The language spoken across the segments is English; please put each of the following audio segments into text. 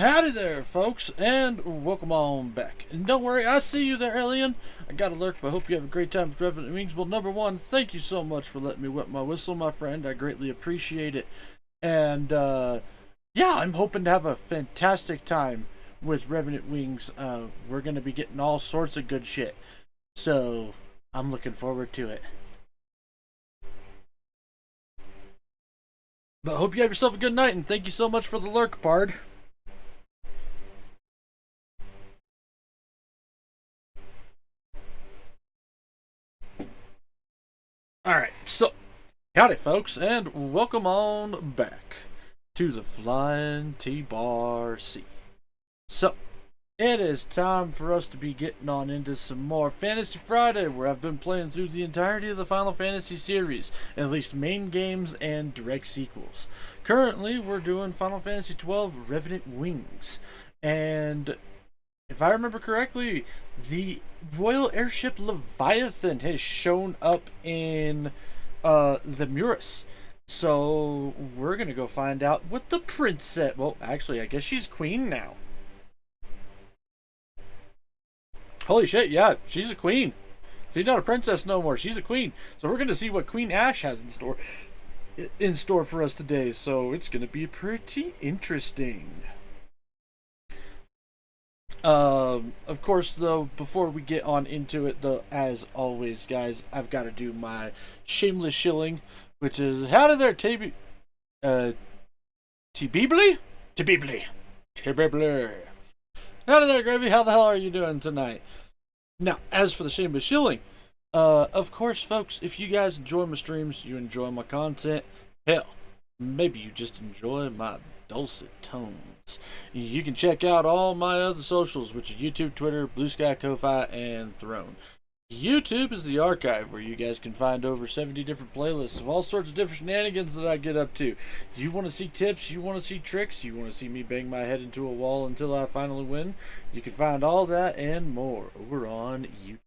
Howdy there, folks, and welcome on back. And don't worry, I see you there, alien. I got a lurk, but I hope you have a great time with Revenant Wings. Well, number one, thank you so much for letting me wet my whistle, my friend. I greatly appreciate it. And, yeah, I'm hoping to have a fantastic time with Revenant Wings. We're going to be getting all sorts of good shit. So, I'm looking forward to it. But hope you have yourself a good night, and thank you so much for the lurk, Bard. Alright, so, howdy folks, and welcome on back to the Flying T-Bar C. So, it is time for us to be getting on into some more Fantasy Friday, where I've been playing through the entirety of the Final Fantasy series, at least main games and direct sequels. Currently, we're doing Final Fantasy XII Revenant Wings, and if I remember correctly, the Royal Airship Leviathan has shown up in the Muris. So we're gonna go find out what the princess. Well, actually, I guess she's queen now. Holy shit! Yeah, she's a queen. She's not a princess no more. She's a queen. So we're gonna see what Queen Ash has in store for us today. So it's gonna be pretty interesting. Of course, though, before we get on into it, though, as always, guys, I've got to do my shameless shilling, which is how did there T-Bibly? T-Bibly? T-Bibly. How did there, Gravy? How the hell are you doing tonight? Now, as for the shameless shilling, of course, folks, if you guys enjoy my streams, you enjoy my content, hell, maybe you just enjoy my dulcet tones. You can check out all my other socials, which are YouTube, Twitter, Blue Sky, Ko-Fi, and Throne. YouTube is the archive where you guys can find over 70 different playlists of all sorts of different shenanigans that I get up to. You want to see tips, you want to see tricks, you want to see me bang my head into a wall until I finally win, you can find all that and more over on YouTube.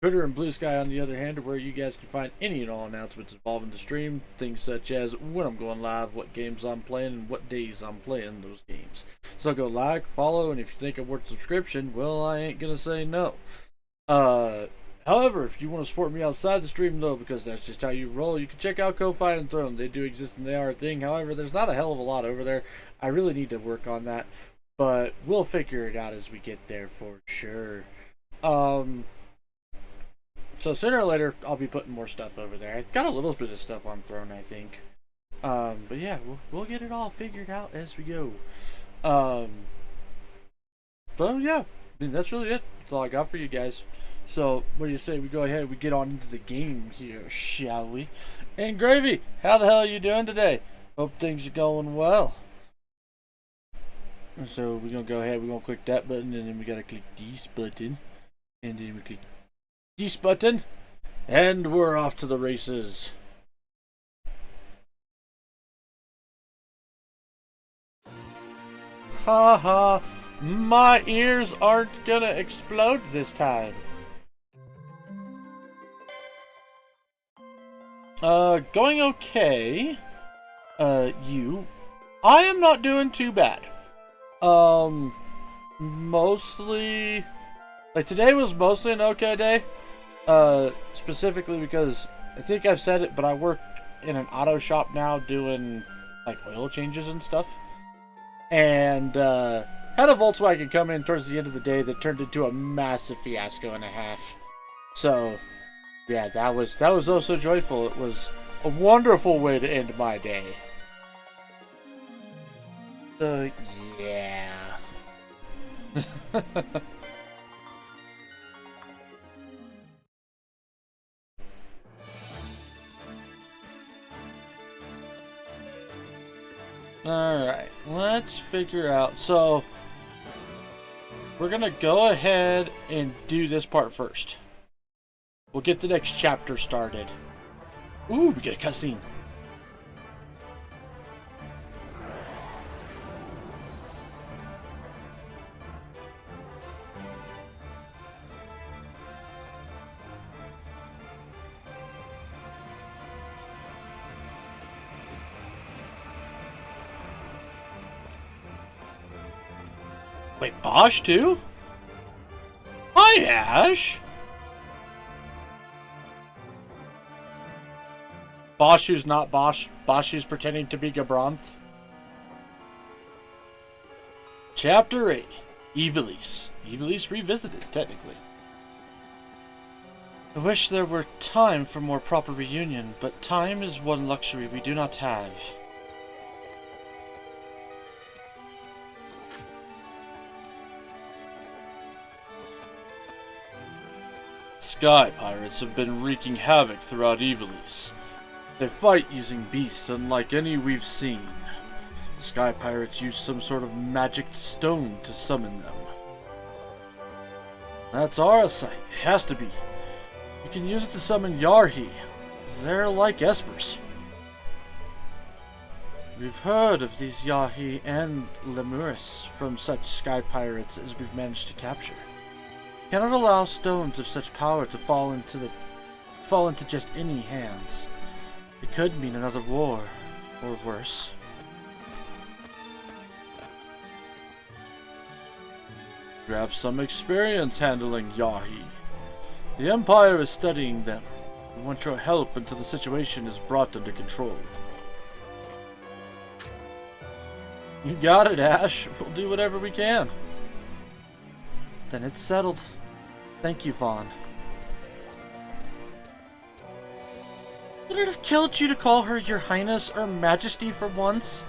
Twitter and Blue Sky, on the other hand, are where you guys can find any and all announcements involving the stream. Things such as when I'm going live, what games I'm playing, and what days I'm playing those games. So go like, follow, and if you think I'm worth subscription, well, I ain't gonna say no. However, if you want to support me outside the stream, though, because that's just how you roll, you can check out Ko-Fi and Throne. They do exist and they are a thing. However, there's not a hell of a lot over there. I really need to work on that, but we'll figure it out as we get there for sure. So sooner or later, I'll be putting more stuff over there. I've got a little bit of stuff on Throne, I think. But yeah, we'll get it all figured out as we go. So yeah, I mean, that's really it. That's all I got for you guys. So what do you say we go ahead and we get on into the game here, shall we? And Gravy, how the hell are you doing today? Hope things are going well. So we're gonna go ahead, we're gonna click that button, and then we gotta click this button, and then we click this button, and we're off to the races. Haha, my ears aren't gonna explode this time. Going okay. I am not doing too bad. Mostly, like today was mostly an okay day. Specifically because I think I've said it, but I work in an auto shop now doing like oil changes and stuff. And had a Volkswagen come in towards the end of the day that turned into a massive fiasco and a half. So yeah, that was oh so joyful. It was a wonderful way to end my day. Yeah. Alright, let's figure out. So, we're gonna go ahead and do this part first. We'll get the next chapter started. Ooh, we get a cutscene. Wait, Bosch too? Hi, Ash! Bosch who's not Bosch. Bosch who's pretending to be Gabranth. Chapter 8. Ivalice. Ivalice Revisited, technically. I wish there were time for more proper reunion, but time is one luxury we do not have. Sky pirates have been wreaking havoc throughout Ivalice. They fight using beasts unlike any we've seen. The Sky Pirates use some sort of magic stone to summon them. That's Arasite. It has to be. You can use it to summon Yarhi. They're like espers. We've heard of these Yarhi and Lemuris from such Sky Pirates as we've managed to capture. Cannot allow stones of such power to fall into just any hands. It could mean another war, or worse. You have some experience handling Yahi. The Empire is studying them. We want your help until the situation is brought under control. You got it, Ash. We'll do whatever we can. Then it's settled. Thank you, Vaughn. Would it have killed you to call her Your Highness or Majesty for once?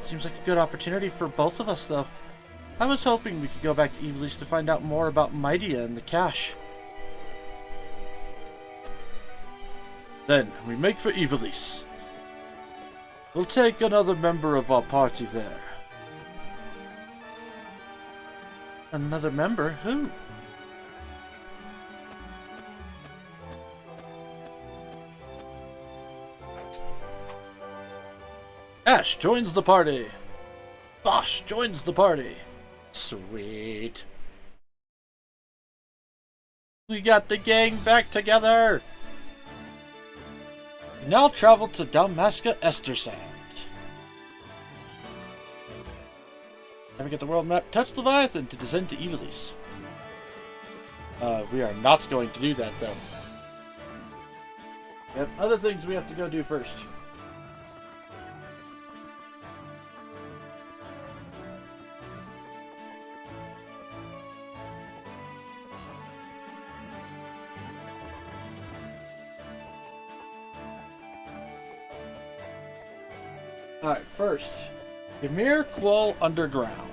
Seems like a good opportunity for both of us, though. I was hoping we could go back to Ivalice to find out more about Mightia and the cache. Then, we make for Ivalice. We'll take another member of our party there. Another member? Who? Ash joins the party. Bosch joins the party. Sweet. We got the gang back together. We now travel to Dalmasca Estersand. Navigate the world map. Touch Leviathan to descend to Ivalice. We are not going to do that, though. We have other things we have to go do first. Alright, first, Ymir Quell Underground.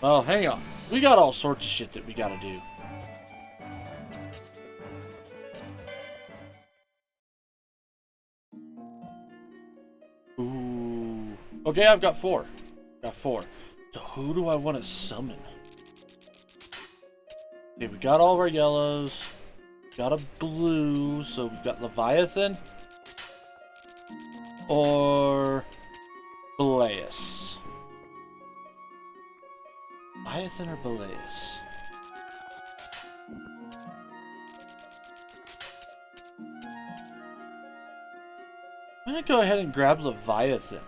Well, hang on. We got all sorts of shit that we gotta do. Ooh. Okay, I've got 4. Got 4. So who do I want to summon? Okay, we got all of our yellows. Got a blue, so we've got Leviathan or Beleus. Leviathan or Beleus? I'm gonna go ahead and grab Leviathan.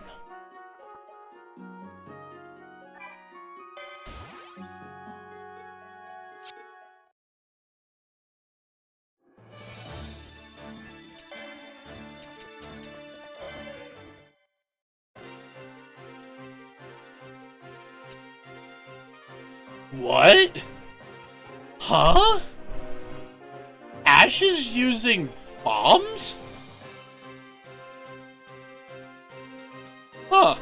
What? Huh? Ash is using bombs? Huh.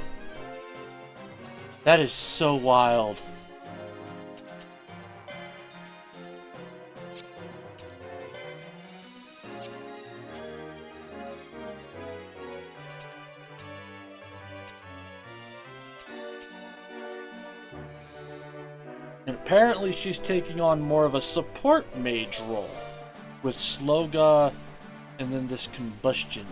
That is so wild. And apparently she's taking on more of a support mage role with Sloga and then this combustion.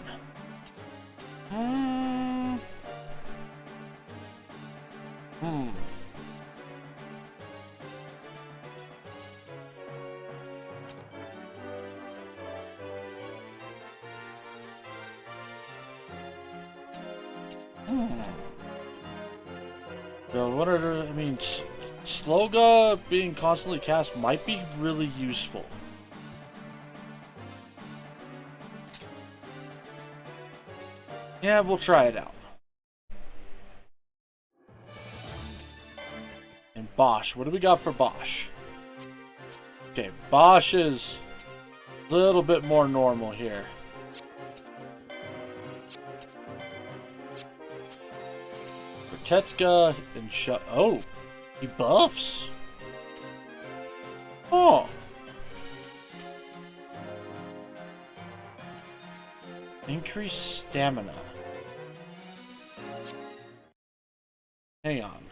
So what are I mean, Sloga being constantly cast might be really useful. Yeah, we'll try it out. And Bosch, what do we got for Bosch? Okay, Bosch is a little bit more normal here. Tetka and oh, he buffs. Oh. Increased stamina. Hang on.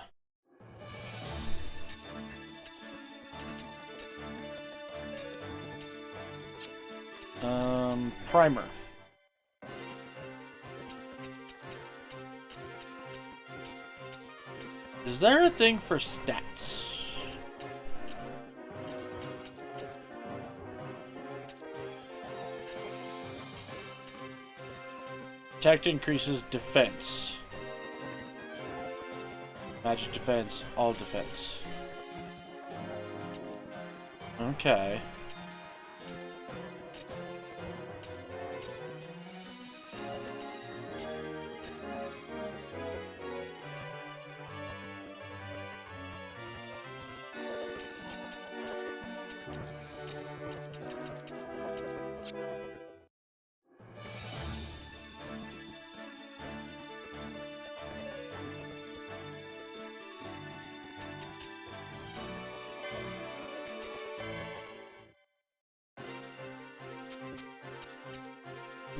Primer. Is there a thing for stats? Protect increases defense. Magic defense, all defense. Okay.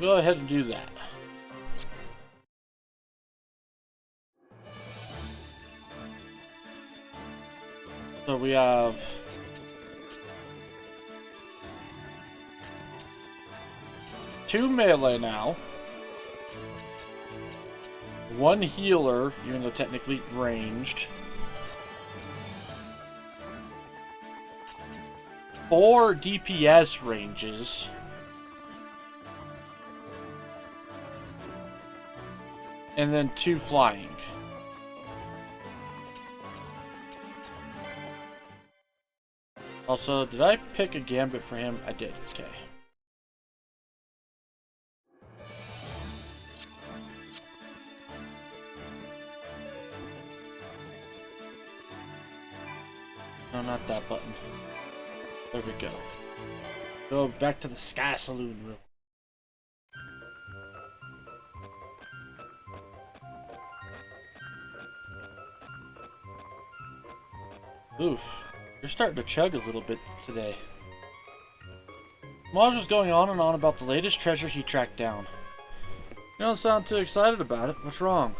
Go ahead and do that. So we have two melee now, one healer, even though technically ranged, 4 DPS ranges, and then 2 flying. Also, did I pick a gambit for him? I did. Okay. No, not that button. There we go. Go back to the Sky Saloon room. Oof. You're starting to chug a little bit today. Maj was going on and on about the latest treasure he tracked down. You don't sound too excited about it. What's wrong?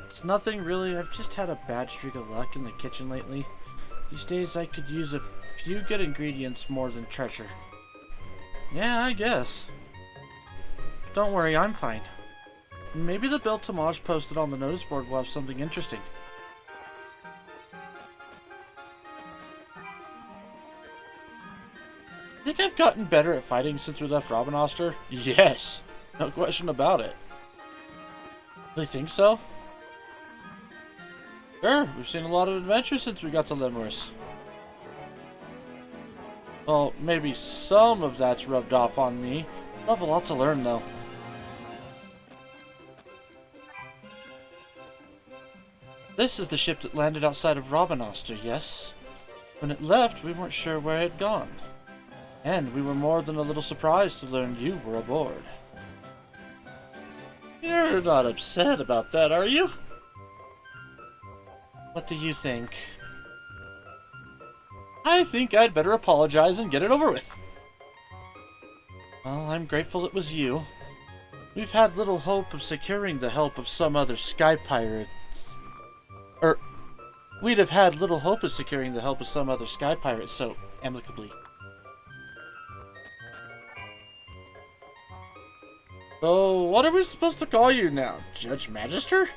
It's nothing really. I've just had a bad streak of luck in the kitchen lately. These days I could use a few good ingredients more than treasure. Yeah, I guess. Don't worry, I'm fine. Maybe the bill Tamaj posted on the notice board will have something interesting. Think I've gotten better at fighting since we left Robinoster? Yes, no question about it. Really think so? Sure, we've seen a lot of adventures since we got to Limorous. Well, maybe some of that's rubbed off on me. I have a lot to learn, though. This is the ship that landed outside of Robinoster, yes? When it left, we weren't sure where it had gone. And we were more than a little surprised to learn you were aboard. You're not upset about that, are you? What do you think? I think I'd better apologize and get it over with. Well, I'm grateful it was you. We've had little hope of securing the help of some other sky pirates. We'd have had little hope of securing the help of some other sky pirates so amicably. So, what are we supposed to call you now? Judge Magister?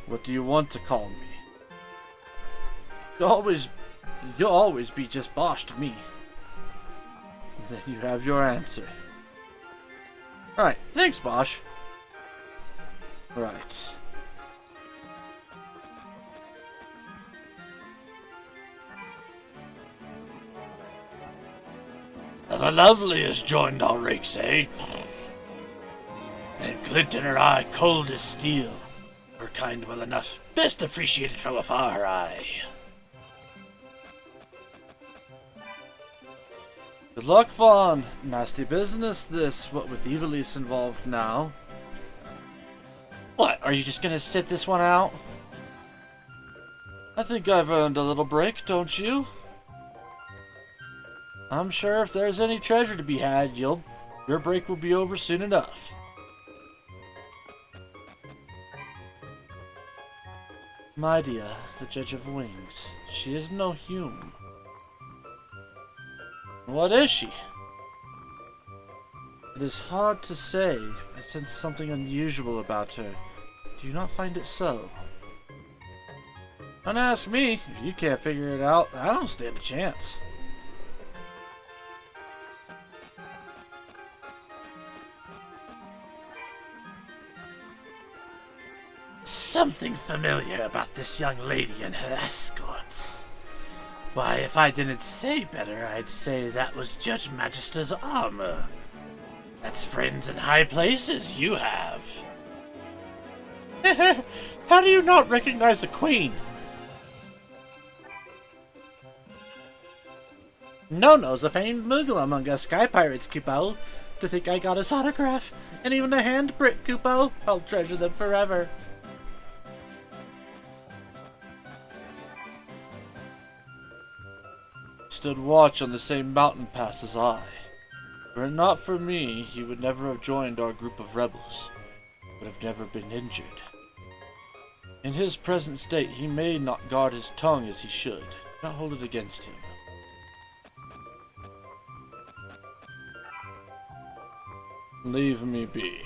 What do you want to call me? You'll always be just Bosch to me. Then you have your answer. Alright, thanks, Bosch. Right. The lovely has joined our ranks, eh? And glint in her eye, cold as steel. Her kind well enough, best appreciated from afar, aye. Good luck, Vaughn. Nasty business this, what with Evilise involved now. What, are you just gonna sit this one out? I think I've earned a little break, don't you? I'm sure if there's any treasure to be had, your break will be over soon enough. My dear, the Judge of Wings. She is no human. What is she? It is hard to say. I sense something unusual about her. Do you not find it so? Don't ask me. If you can't figure it out, I don't stand a chance. Something familiar about this young lady and her escorts. Why, if I didn't say better, I'd say that was Judge Magister's armor. That's friends in high places you have. How do you not recognize the Queen? No-no's a famed Moogle among us sky pirates, Kupo. To think I got his autograph, and even a handprint, Kupo. I'll treasure them forever. Stood watch on the same mountain pass as I. Were it not for me, he would never have joined our group of rebels. Would have never been injured. In his present state, he may not guard his tongue as he should. Do not hold it against him. Leave me be.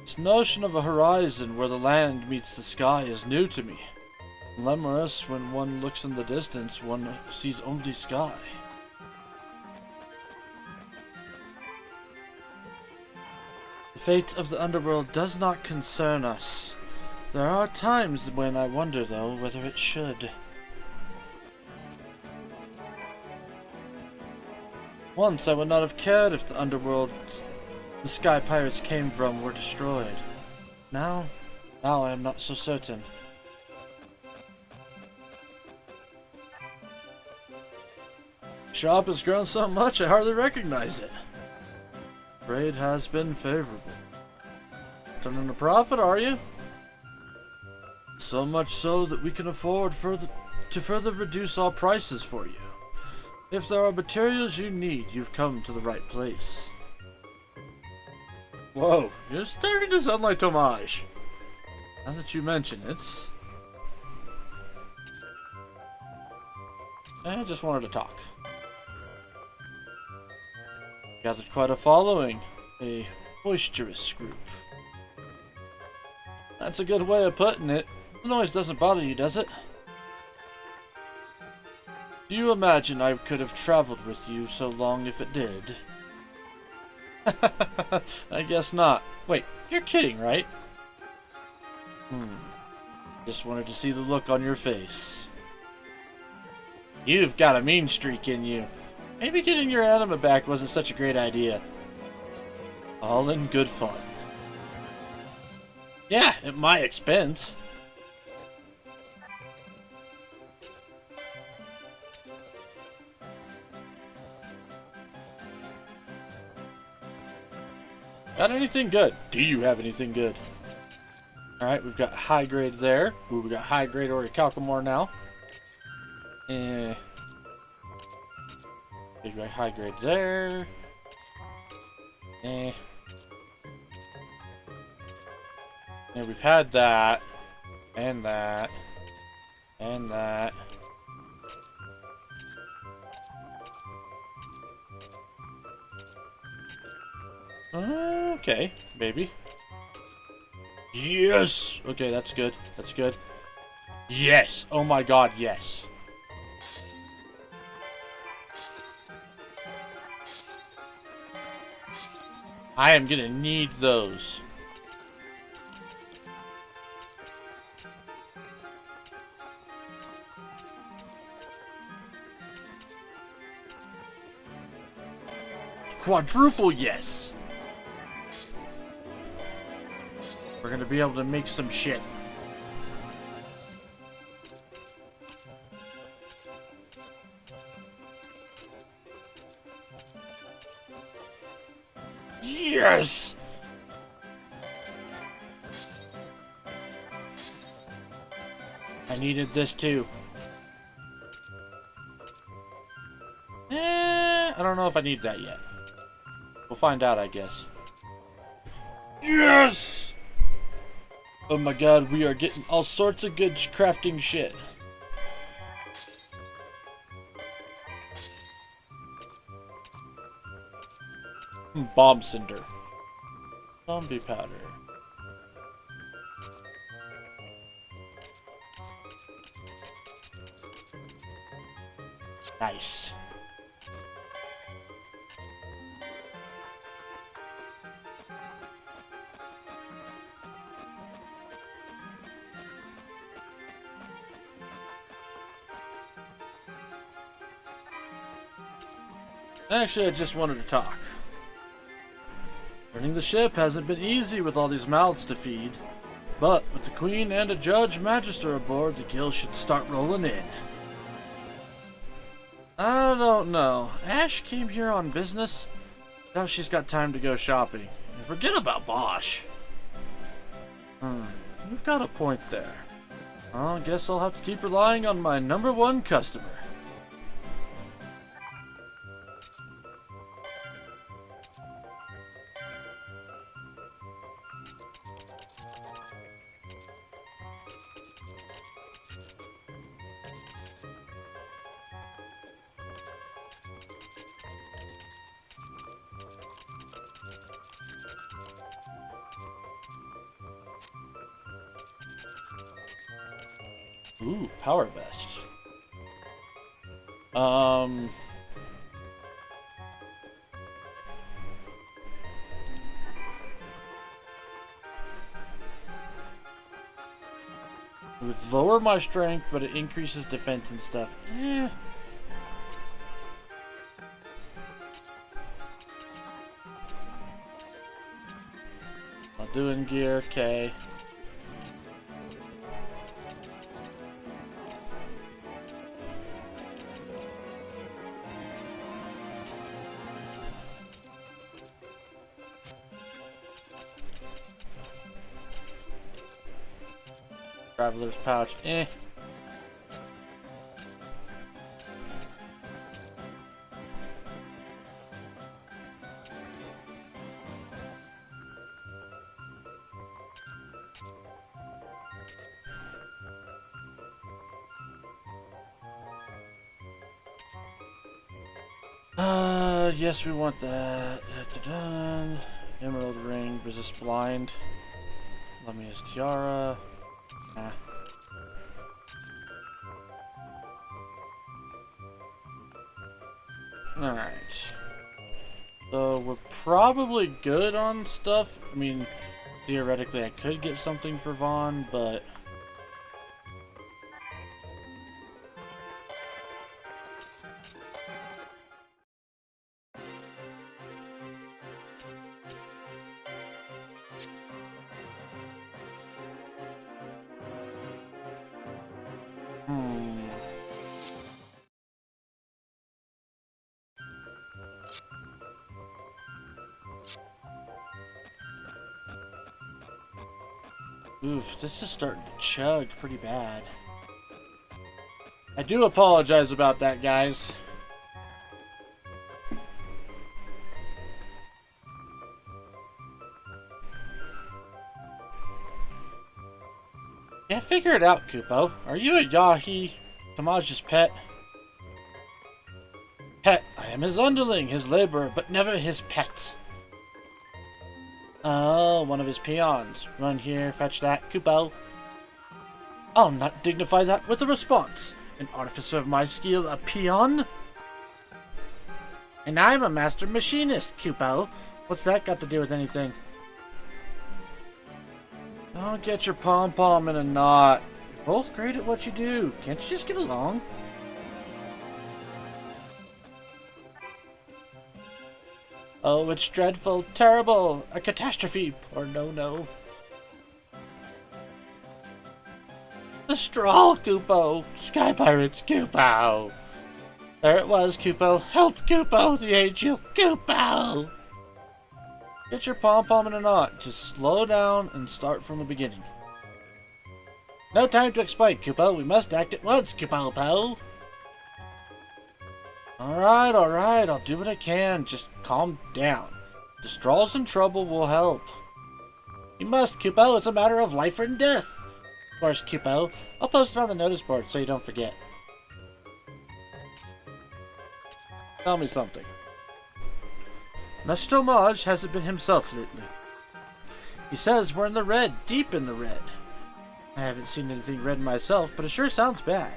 This notion of a horizon where the land meets the sky is new to me. In Lemurus, when one looks in the distance, one sees only sky. The fate of the underworld does not concern us. There are times when I wonder, though, whether it should. Once I would not have cared if the underworld the sky pirates came from were destroyed. Now I am not so certain. Shop has grown so much I hardly recognize it. Trade has been favorable. Turning a profit, are you? So much so that we can afford to further reduce our prices for you. If there are materials you need, you've come to the right place. Whoa, you're starting to sound like Tomage. Now that you mention it. I just wanted to talk. Gathered quite a following. A boisterous group. That's a good way of putting it. The noise doesn't bother you, does it? Do you imagine I could have traveled with you so long if it did? I guess not. Wait, you're kidding, right? Just wanted to see the look on your face. You've got a mean streak in you. Maybe getting your anima back wasn't such a great idea. All in good fun. Yeah, at my expense. Got anything good? Do you have anything good? Alright, we've got high grade there. Ooh, we got high grade Orichalcomore now. We got high grade there. Yeah, we've had that. And that. And that. Okay, maybe. Yes! Okay, that's good. That's good. Yes! Oh my god, yes. I am gonna need those. Quadruple yes. We're gonna be able to make some shit. Yes! I needed this too. I don't know if I need that yet. We'll find out, I guess. Yes! Oh my god, we are getting all sorts of good crafting shit. Bomb cinder. Zombie powder. Nice. Actually, I just wanted to talk. Running the ship hasn't been easy with all these mouths to feed, but with the Queen and a Judge Magister aboard, the guild should start rolling in. I don't know. Ash came here on business. Now she's got time to go shopping. And forget about Bosch. You've got a point there. I guess I'll have to keep relying on my #1 customer. Ooh, power vest. It would lower my strength, but it increases defense and stuff. I'll do in gear, okay. Traveler's pouch, yes, we want that. Emerald ring, resist blind. Lumious tiara. Alright. So we're probably good on stuff. I mean, theoretically I could get something for Vaughn, but... Oof, this is starting to chug pretty bad. I do apologize about that, guys. Can't figure it out, Kupo. Are you a Yahi Tamaj's pet? Pet, I am his underling, his laborer, but never his pet. Oh, one of his peons. Run here, fetch that, Kupo. I'll not dignify that with a response. An artificer of my skill, a peon? And I'm a master machinist, Kupo. What's that got to do with anything? Don't get your pom-pom in a knot. You're both great at what you do. Can't you just get along? Oh, it's dreadful, terrible, a catastrophe, or no. The straw, Kupo! Sky Pirates, Kupo! There it was, Kupo. Help, Kupo, the angel, Kupo! Get your pom-pom in a knot. Just slow down and start from the beginning. No time to explain, Kupo. We must act at once, Kupo. Alright. I'll do what I can. Just calm down. The straws in trouble will help. You must, Kupo. It's a matter of life and death. Of course, Kupo. I'll post it on the notice board so you don't forget. Tell me something. Mr. Homage hasn't been himself lately. He says we're in the red, deep in the red. I haven't seen anything red myself, but it sure sounds bad.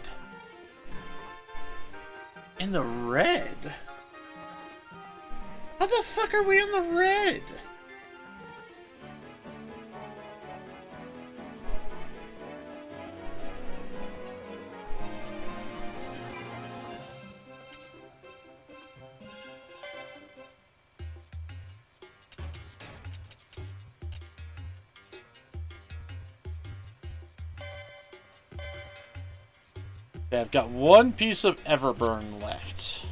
In the red? How the fuck are we in the red? Okay, I've got one piece of Everburn left.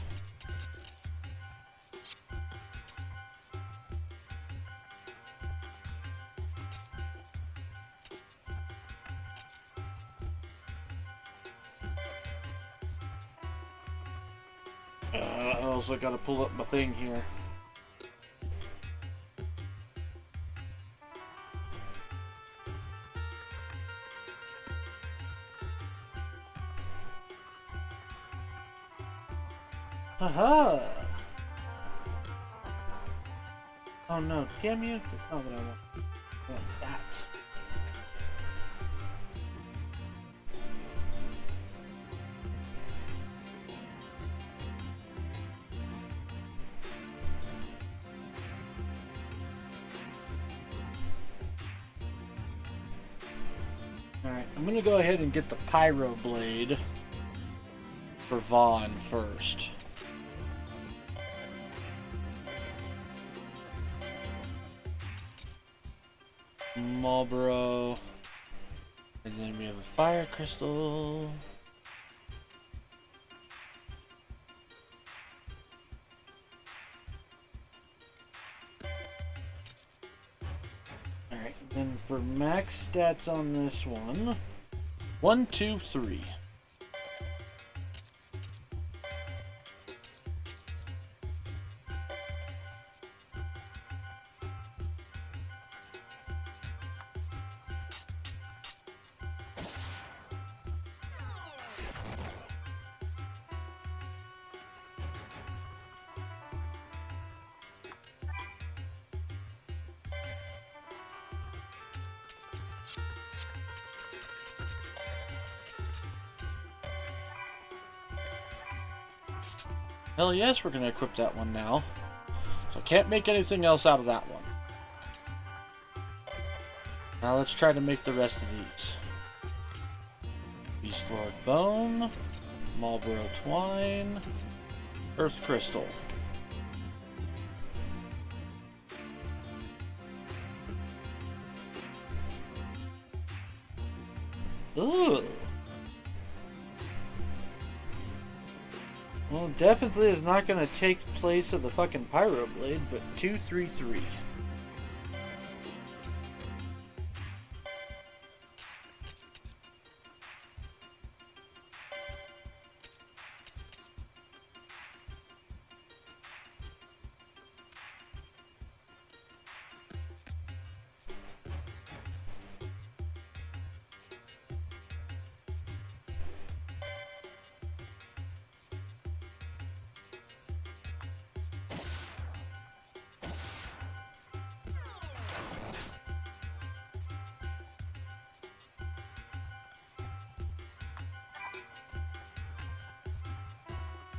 I also gotta pull up my thing here. Haha! Oh no, damn you! That's not what I want. I want that. Alright, I'm gonna go ahead and get the Pyro Blade for Vaughn first. Marlboro, and then we have a fire crystal. Alright, then for max stats on this one, 1, 2, 3. Hell yes, we're going to equip that one now. So I can't make anything else out of that one. Now let's try to make the rest of these. Beast Lord Bone, Marlboro Twine, Earth Crystal. Ugh. Well, definitely is not going to take place of the fucking Pyro Blade, but 2, 3, 3.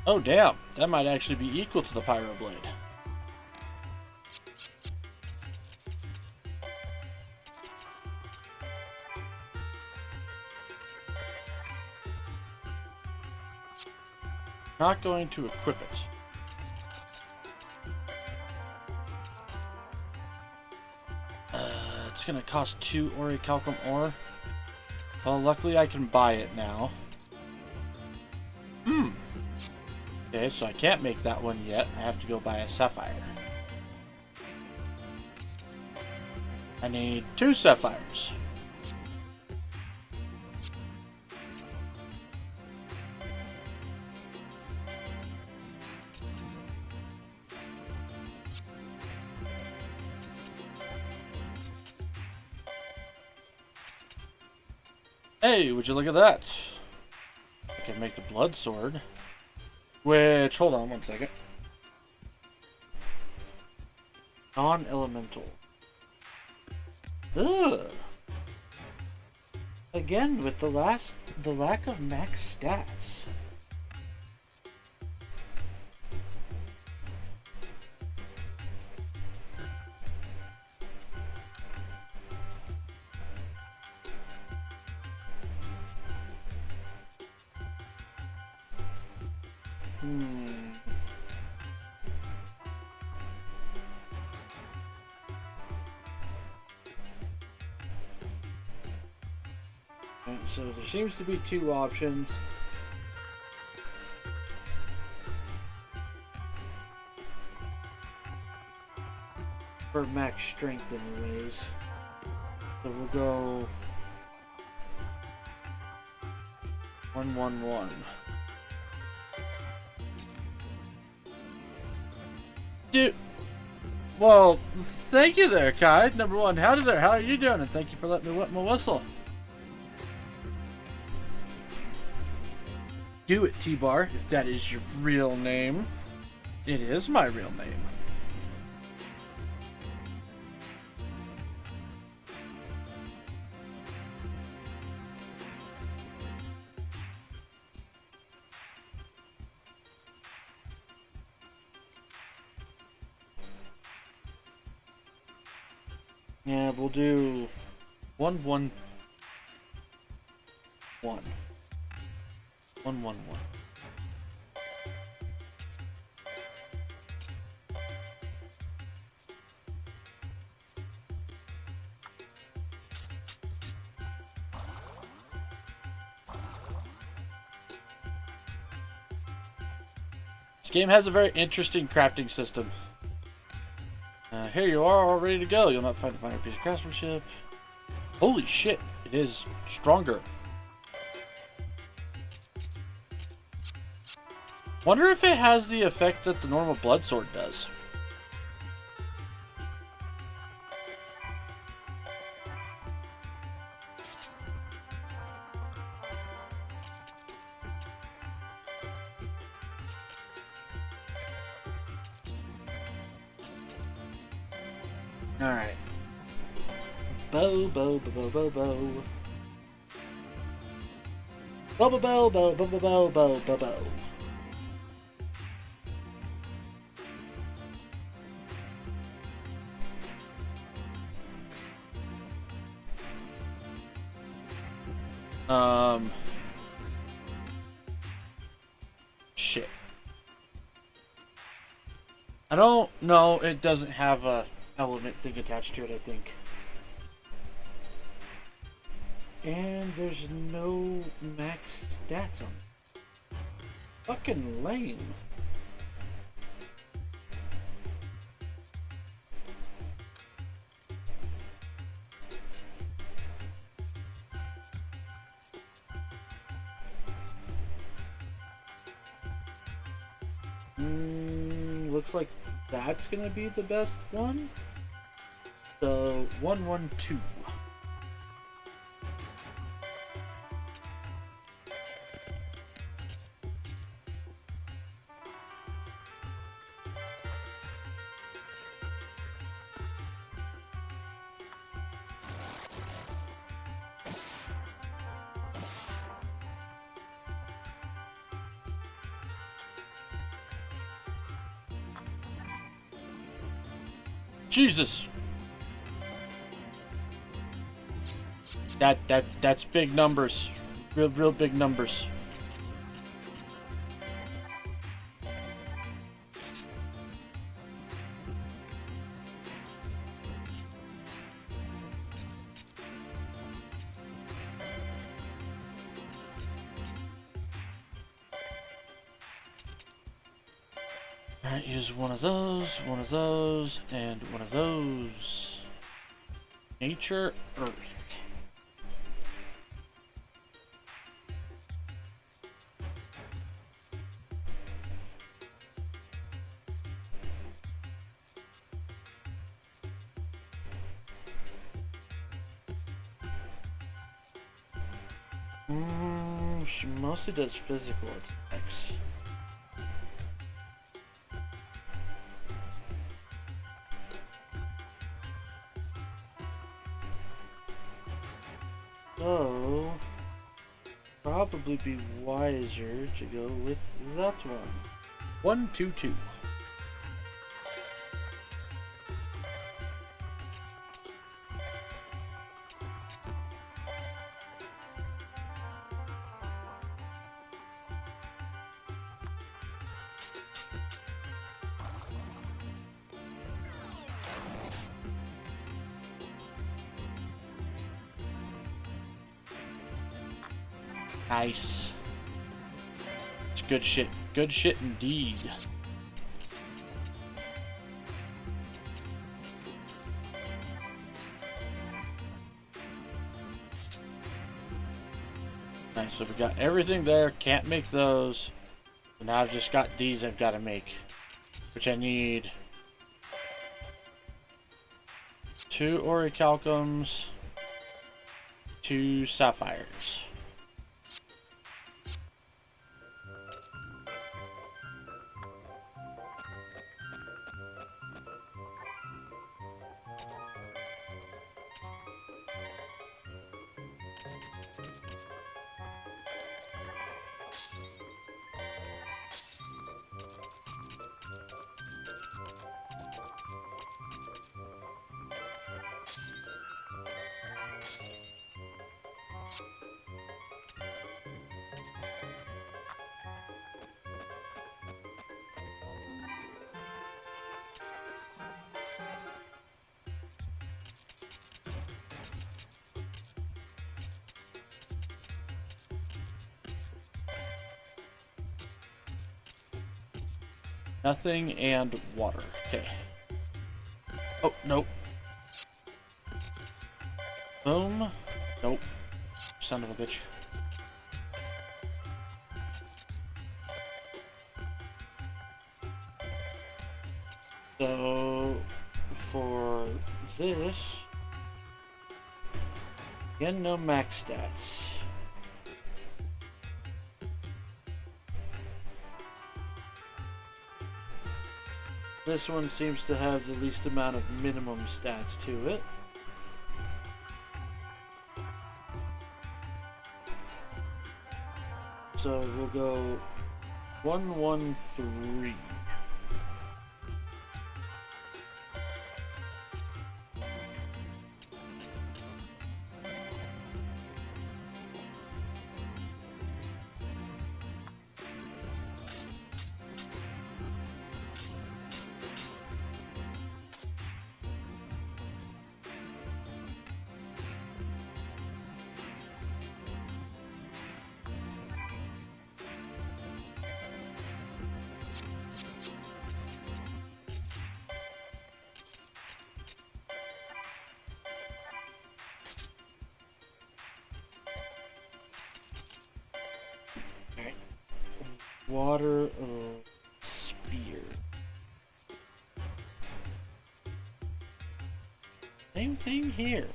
Oh damn, that might actually be equal to the Pyro Blade. Not going to equip it. It's gonna cost 2 orichalcum ore. Well, luckily I can buy it now. Okay, so I can't make that one yet. I have to go buy a sapphire. I need 2 sapphires. Hey, would you look at that? I can make the blood sword. Which, hold on one second. Non-elemental. Ugh. Again, with the lack of max stats. So there seems to be 2 options. For max strength anyways. So we'll go 1-1-1. Dude, well, thank you there, Kai. Number 1, how are you doing? And thank you for letting me wet my whistle. Do it, T-Bar, if that is your real name. It is my real name. Yeah, we'll do 1-1-1. 1-1-1. This game has a very interesting crafting system. Here you are, all ready to go. You'll not find a finer piece of craftsmanship. Holy shit, it is stronger. Wonder if it has the effect that the normal blood sword does. Alright. Bow, bow, bow, bow, bow. Bow, bow, bow, bow, bow, bow, bow, bow, bow. Shit. I don't know. It doesn't have a element thing attached to it, I think. And there's no max stats on it. Fucking lame. Looks like that's gonna be the best one. So 1-1-2. Jesus. That's big numbers. Real big numbers. Alright, use one of those, and one of those. Nature, Earth. She mostly does physical attacks. So, probably be wiser to go with that one. 1, 2, 2. Nice. It's good shit. Good shit indeed. Nice, so we got everything there. Can't make those. So now I've just got these I've got to make. Which I need 2 orichalcums, 2 sapphires. Nothing and water. Okay. Oh, nope. Boom. Nope. Son of a bitch. So, for this, again, no max stats. This one seems to have the least amount of minimum stats to it. So we'll go 1, 1, 3. Water spear. Same thing here.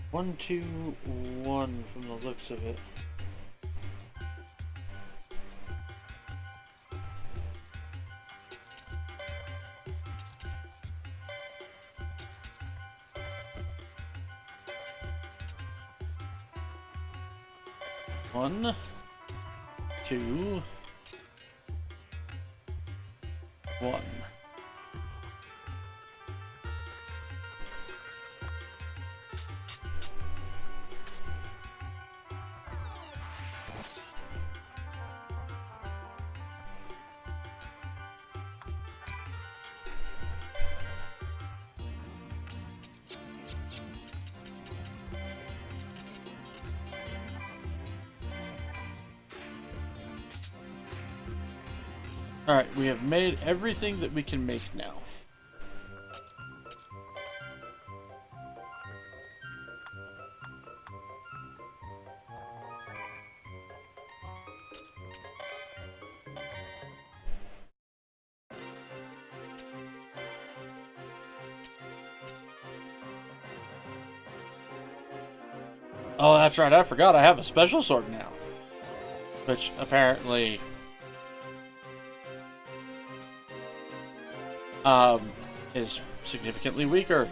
1, 2, 1 from the looks of it. One, 2, 1. Alright, we have made everything that we can make now. Oh, that's right. I forgot I have a special sword now. Which apparently is significantly weaker.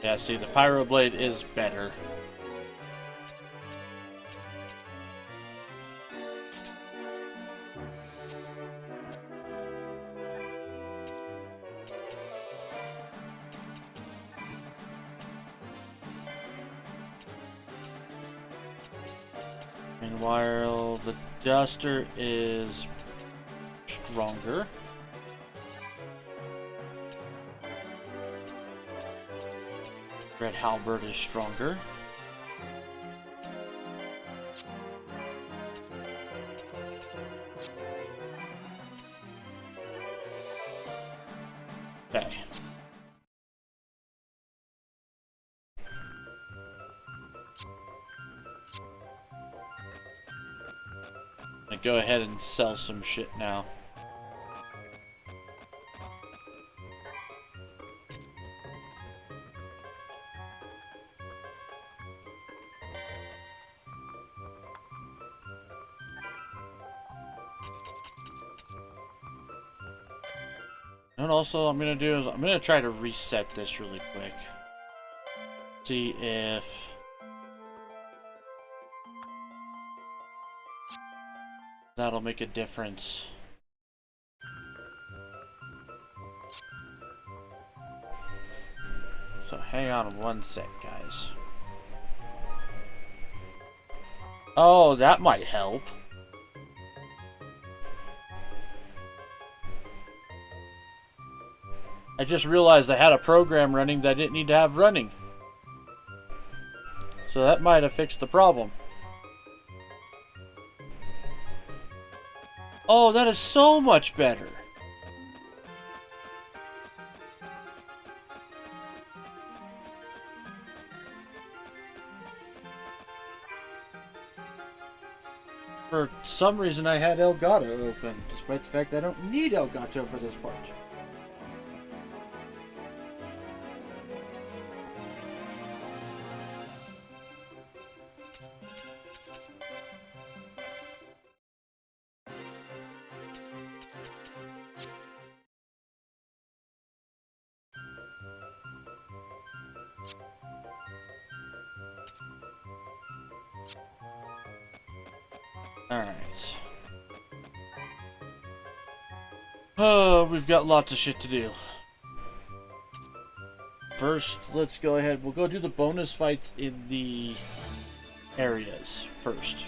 Yeah, see, the Pyro Blade is better. Meanwhile, the Duster is stronger. Red Halberd is stronger. Okay. I'm gonna go ahead and sell some shit now. And also, I'm gonna do is I'm gonna try to reset this really quick. See if that'll make a difference. So hang on one sec, guys. Oh, that might help. I just realized I had a program running that I didn't need to have running. So that might have fixed the problem. Oh, that is so much better. For some reason I had Elgato open, despite the fact I don't need Elgato for this part. Alright. Oh, we've got lots of shit to do. First, let's go ahead. We'll go do the bonus fights in the areas first.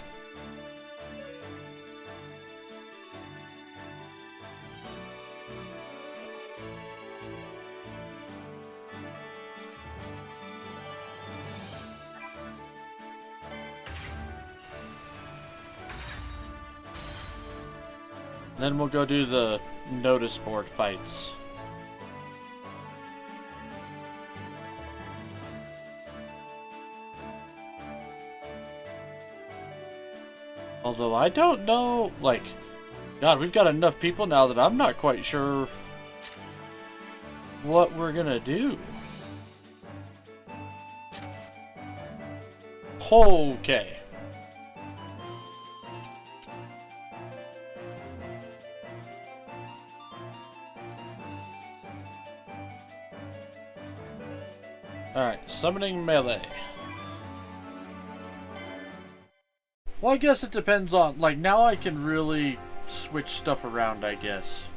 Then we'll go do the notice board fights. Although I don't know, like, God, we've got enough people now that I'm not quite sure what we're gonna do. Okay. Alright, summoning melee. Well, I guess it depends on, like, now I can really switch stuff around, I guess.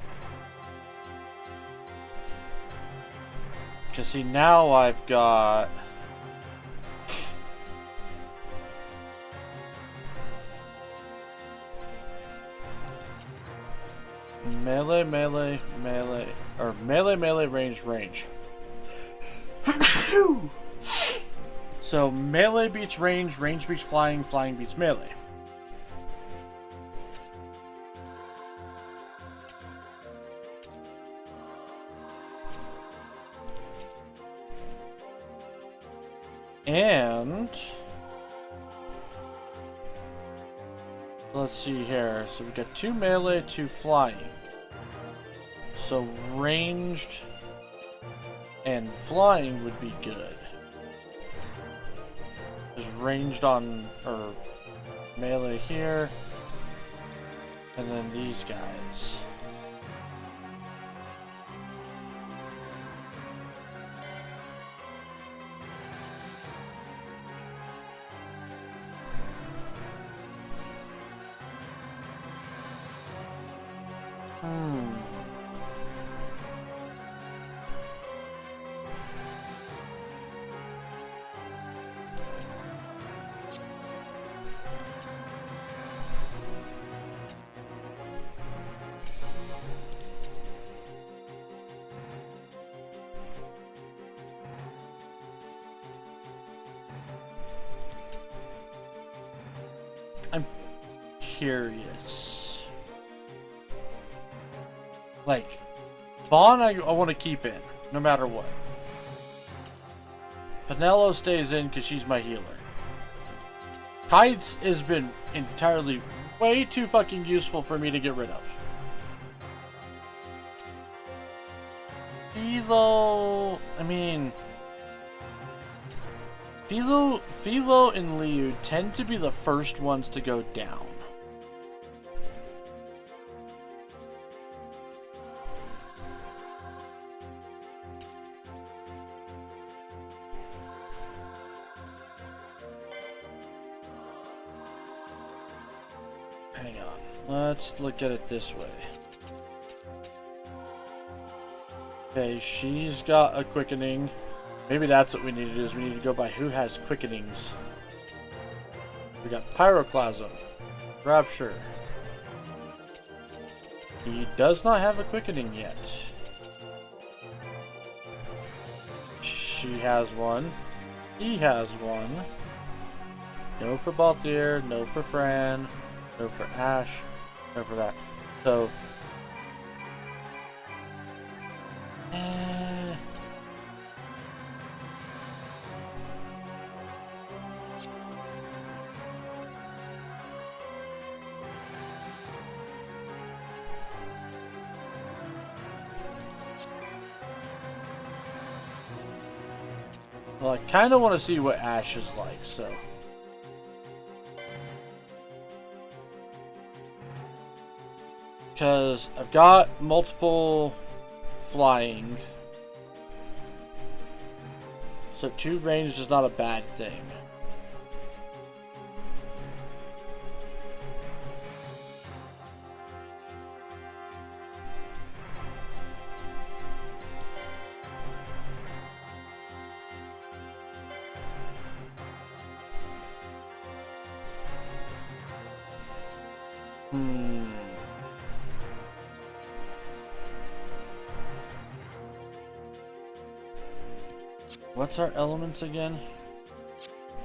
Because, see, now I've got... melee, melee, melee, or melee, melee, range, range. So melee beats range, range beats flying, flying beats melee. And let's see here. So we got 2 melee, 2 flying. So ranged and flying would be good. Just ranged on, or melee here. And then these guys. I'm curious. Like, Vaughn I want to keep in, no matter what. Penelo stays in because she's my healer. Kites has been entirely way too fucking useful for me to get rid of. Philo, I mean... Philo and Liu tend to be the first ones to go down. Hang on. Let's look at it this way. Okay, she's got a quickening. Maybe that's what we need to do, is we need to go by who has quickenings. We got Pyroclasm, Rapture. He does not have a quickening yet. She has one. He has one. No for Baltier, no for Fran, no for Ash, no for that. So... Well, I kind of want to see what Ash is like, so... Because I've got multiple flying. So 2 range is not a bad thing. What's our elements again?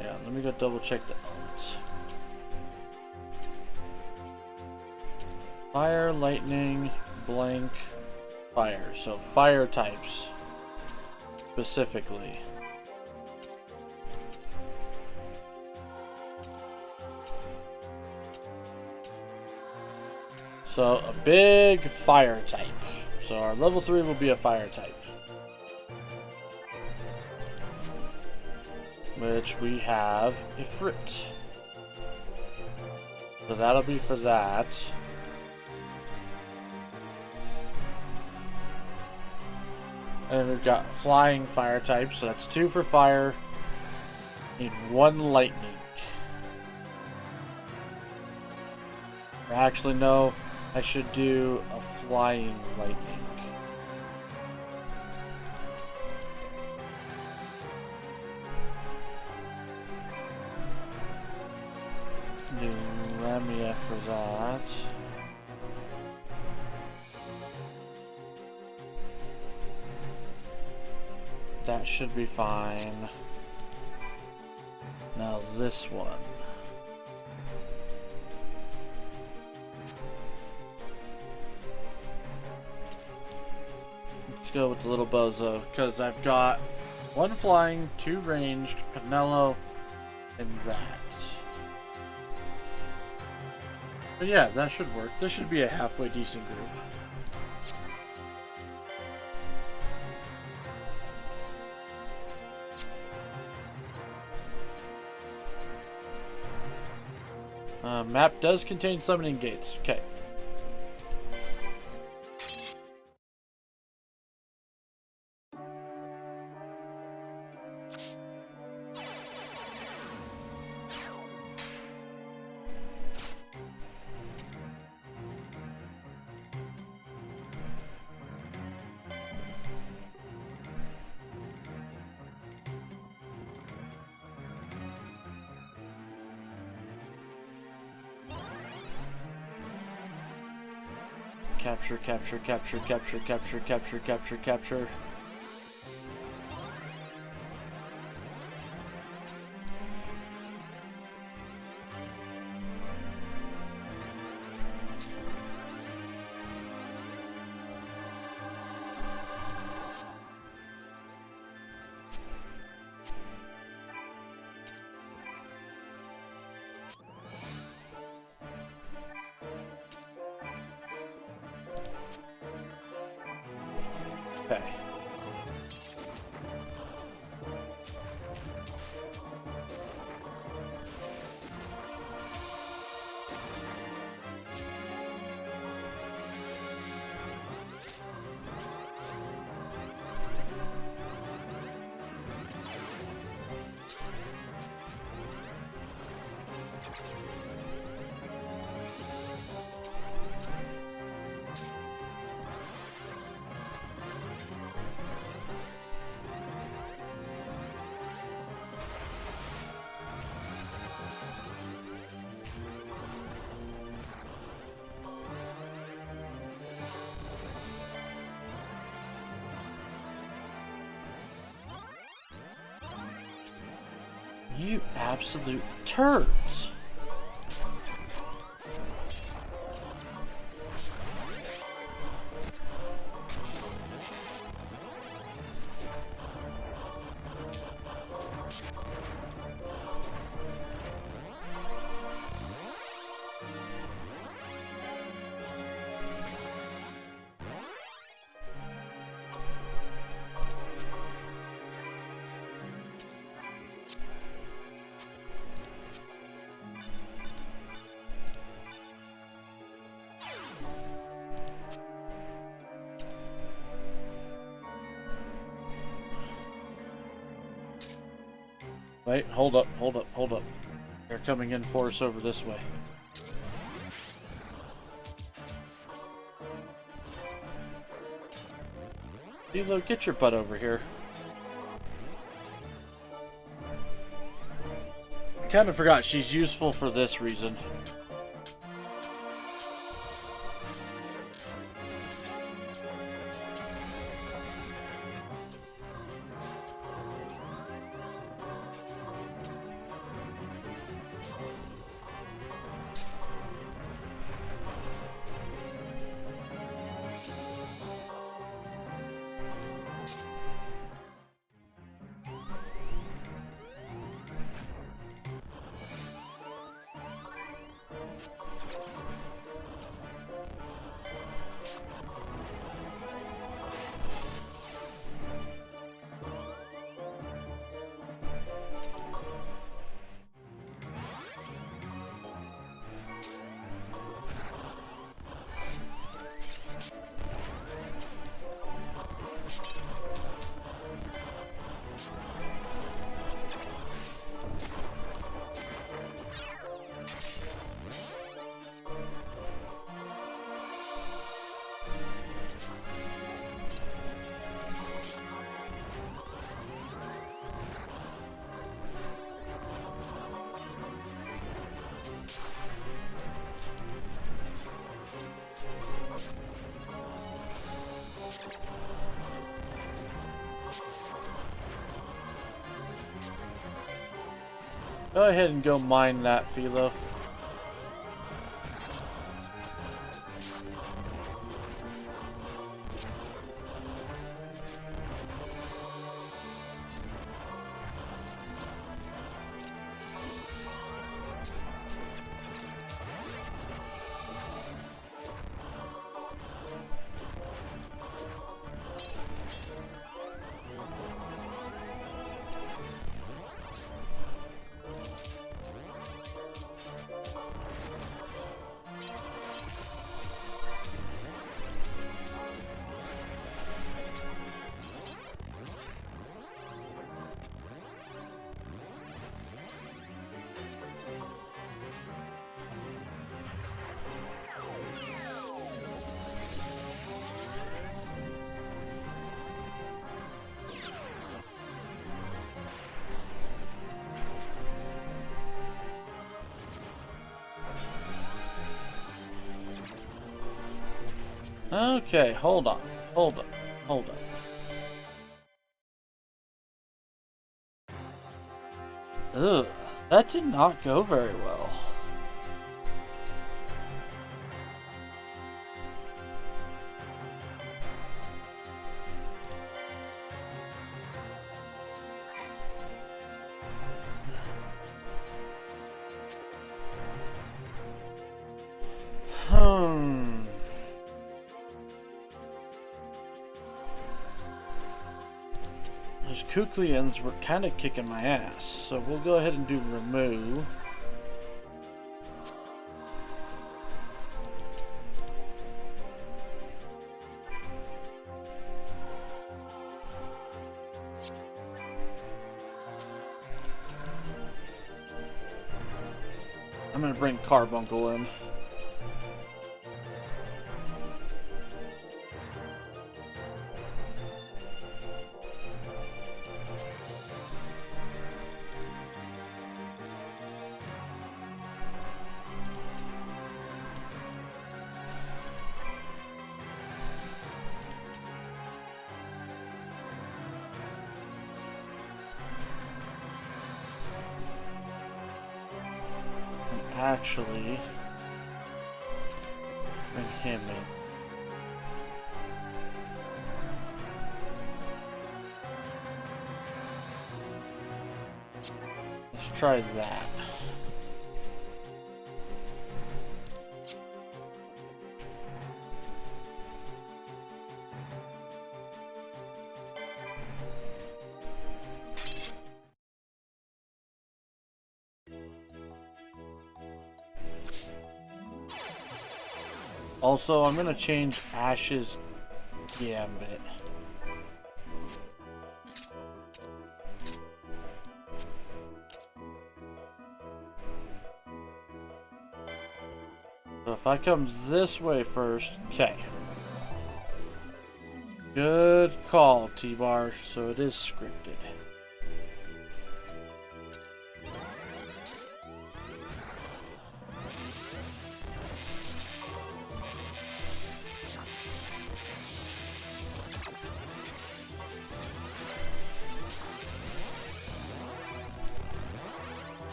Yeah, let me go double check the elements. Fire, lightning, blank, fire. So fire types specifically. So a big fire type. So our level 3 will be a fire type. Which we have Ifrit. So that'll be for that. And we've got flying fire types, so that's 2 for fire. Need 1 lightning. Or actually, no, I should do a flying lightning. Do Lamia for that. That should be fine. Now this one. Let's go with the little bozo, because I've got 1 flying, 2 ranged, Pinello, and that. But yeah, that should work. This should be a halfway decent group. Map does contain summoning gates. Okay. Capture, capture, capture, capture, capture, capture, capture, capture. Okay. You absolute turds. Wait, hold up, hold up, hold up. They're coming in for us over this way. D'Lo, get your butt over here. I kind of forgot she's useful for this reason. Go ahead and go mine that, Philo. Okay, hold on. Hold on. Ugh, that did not go very well. Those Kuklians were kind of kicking my ass, so we'll go ahead and do remove. I'm gonna bring Carbuncle in. Actually, bring him in. Let's try that. Also, I'm gonna change Ash's Gambit. So if I come this way first, okay. Good call, T-Bar. So it is scripted.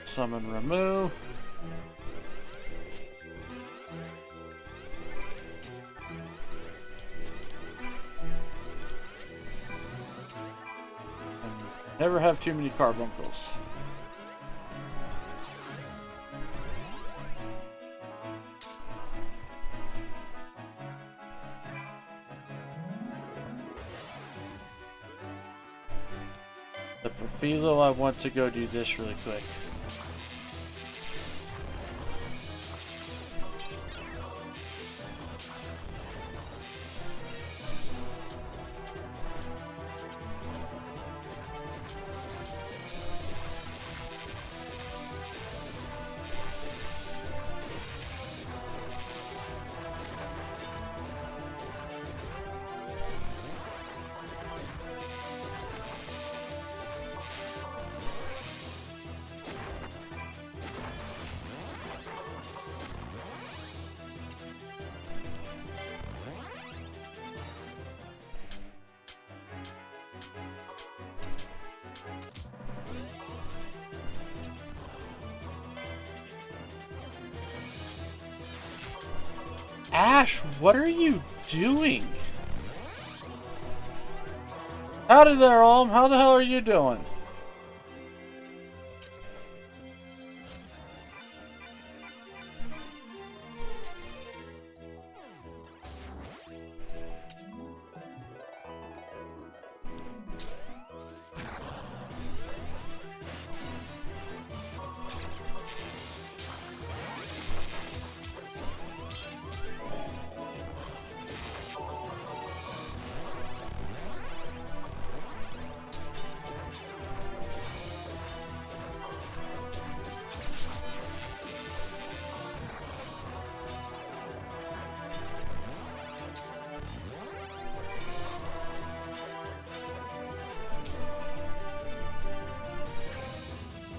Summon remove. And never have too many carbuncles. But for Philo, I want to go do this really quick. Ash, what are you doing? Howdy there, Olm. How the hell are you doing?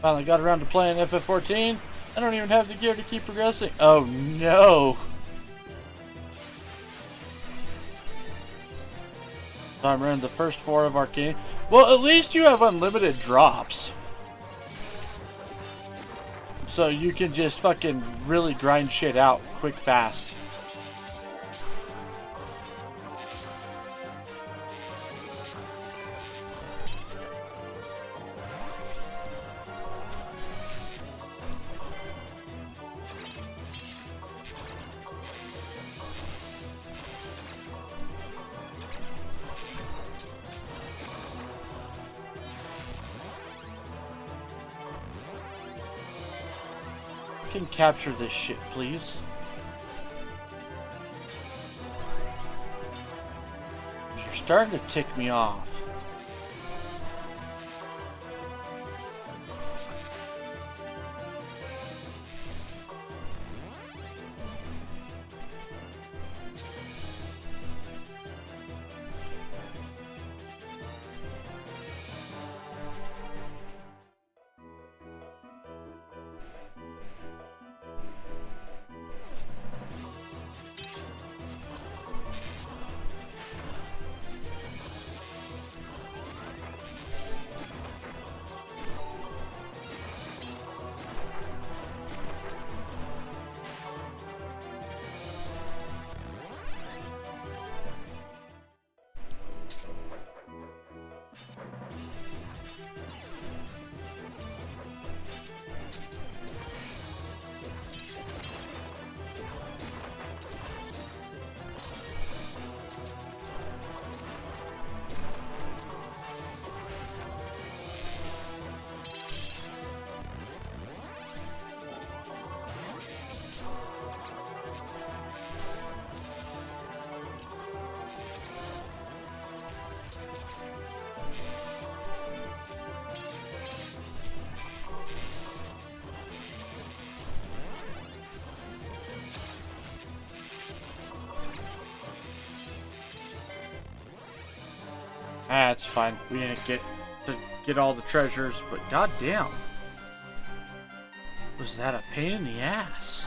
Finally got around to playing FF14. I don't even have the gear to keep progressing. Oh no! So I'm running the first 4 of Arcane. Well, at least you have unlimited drops. So you can just fucking really grind shit out quick fast. Can capture this shit, please. You're starting to tick me off. That's fine. We didn't get all the treasures, but goddamn, was that a pain in the ass?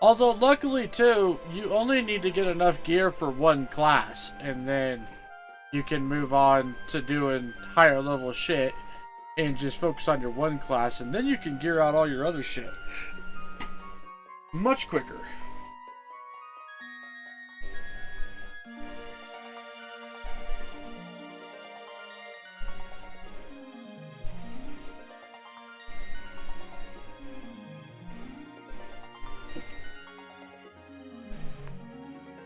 Although, luckily, too, you only need to get enough gear for one class, and then you can move on to doing higher level shit and just focus on your one class, and then you can gear out all your other shit much quicker.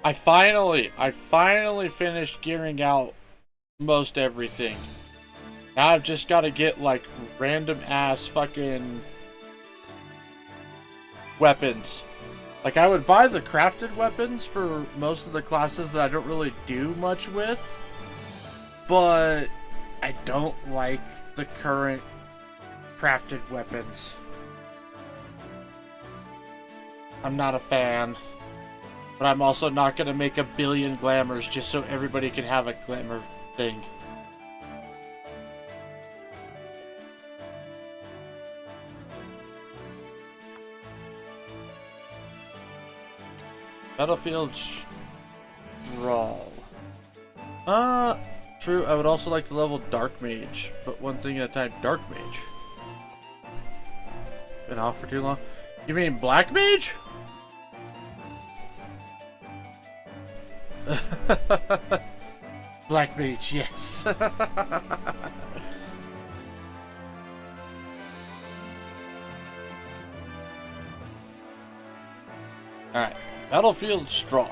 I finally finished gearing out most everything. Now I've just got to get like random ass fucking weapons. Like I would buy the crafted weapons for most of the classes that I don't really do much with, but I don't like the current crafted weapons. I'm not a fan. But I'm also not going to make a billion glamours just so everybody can have a glamour thing. Battlefield Straw. True. I would also like to level Dark Mage, but one thing at a time. Dark Mage. Been off for too long. You mean Black Mage? Black Mage, yes. Alright, Battlefield Straw.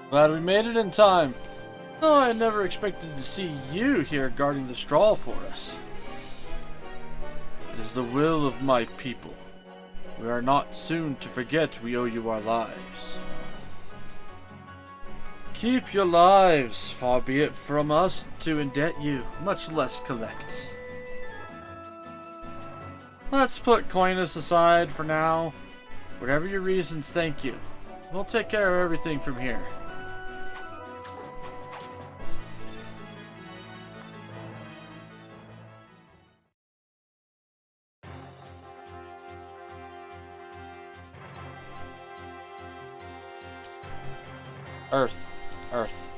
Glad we made it in time. Oh, I never expected to see you here guarding the straw for us. It is the will of my people. We are not soon to forget we owe you our lives. Keep your lives, far be it from us to indebt you, much less collect. Let's put coyness aside for now. Whatever your reasons, thank you. We'll take care of everything from here. Earth, earth,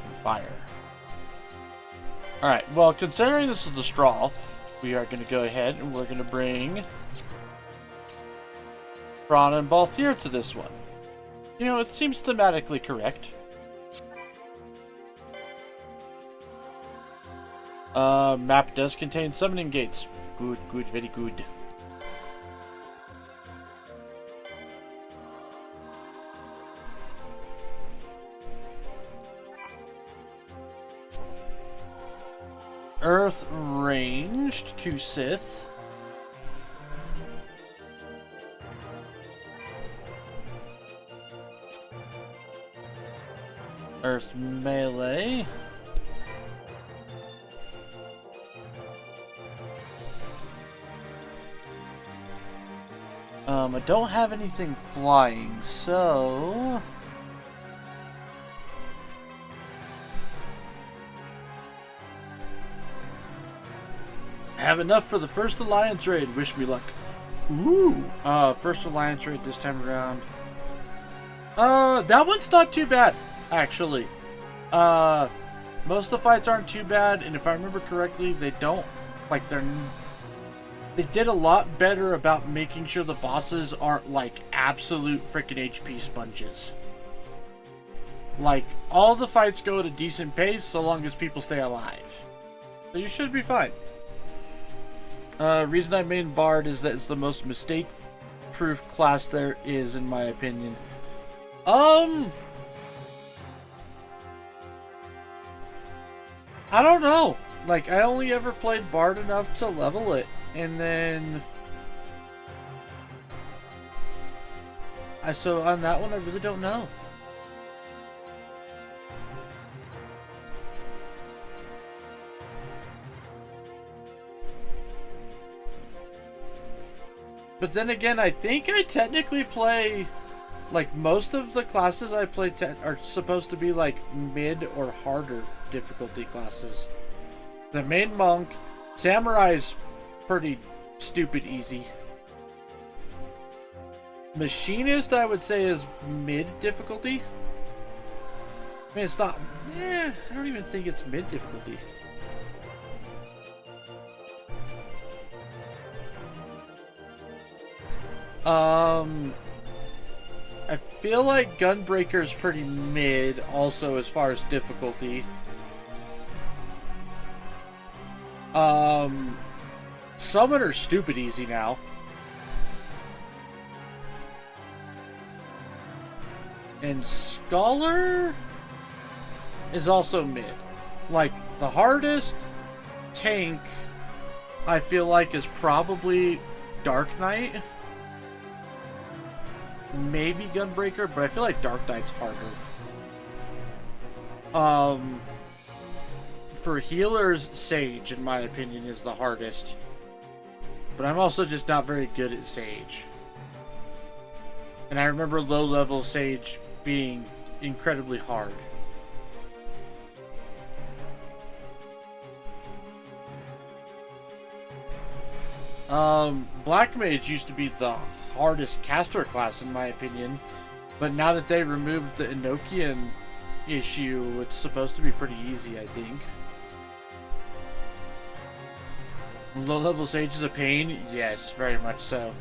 and fire. Alright, well, considering this is the straw, we are going to go ahead and we're going to bring Braun and Balthier to this one. You know, it seems thematically correct. Map does contain summoning gates. Good, good, very good. Earth ranged Kusith. Earth melee. I don't have anything flying, so have enough for the first alliance raid. Wish me luck. Ooh. First alliance raid this time around. That one's not too bad, actually. Most of the fights aren't too bad, and if I remember correctly, they don't, like, they did a lot better about making sure the bosses aren't, like, absolute freaking HP sponges. Like, all the fights go at a decent pace so long as people stay alive. So you should be fine. Reason I made Bard is that it's the most mistake-proof class there is, in my opinion. I don't know. Like, I only ever played Bard enough to level it, and then so on that one I really don't know. But then again, I think I technically play, like, most of the classes I play are supposed to be like mid or harder difficulty classes. The main monk, samurai's pretty stupid easy. Machinist, I would say, is mid difficulty. I mean, it's not. I don't even think it's mid difficulty. I feel like Gunbreaker is pretty mid, also as far as difficulty. Summoner's stupid easy now. And Scholar is also mid. Like, the hardest tank, I feel like, is probably Dark Knight. Maybe Gunbreaker, but I feel like Dark Knight's harder. For healers, Sage, in my opinion, is the hardest. But I'm also just not very good at Sage. And I remember low-level Sage being incredibly hard. Black Mage used to be the hardest caster class in my opinion, but now that they removed the Enochian issue, it's supposed to be pretty easy, I think. Low level Sage is a pain? Yes, very much so.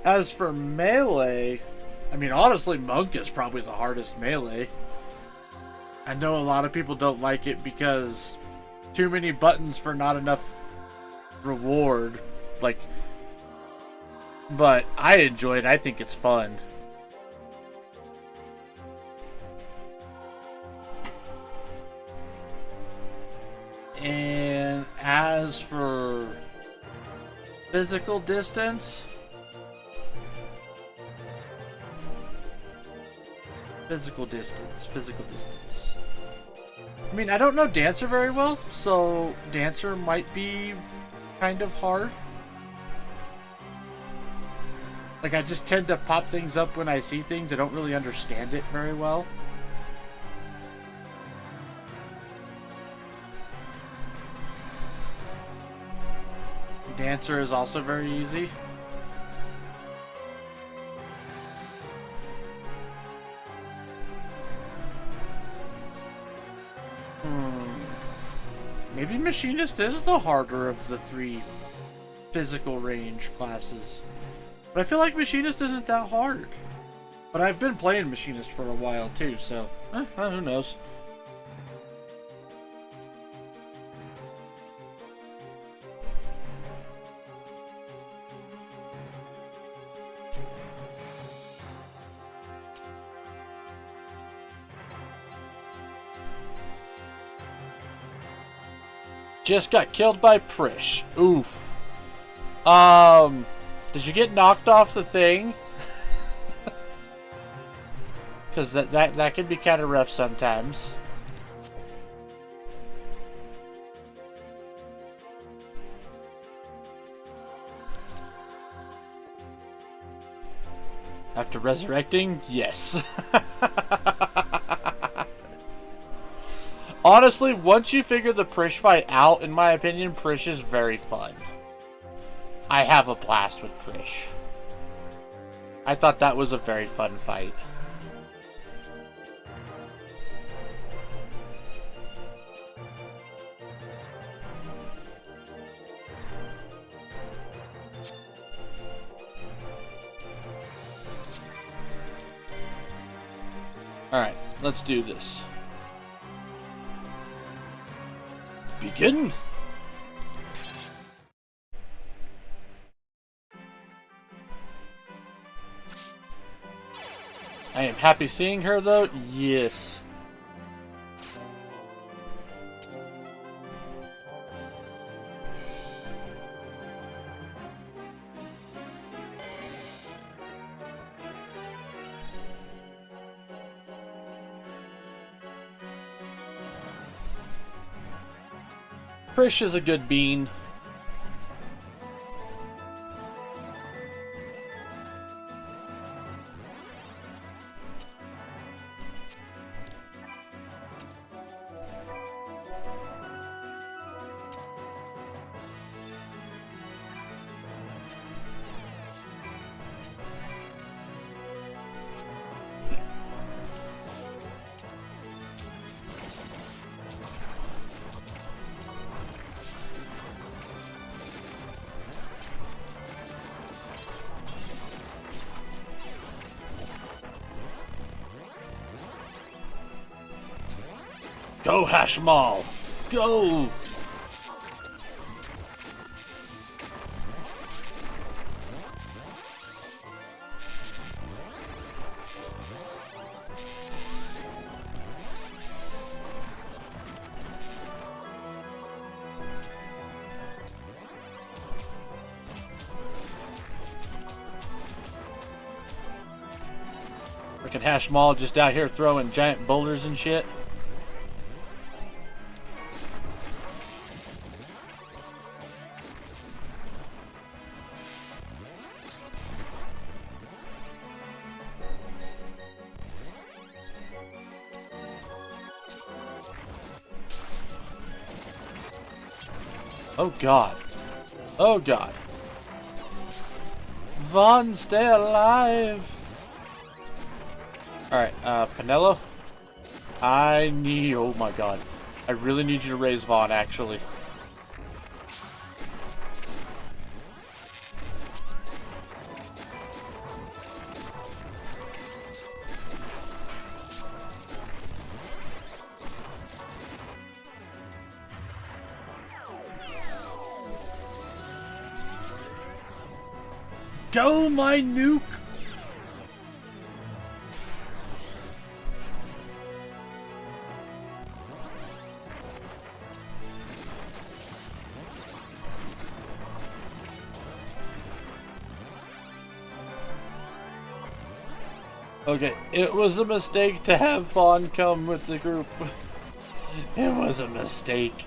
As for melee, I mean, honestly, Monk is probably the hardest melee. I know a lot of people don't like it because too many buttons for not enough reward. Like, but I enjoy it. I think it's fun. And as for physical distance, physical distance. I mean, I don't know Dancer very well, so Dancer might be kind of hard. Like, I just tend to pop things up when I see things. I don't really understand it very well. Dancer is also very easy. Maybe Machinist is the harder of the three physical range classes. But I feel like Machinist isn't that hard. But I've been playing Machinist for a while too, so who knows. Just got killed by Prish. Oof. Did you get knocked off the thing? Because that can be kind of rough sometimes. After resurrecting? Yes. Honestly, once you figure the Prish fight out, in my opinion, Prish is very fun. I have a blast with Prish. I thought that was a very fun fight. Alright, let's do this. Begin? I am happy seeing her though. Yes. Prish is a good bean. Go, Hashmal! Go! Freaking Hashmal just out here throwing giant boulders and shit. Oh god. Oh god. Vaughn, stay alive! Alright, Pinello? I need... Oh my god. I really need you to raise Vaughn, actually. Go, my nuke! Okay, it was a mistake to have Vaughn come with the group. It was a mistake.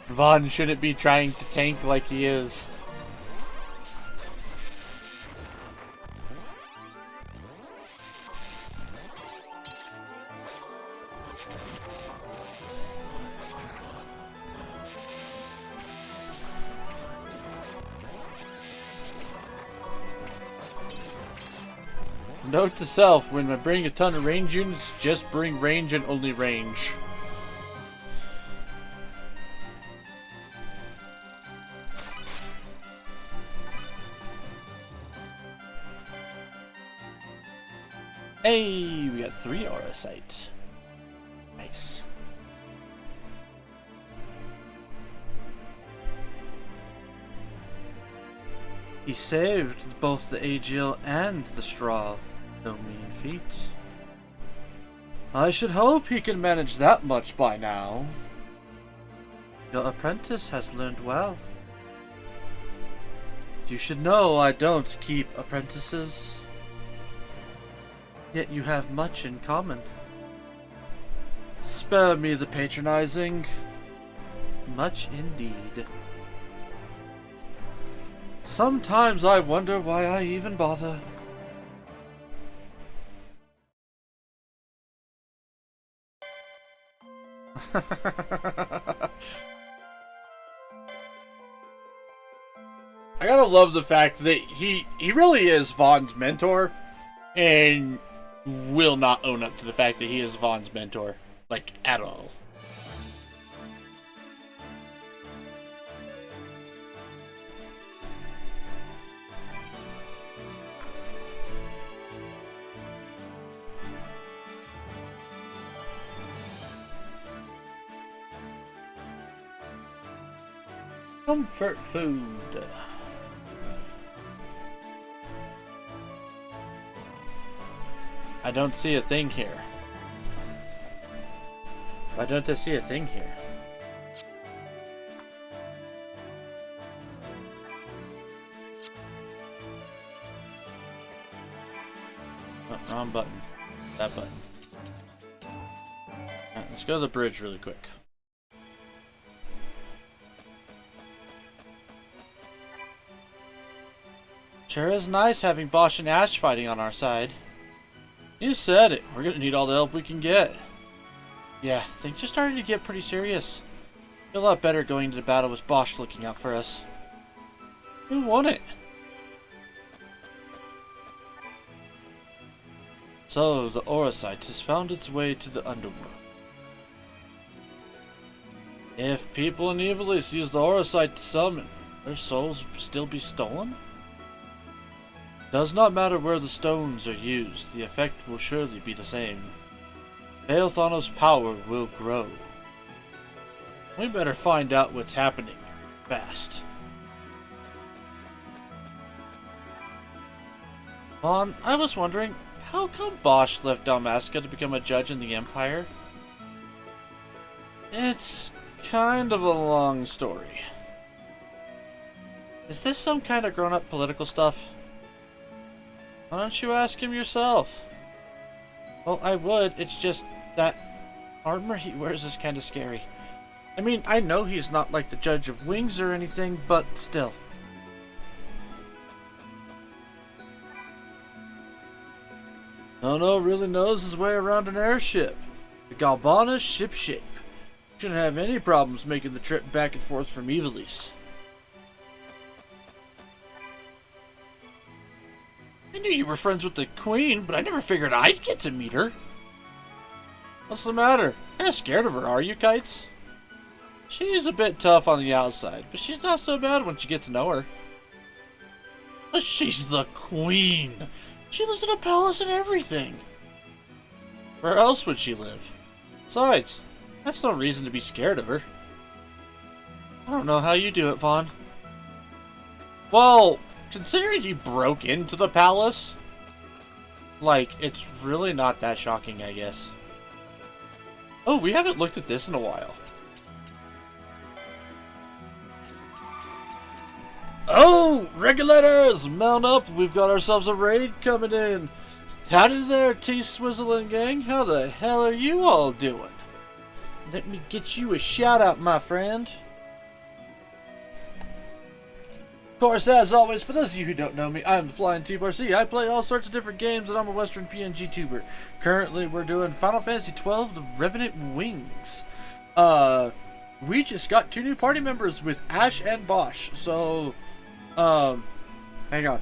Vaughn shouldn't be trying to tank like he is. Note to self, when I bring a ton of range units, just bring range and only range. Hey, we got 3 aura sight. Nice. He saved both the Aegil and the Straw. No mean feat. I should hope he can manage that much by now. Your apprentice has learned well. You should know I don't keep apprentices. Yet you have much in common. Spare me the patronizing. Much indeed. Sometimes I wonder why I even bother. I gotta love the fact that he really is Vaughn's mentor and will not own up to the fact that he is Vaughn's mentor, like, at all. Comfort food. I don't see a thing here. Why don't I see a thing here? Oh, wrong button. That button. Alright, let's go to the bridge really quick. Sure is nice having Bosch and Ash fighting on our side. You said it. We're gonna need all the help we can get. Yeah, things are starting to get pretty serious. Feel a lot better going into the battle with Bosch looking out for us. Who won it? So, the Auracite has found its way to the underworld. If people in Evilis use the Auracite to summon, their souls still be stolen? Does not matter where the stones are used, the effect will surely be the same. Beothanos' power will grow. We better find out what's happening fast. Vaughn, I was wondering, how come Bosch left Dalmasca to become a judge in the Empire? It's kind of a long story. Is this some kind of grown-up political stuff? Why don't you ask him yourself? Well, I would, it's just that armor he wears is kind of scary. I mean, I know he's not like the Judge of Wings or anything, but still. No really knows his way around an airship. The Galbana's ship shape. Shouldn't have any problems making the trip back and forth from Evilise. I knew you were friends with the Queen, but I never figured I'd get to meet her. What's the matter? You're not scared of her, are you, Kites? She's a bit tough on the outside, but she's not so bad once you get to know her. But she's the Queen. She lives in a palace and everything. Where else would she live? Besides, that's no reason to be scared of her. I don't know how you do it, Vaughn. Well, considering you broke into the palace, like, it's really not that shocking, I guess. Oh, we haven't looked at this in a while. Oh, regulators, mount up. We've got ourselves a raid coming in. Howdy there, T-Swizzling gang. How the hell are you all doing? Let me get you a shout out, my friend. Of course, as always, for those of you who don't know me, I'm the Flying T-Bar-C. I play all sorts of different games, and I'm a Western PNG tuber. Currently, we're doing Final Fantasy XII, The Revenant Wings. We just got 2 new party members with Ash and Bosch. So, hang on.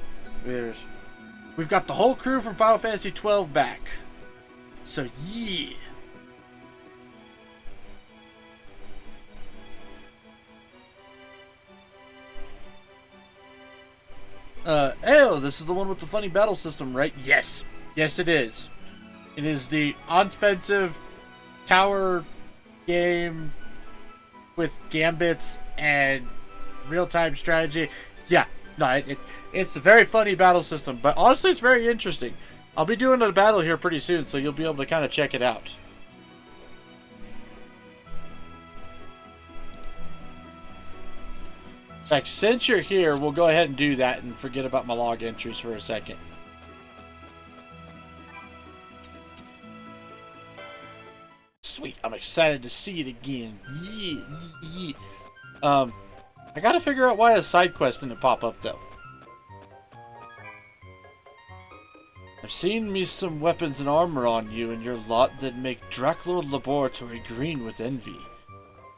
We've got the whole crew from Final Fantasy XII back. So, yeah. Ayo, this is the one with the funny battle system, right? Yes. Yes, it is. It is the offensive tower game with gambits and real-time strategy. Yeah, no, it's a very funny battle system, but honestly, it's very interesting. I'll be doing a battle here pretty soon, so you'll be able to kind of check it out. In fact, since you're here, we'll go ahead and do that and forget about my log entries for a second. Sweet, I'm excited to see it again. Yeah. I gotta figure out why a side quest didn't pop up though. I've seen me some weapons and armor on you and your lot that make Draclord Laboratory green with envy.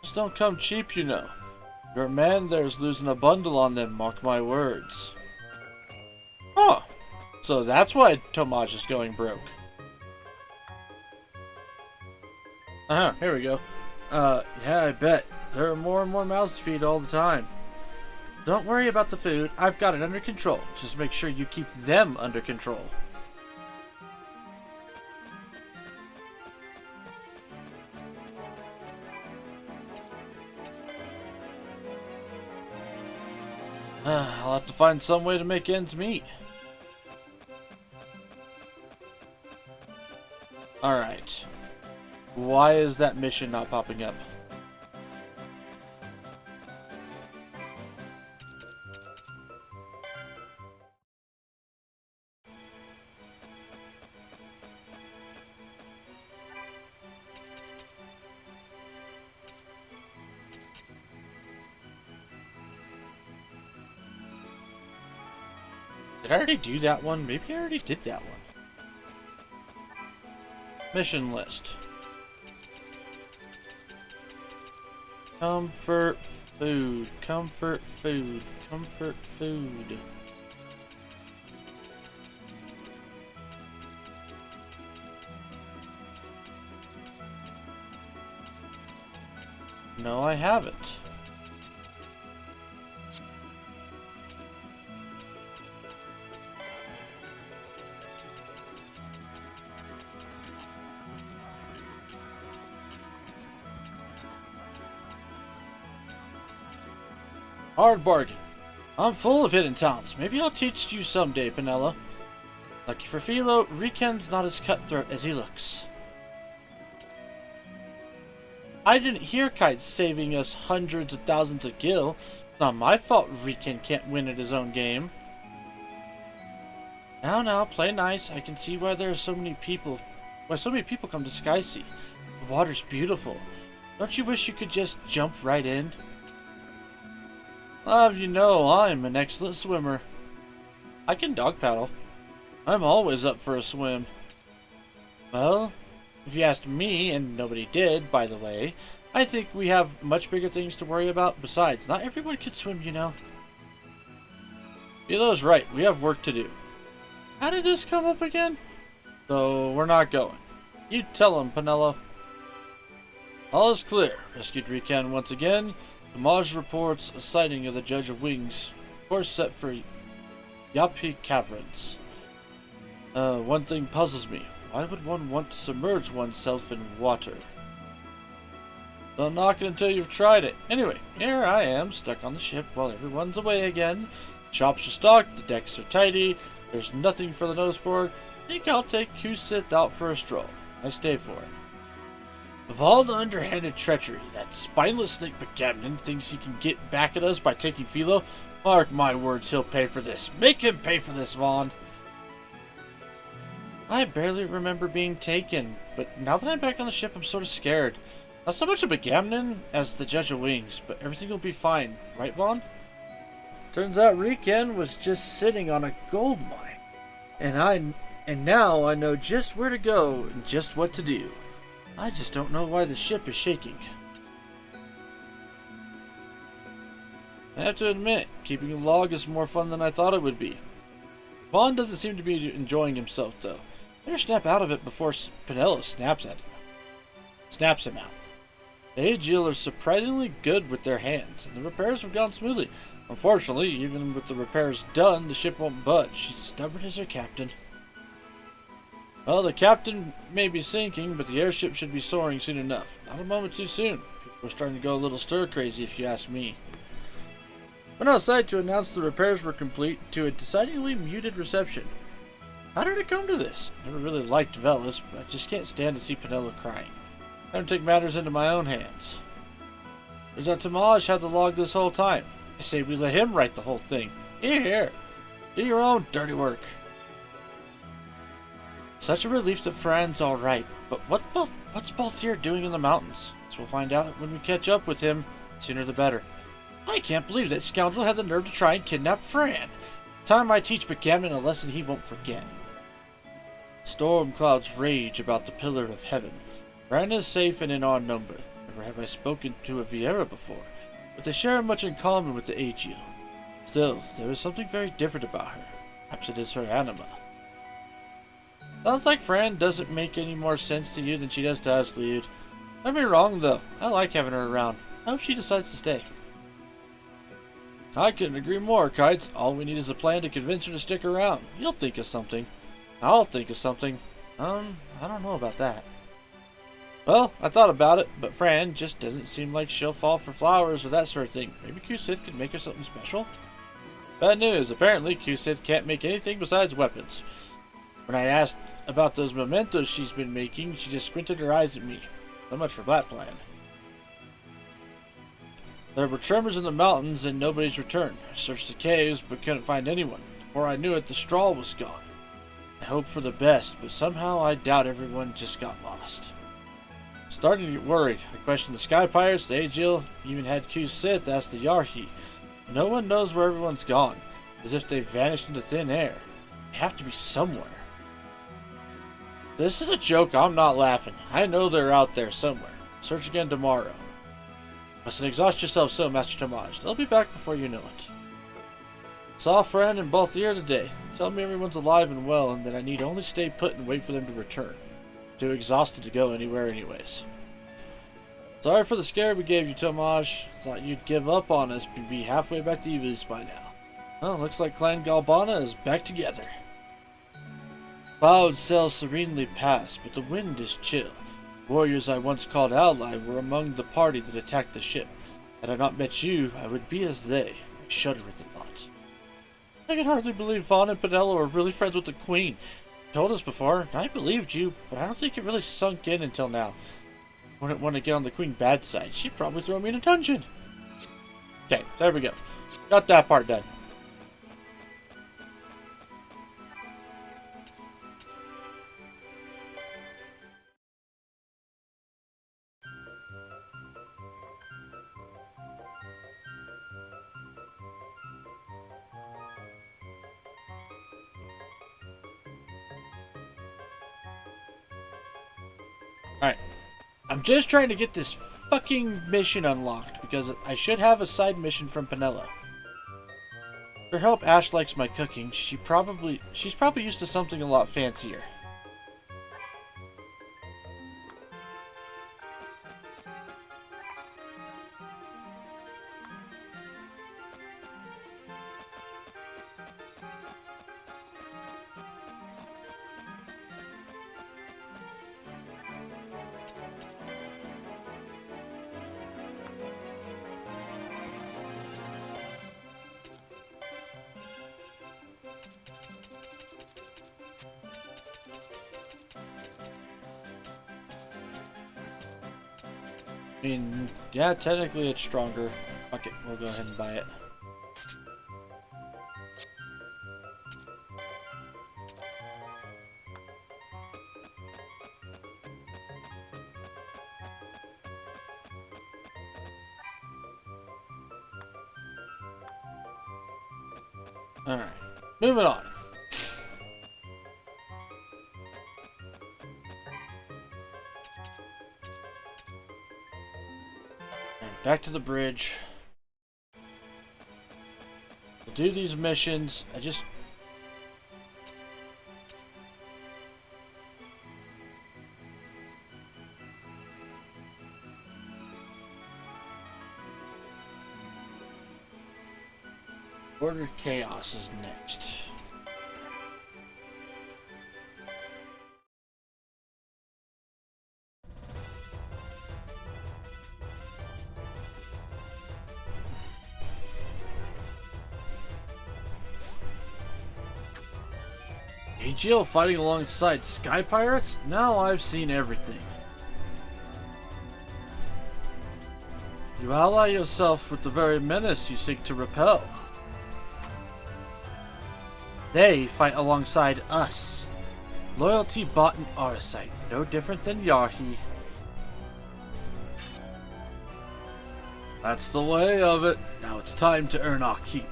Just don't come cheap, you know. Your man there's losing a bundle on them, mark my words. Huh. So that's why Tomaj is going broke. Here we go. Yeah, I bet. There are more and more mouths to feed all the time. Don't worry about the food. I've got it under control. Just make sure you keep them under control. I'll have to find some way to make ends meet. Alright. Why is that mission not popping up? Did I already do that one? Maybe I already did that one. Mission list. Comfort food. Comfort food. Comfort food. No, I haven't. Hard bargain. I'm full of hidden talents. Maybe I'll teach you someday, Penella. Lucky for Philo, Riken's not as cutthroat as he looks. I didn't hear Kite saving us hundreds of thousands of gil. It's not my fault Riken can't win at his own game. Now, play nice. I can see why there are so many people. Why so many people come to Skysea. The water's beautiful. Don't you wish you could just jump right in? I'll have you know, I'm an excellent swimmer. I can dog paddle. I'm always up for a swim. Well, if you asked me, and nobody did, by the way, I think we have much bigger things to worry about. Besides, not everyone can swim, you know. Philo's right. We have work to do. How did this come up again? So, we're not going. You tell him, Penelo. All is clear. Rescued Rican once again. Damage reports a sighting of the Judge of Wings. Course set for Yapi Caverns. One thing puzzles me. Why would one want to submerge oneself in water? Don't knock it until you've tried it. Anyway, here I am, stuck on the ship while everyone's away again. Shops are stocked, the decks are tidy, there's nothing for the noseboard. Think I'll take Q-Sith out for a stroll. I stay for it. Of all the underhanded treachery, that spineless snake Bagamnon thinks he can get back at us by taking Philo. Mark my words, he'll pay for this. Make him pay for this, Vaughn. I barely remember being taken, but now that I'm back on the ship, I'm sort of scared. Not so much of Bagamnon as the Judge of Wings, but everything will be fine, right, Vaughn? Turns out Riken was just sitting on a gold mine, and now I know just where to go and just what to do. I just don't know why the ship is shaking. I have to admit, keeping a log is more fun than I thought it would be. Vaughn doesn't seem to be enjoying himself, though. Better snap out of it before Penelo snaps him out. The Aegil are surprisingly good with their hands, and the repairs have gone smoothly. Unfortunately, even with the repairs done, the ship won't budge. She's stubborn as her captain. Well, the captain may be sinking, but the airship should be soaring soon enough. Not a moment too soon. People are starting to go a little stir-crazy, if you ask me. Went outside to announce the repairs were complete to a decidedly muted reception. How did it come to this? Never really liked Velas, but I just can't stand to see Penelo crying. I don't take matters into my own hands. There's that Tamaj had the log this whole time. I say we let him write the whole thing. Here, do your own dirty work. Such a relief that Fran's alright, but what's Balthier doing in the mountains? So we'll find out when we catch up with him. Sooner the better. I can't believe that scoundrel had the nerve to try and kidnap Fran. Time I teach Bagamnon a lesson he won't forget. Storm clouds rage about the Pillar of Heaven. Fran is safe and in our number. Never have I spoken to a Vieira before, but they share much in common with the Aegil. Still, there is something very different about her. Perhaps it is her anima. Sounds like Fran doesn't make any more sense to you than she does to us, Liud. Don't be wrong, though. I like having her around. I hope she decides to stay. I couldn't agree more, Kites. All we need is a plan to convince her to stick around. You'll think of something. I'll think of something. I don't know about that. Well, I thought about it, but Fran just doesn't seem like she'll fall for flowers or that sort of thing. Maybe Q-Sith could make her something special? Bad news. Apparently, Q-Sith can't make anything besides weapons. When I asked about those mementos she's been making, she just squinted her eyes at me. So much for that plan. There were tremors in the mountains and nobody's returned. I searched the caves but couldn't find anyone. Before I knew it, the straw was gone. I hoped for the best, but somehow I doubt everyone just got lost. Starting to get worried. I questioned the Sky Pirates, the Aegil, even had Q-Sith ask the Yarhi. No one knows where everyone's gone, as if they vanished into thin air. They have to be somewhere. This is a joke, I'm not laughing. I know they're out there somewhere. Search again tomorrow. Mustn't exhaust yourself so, Master Tamaj. They'll be back before you know it. Saw Fran and Balthier today. Tell me everyone's alive and well, and that I need only stay put and wait for them to return. Too exhausted to go anywhere anyways. Sorry for the scare we gave you, Tamaj. Thought you'd give up on us and be halfway back to Evis by now. Well, looks like Clan Galbana is back together. Clouds sail serenely past, but the wind is chill. Warriors I once called ally were among the party that attacked the ship. Had I not met you, I would be as they. I shudder at the thought. I can hardly believe Vaughn and Penelo are really friends with the Queen. You told us before, and I believed you, but I don't think it really sunk in until now. I wouldn't want to get on the Queen's bad side. She'd probably throw me in a dungeon. Okay, there we go. Got that part done. Alright. I'm just trying to get this fucking mission unlocked because I should have a side mission from Penella. For help, Ash likes my cooking. She's probably used to something a lot fancier. I mean, yeah, technically it's stronger. Fuck it, we'll go ahead and buy it. Alright, moving on. Back to the bridge. We'll do these missions. Ordered Chaos is next. Jill fighting alongside Sky Pirates? Now I've seen everything. You ally yourself with the very menace you seek to repel. They fight alongside us. Loyalty bought in Arasite, no different than Yahi. That's the way of it. Now it's time to earn our keep.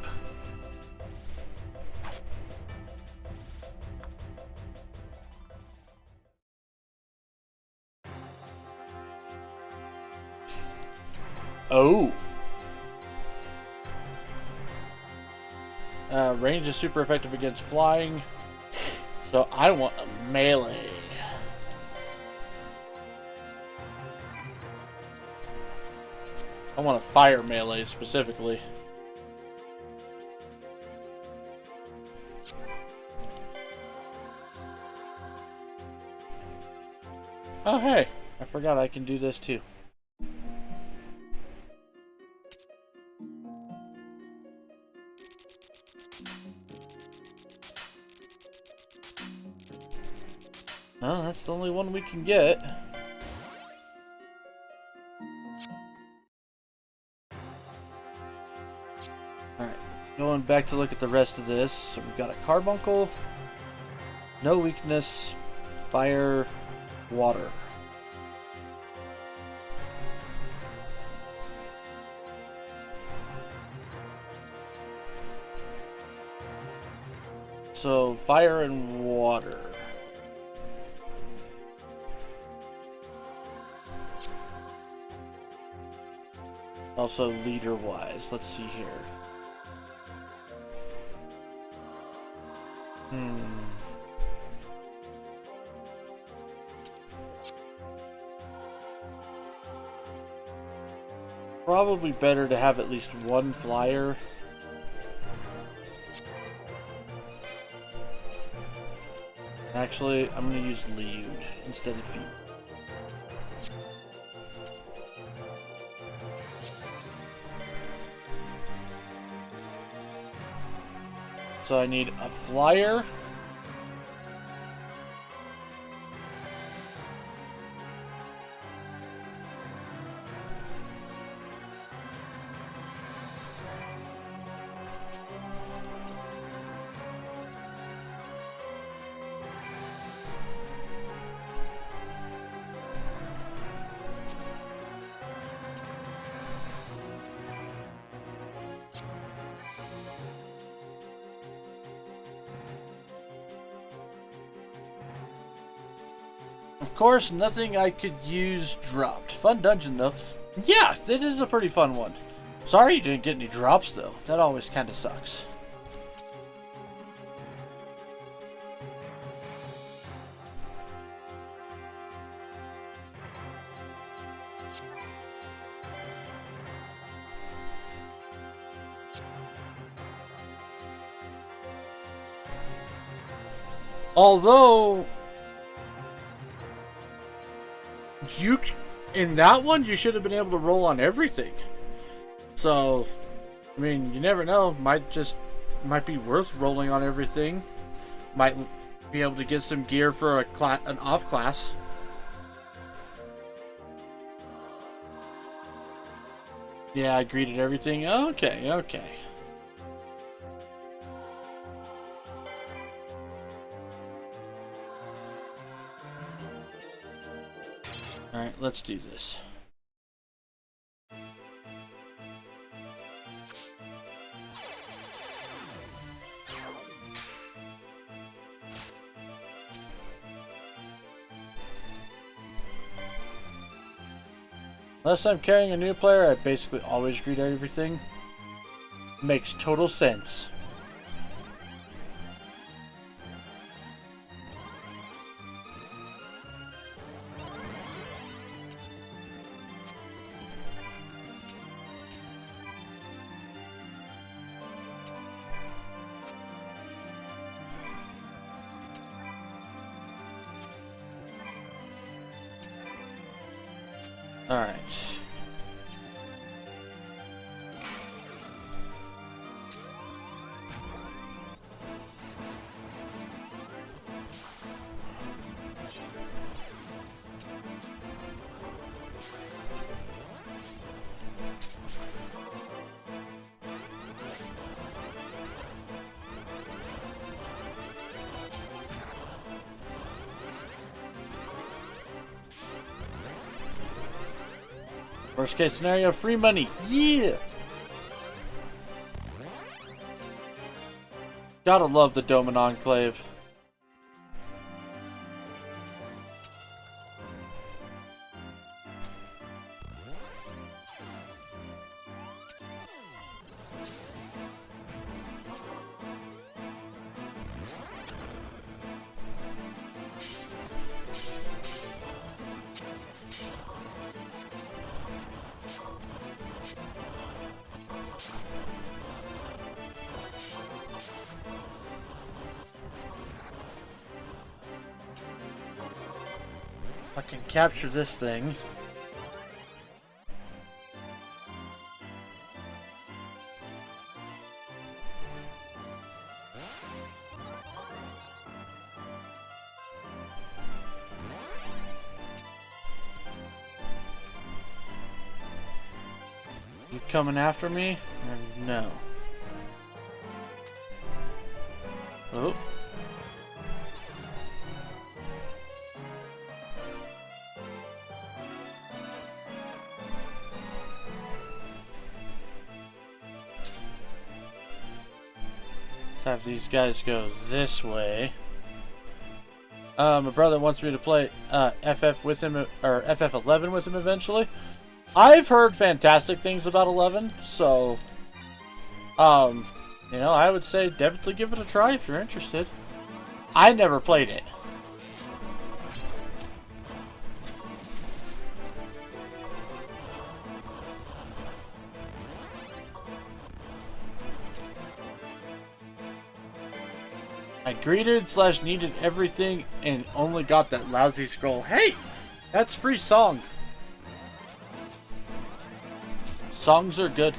Oh. Range is super effective against flying. So I want a melee. I want a fire melee specifically. Oh hey, I forgot I can do this too. Oh, that's the only one we can get. Alright, going back to look at the rest of this. So we've got a carbuncle, no weakness, fire, water. So fire and water. Also leader wise, let's see here. Probably better to have at least one flyer. Actually, I'm going to use Liud instead of Feet. So I need a flyer. Of course, nothing I could use dropped. Fun dungeon though. Yeah, it is a pretty fun one. Sorry you didn't get any drops, though. That always kind of sucks. Although, in that one, you should have been able to roll on everything. So, I mean, you never know. Might be worth rolling on everything. Might be able to get some gear for an off class. Yeah, I greeted everything. Okay, okay. Alright, let's do this. Unless I'm carrying a new player, I basically always greet everything. Makes total sense. Alright. Worst case scenario, free money. Yeah! Gotta love the Doman Enclave. If I can capture this thing. You coming after me? Or no. Oh. Have these guys go this way. My brother wants me to play FF with him, or FF11 with him eventually. I've heard fantastic things about 11, so you know, I would say definitely give it a try if you're interested. I never played it. I greeted / needed everything and only got that lousy scroll. Hey! That's free song. Songs are good.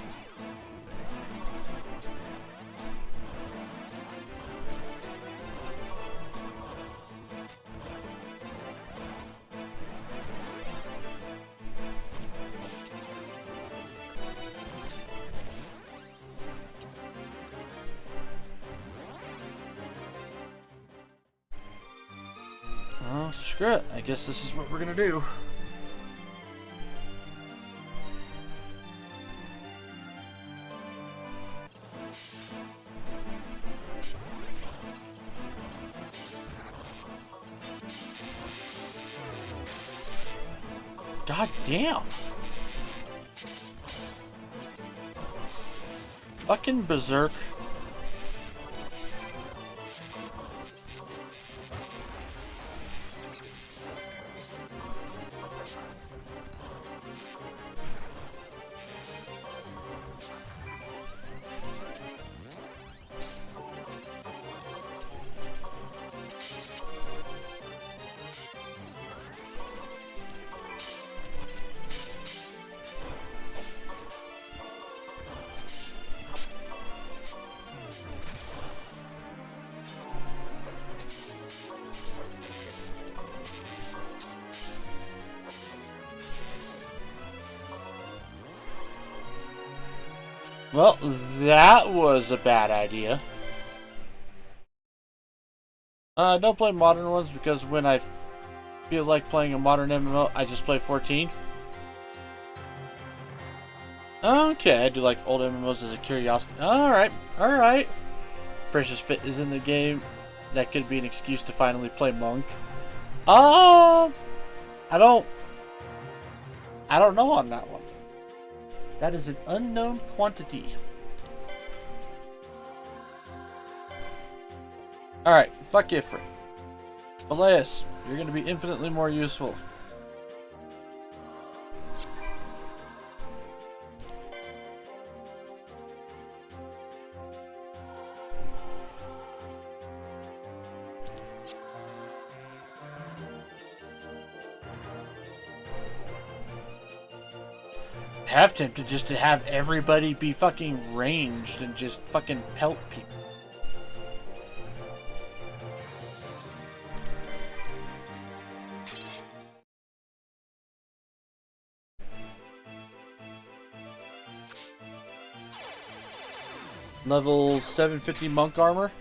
Oh, screw it. I guess this is what we're gonna do. God damn. Fucking berserk. Well, that was a bad idea. I don't play modern ones because when I feel like playing a modern MMO, I just play 14. Okay, I do like old MMOs as a curiosity. Alright, alright. Precious Fit is in the game. That could be an excuse to finally play Monk. I don't know on that one. That is an unknown quantity. Alright, fuck Ifrit. Elias, you're going to be infinitely more useful. Half tempted just to have everybody be fucking ranged and just fucking pelt people. Level 750 monk armor.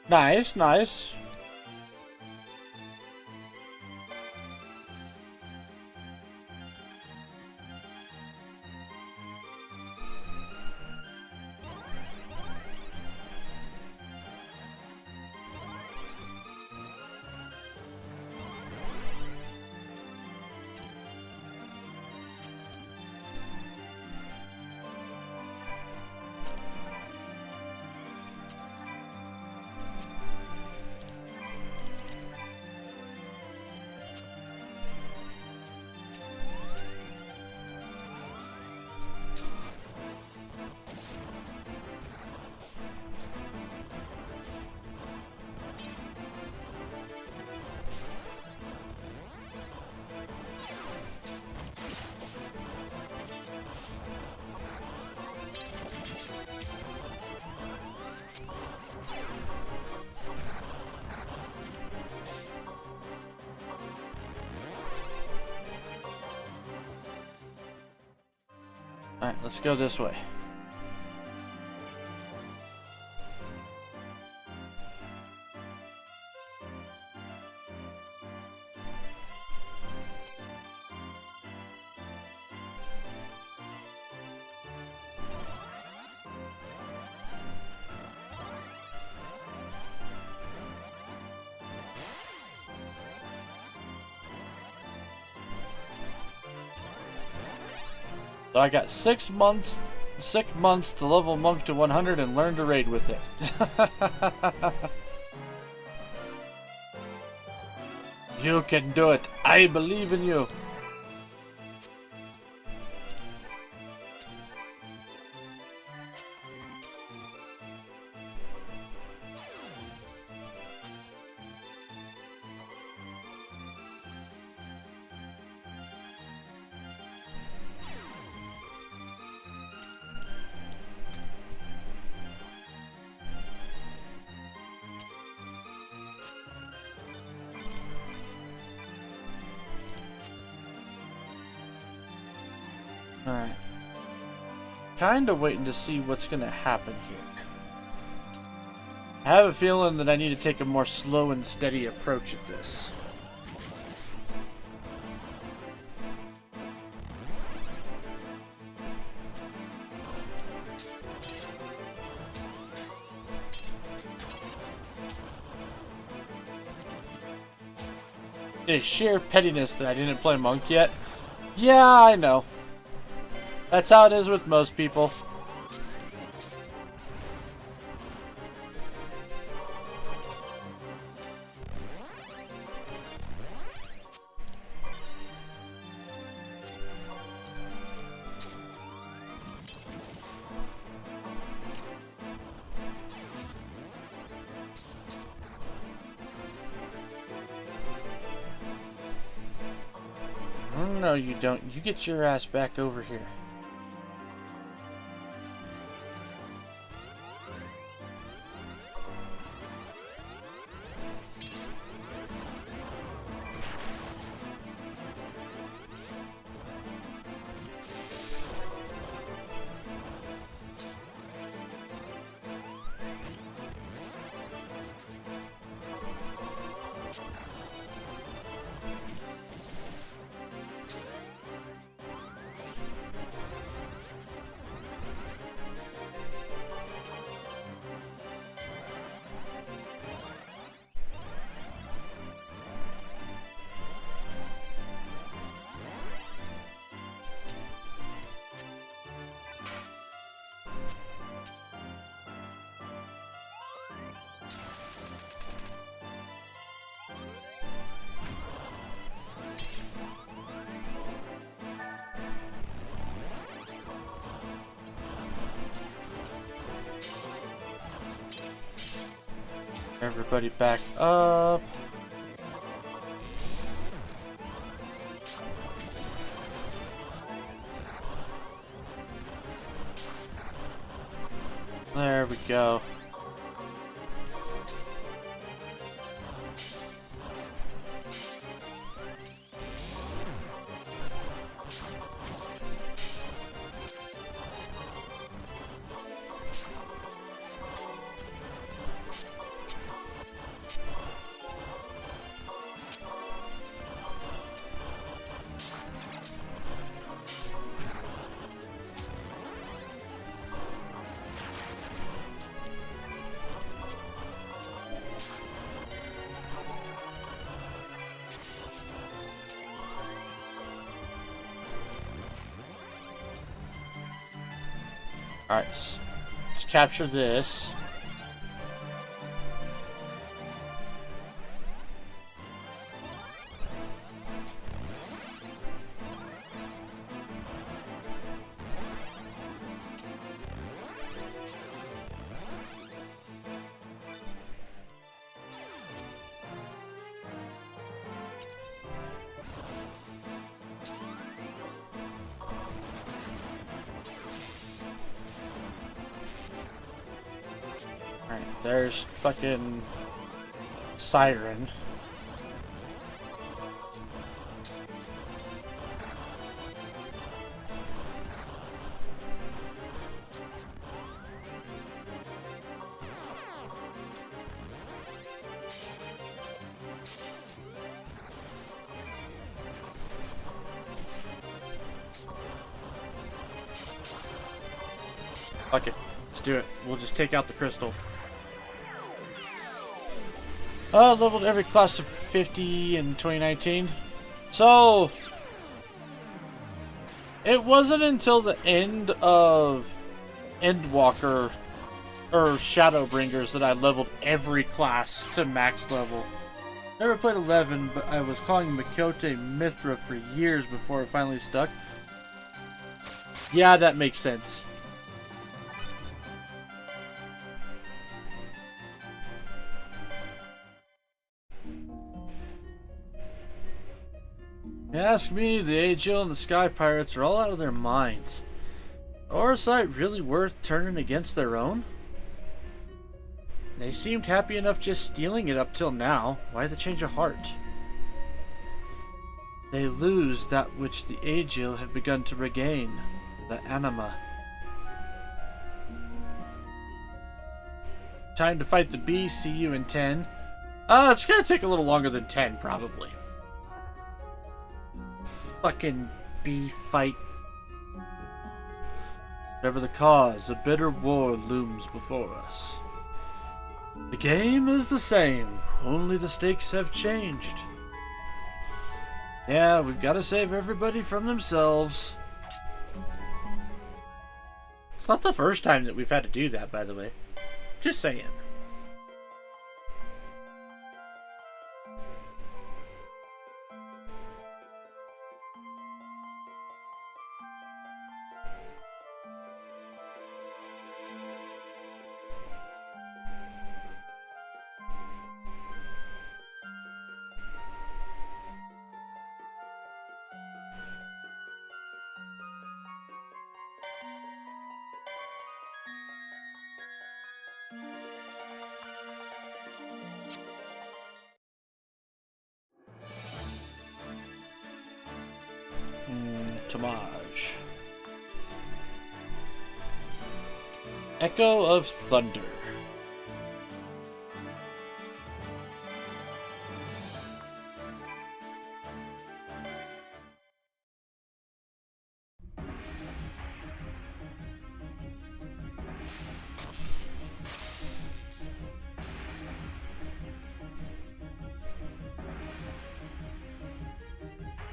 Nice, nice. Alright, let's go this way. So I got 6 months to level Monk to 100 and learn to raid with it. You can do it. I believe in you. Alright. Kinda waiting to see what's gonna happen here. I have a feeling that I need to take a more slow and steady approach at this. It's sheer pettiness that I didn't play Monk yet. Yeah, I know. That's how it is with most people. No, you don't. You get your ass back over here. Everybody back up. There we go. Alright, let's capture this. Alright, there's fucking Siren. Fuck it. Let's do it. We'll just take out the crystal. Leveled every class to 50 in 2019. So, it wasn't until the end of Endwalker or Shadowbringers that I leveled every class to max level. Never played 11, but I was calling Makote Mithra for years before it finally stuck. Yeah, that makes sense. Ask me, the Agil and the Sky Pirates are all out of their minds. Orsite really worth turning against their own? They seemed happy enough just stealing it up till now. Why the change of heart? They lose that which the Agil have begun to regain, the anima. Time to fight the beast. See you in 10. It's gonna take a little longer than 10, probably. Fucking bee fight. Whatever the cause, a bitter war looms before us. The game is the same, only the stakes have changed. Yeah, we've got to save everybody from themselves. It's not the first time that we've had to do that, by the way. Just saying. Tomage. Echo of Thunder.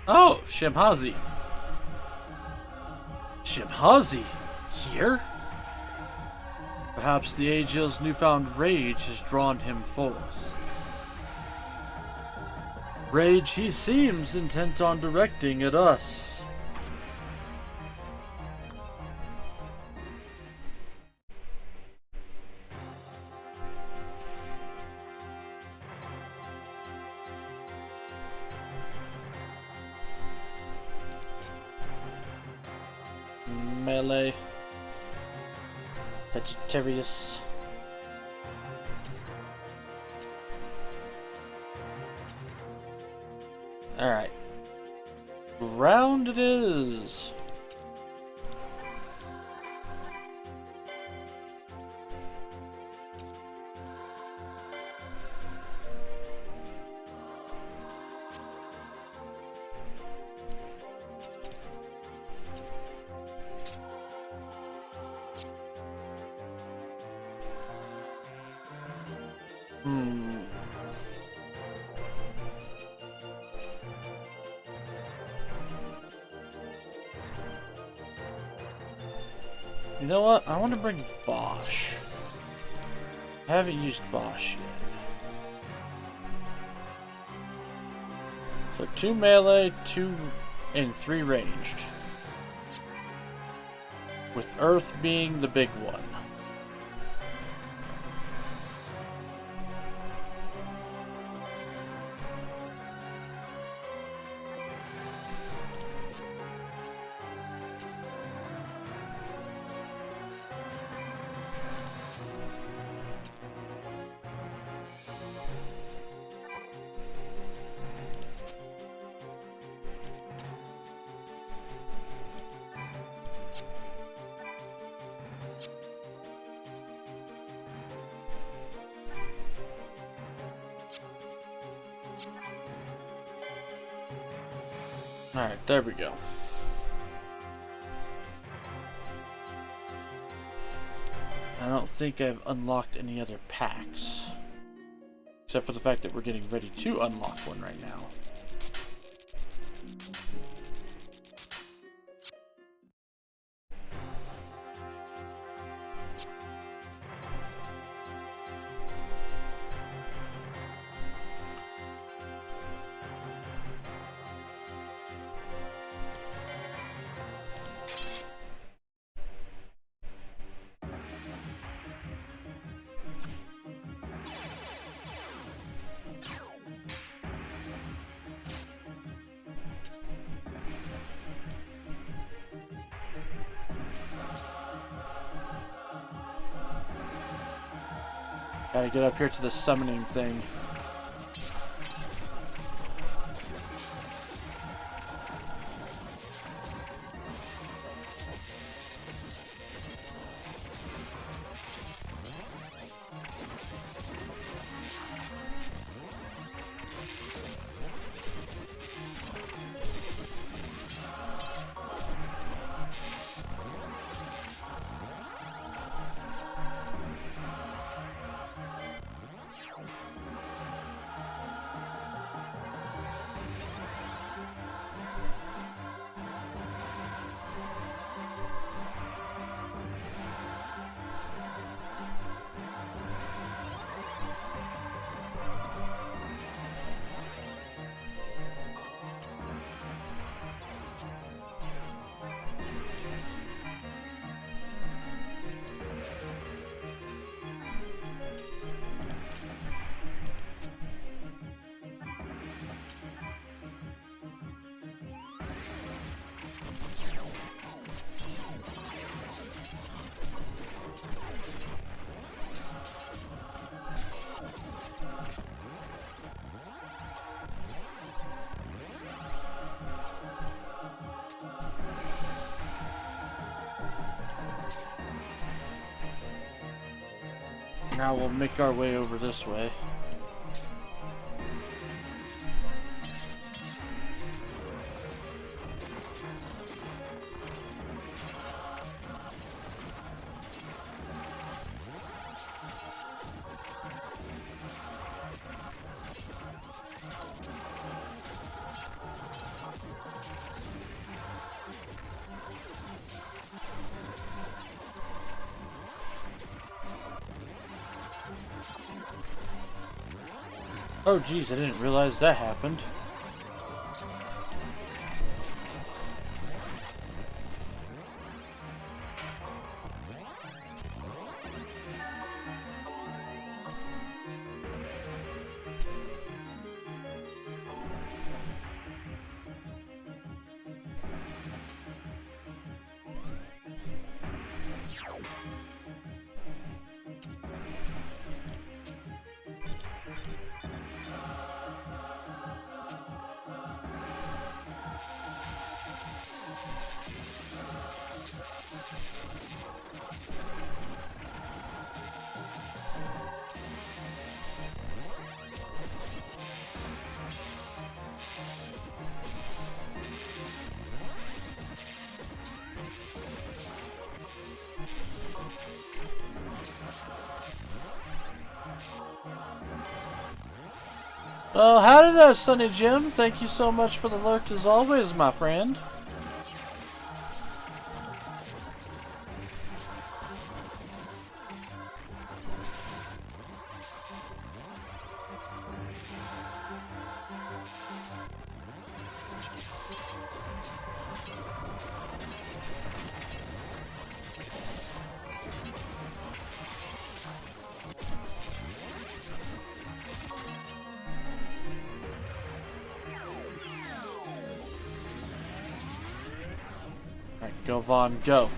Oh, Shemhazi. Shemhazi? Here? Perhaps the Aegil's newfound rage has drawn him forth. Rage he seems intent on directing at us. Melee. Sagittarius. Alright. Round it is. You know what? I want to bring Bosch. I haven't used Bosch yet. So 2 melee, 2 and 3 ranged. With Earth being the big one. Alright, there we go. I don't think I've unlocked any other packs. Except for the fact that we're getting ready to unlock one right now. Gotta get up here to the summoning thing. Now we'll make our way over this way. Oh geez, I didn't realize that happened. Well, howdy there, Sonny Jim. Thank you so much for the lurk as always, my friend. Alright, go Vaughn, go.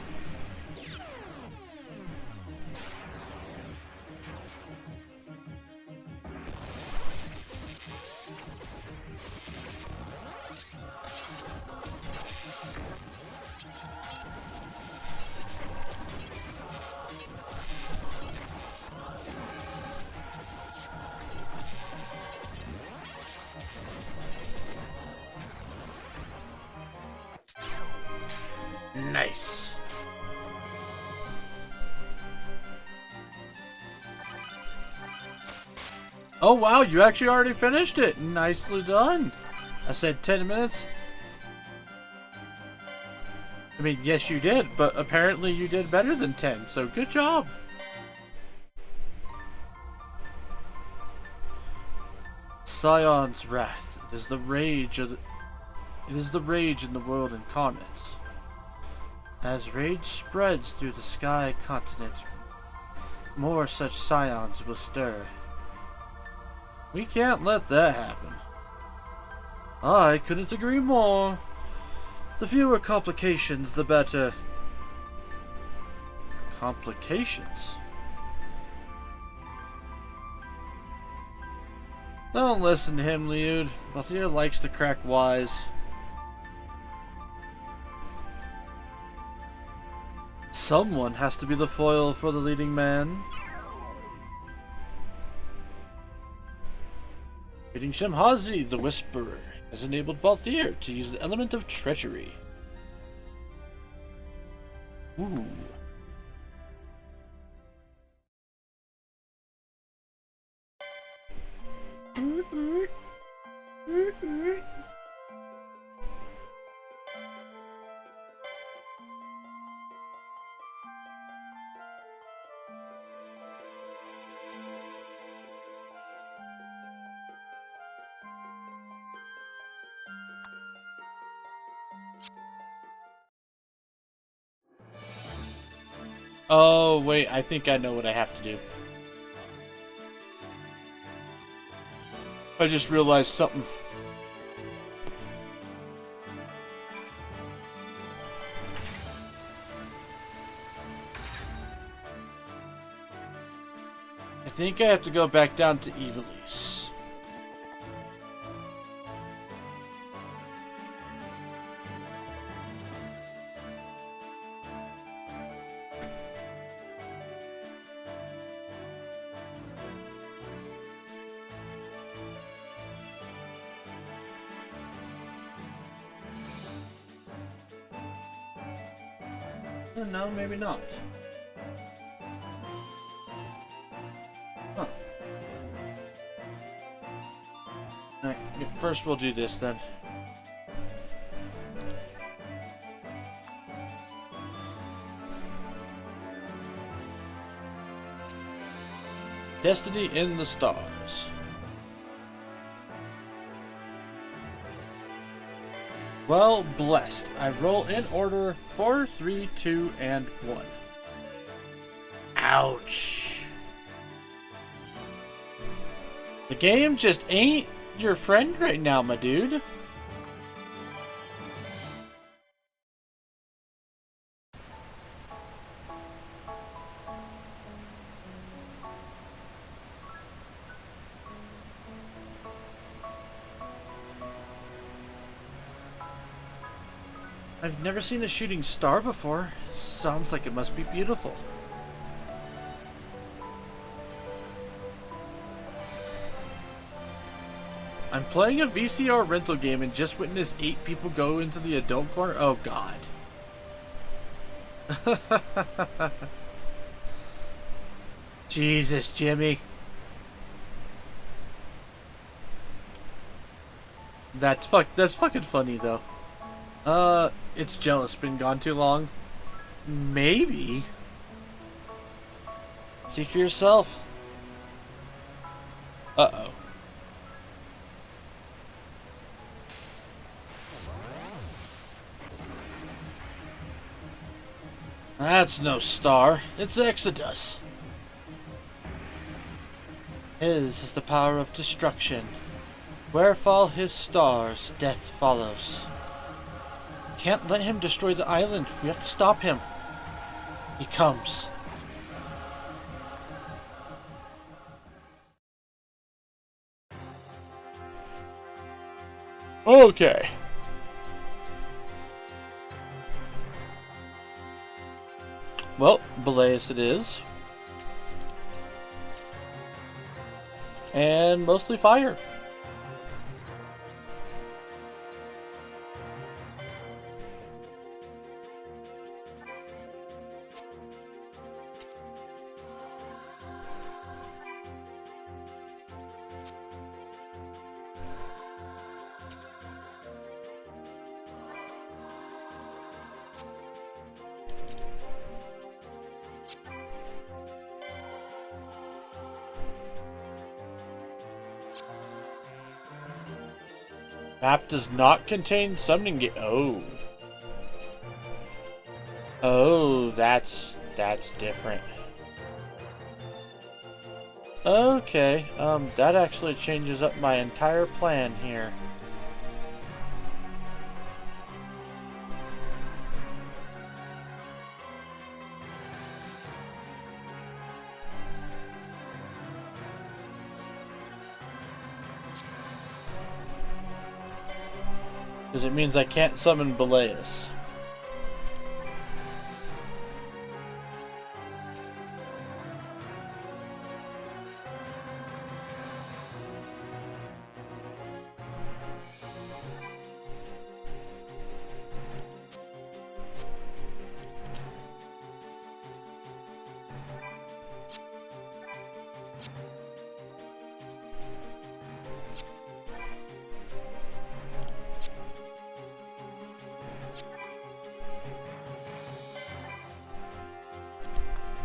Nice. Oh wow, you actually already finished it. Nicely done. I said 10 minutes. I mean, yes you did, but apparently you did better than 10, so good job. Scion's wrath. It is the rage of the... It is the rage in the world incarnate. As rage spreads through the sky continent, more such scions will stir. We can't let that happen. I couldn't agree more. The fewer complications, the better. Complications? Don't listen to him, Liud. Balthier likes to crack wise. Someone has to be the foil for the leading man. Meeting Shemhazi, the Whisperer, has enabled Balthier to use the element of treachery. Ooh. Oh, wait, I think I know what I have to do. I just realized something. I think I have to go back down to Evilise. No, maybe not. Huh. Alright, first we'll do this then. Destiny in the Stars. Well, blessed. I roll in order 4, 3, 2, and 1. Ouch. The game just ain't your friend right now, my dude. I've never seen a shooting star before. Sounds like it must be beautiful. I'm playing a VCR rental game and just witnessed 8 people go into the adult corner. Oh god. Jesus, Jimmy. That's fucking funny though. It's jealous. Been gone too long? Maybe. See for yourself. Uh-oh. That's no star. It's Exodus. His is the power of destruction. Where fall his stars, death follows. Can't let him destroy the island. We have to stop him. He comes. Okay. Well, Belias it is. And mostly fire. Map does not contain summoning gate. Oh. Oh, that's different. Okay, that actually changes up my entire plan here. Because it means I can't summon Belias.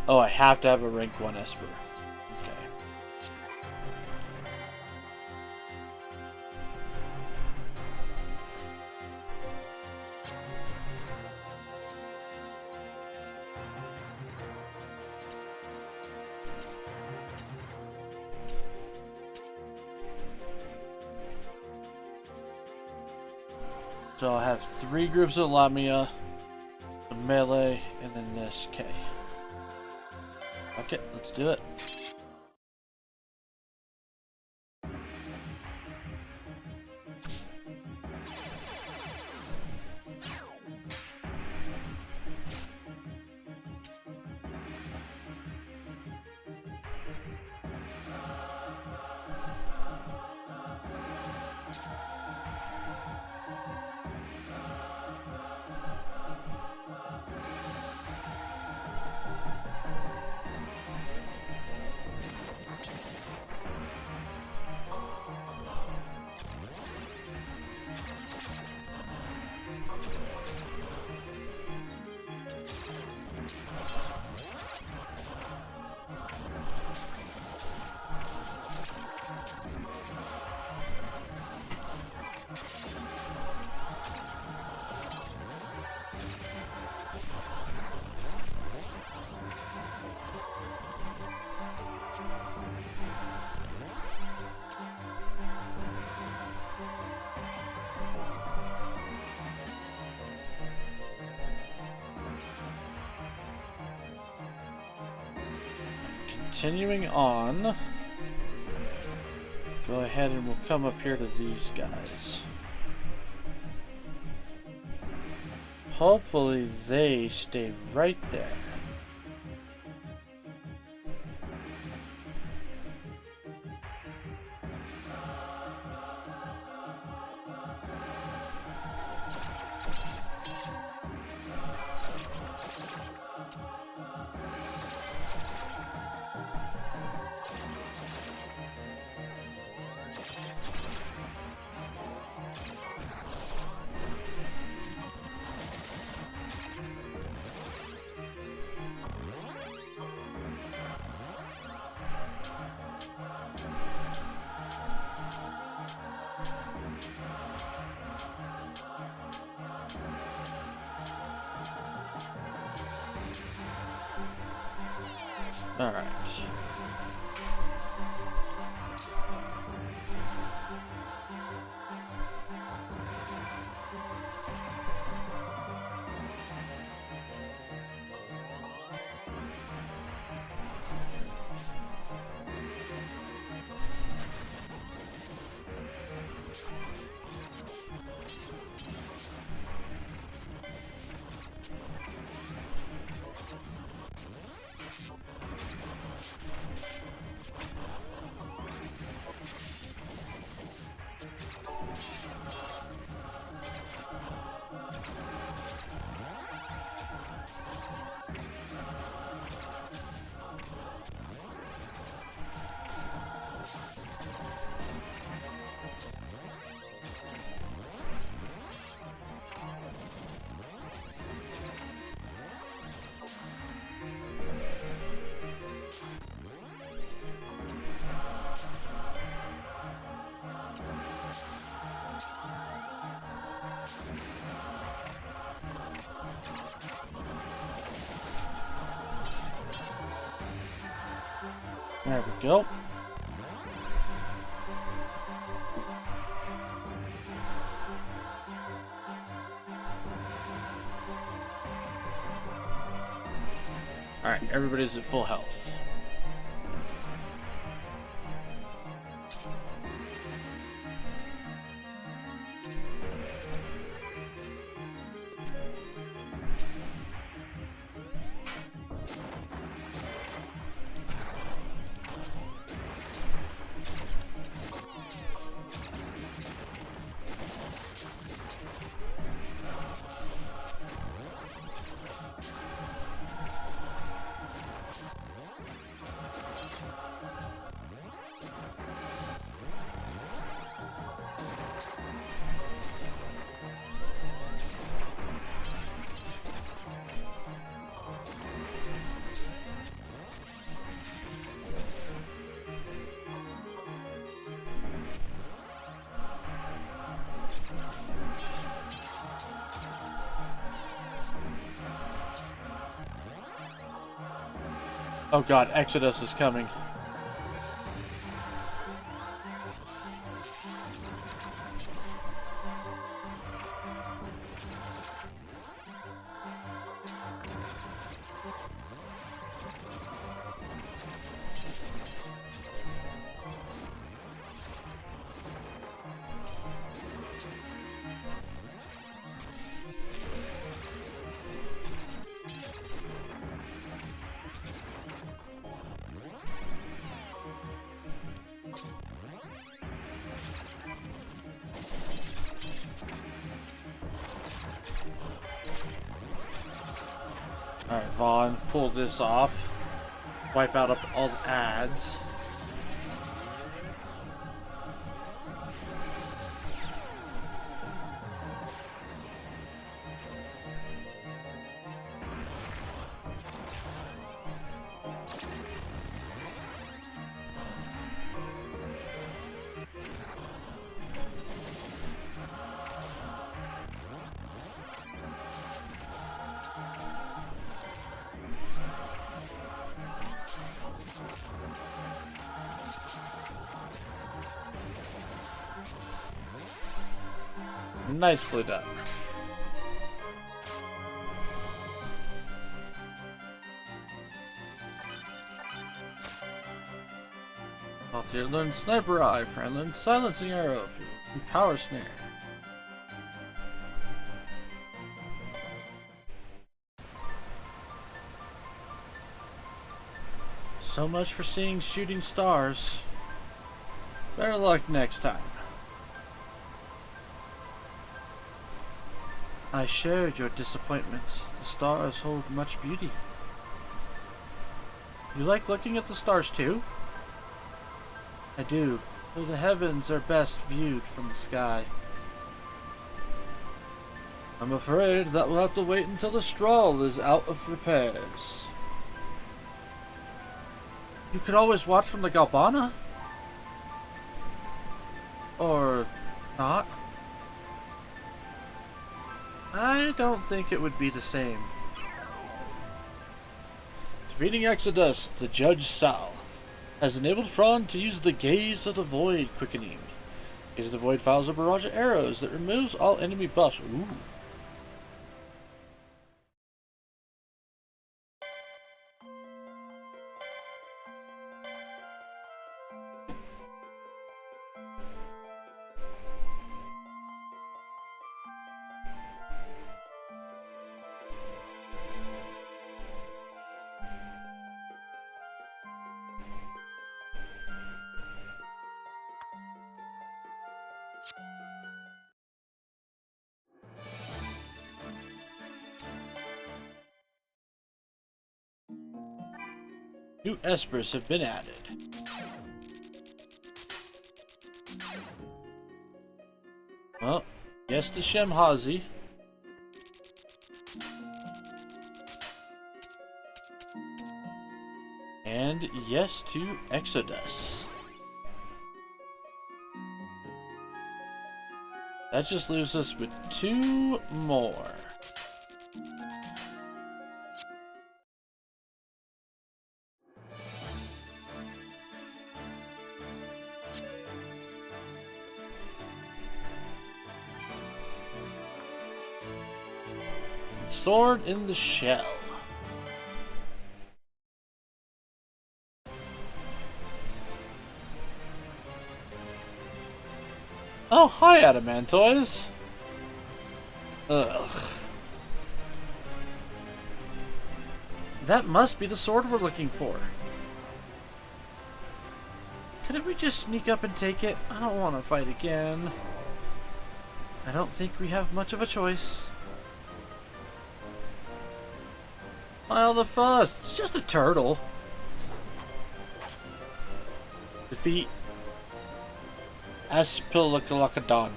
Oh, I have to have a rank 1 Esper. Okay. So I'll have 3 groups of Lamia, a melee, and then this. Okay. Okay, let's do it. continuing on, go ahead and we'll come up here to these guys. Hopefully they stay right there. All right. There we go. Alright, everybody's at full health. Oh god, Exodus is coming. Alright, Vaughn, pull this off. Wipe out all the ads. Nicely done. Learn Sniper Eye, friend. Learn Silencing Arrow, and Power Snare. So much for seeing shooting stars. Better luck next time. I share your disappointments. The stars hold much beauty. You like looking at the stars too? I do, though the heavens are best viewed from the sky. I'm afraid that we'll have to wait until the Stroll is out of repairs. You could always watch from the Galbana. Or not. I don't think it would be the same. Defeating Exodus, the Judge Sal, has enabled Fron to use the Gaze of the Void quickening. Gaze of the Void fires a barrage of arrows that removes all enemy buffs. Ooh. New espers have been added. Well, yes to Shemhazi. And yes to Exodus. That just leaves us with 2 more. Sword in the Shell. Oh, hi, Adamantoids. Ugh. That must be the sword we're looking for. Couldn't we just sneak up and take it? I don't want to fight again. I don't think we have much of a choice. Smile the fuss. It's just a turtle. Defeat Aspilacalacadon.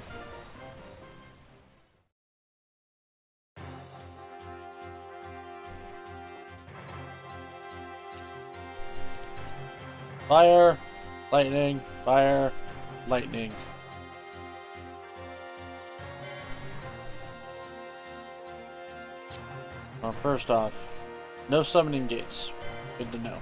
Fire, lightning, fire, lightning. Well, first off, no summoning gates. Good to know.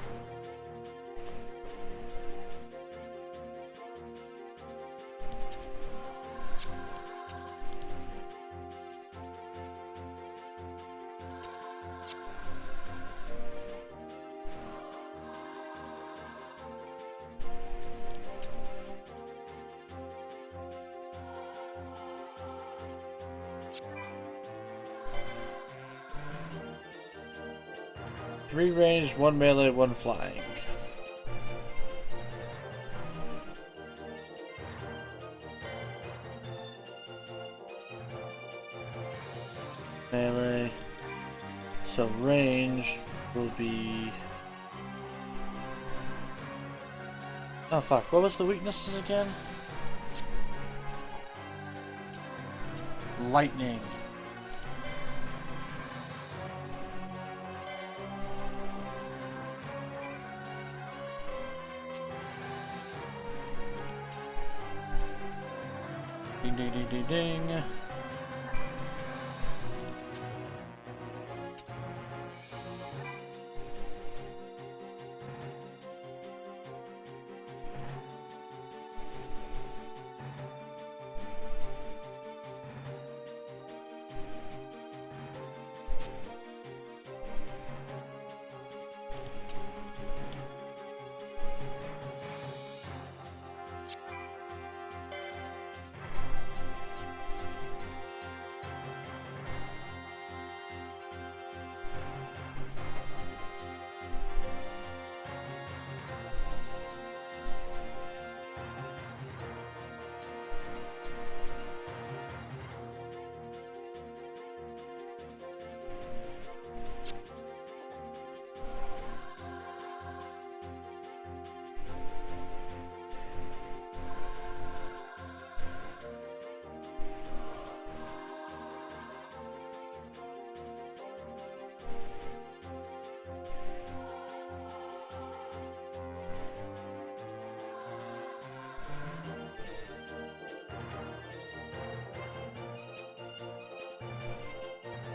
Three ranged, 1 melee, 1 flying. Melee. So range will be... Oh fuck, what was the weaknesses again? Lightning. Ding ding ding ding ding.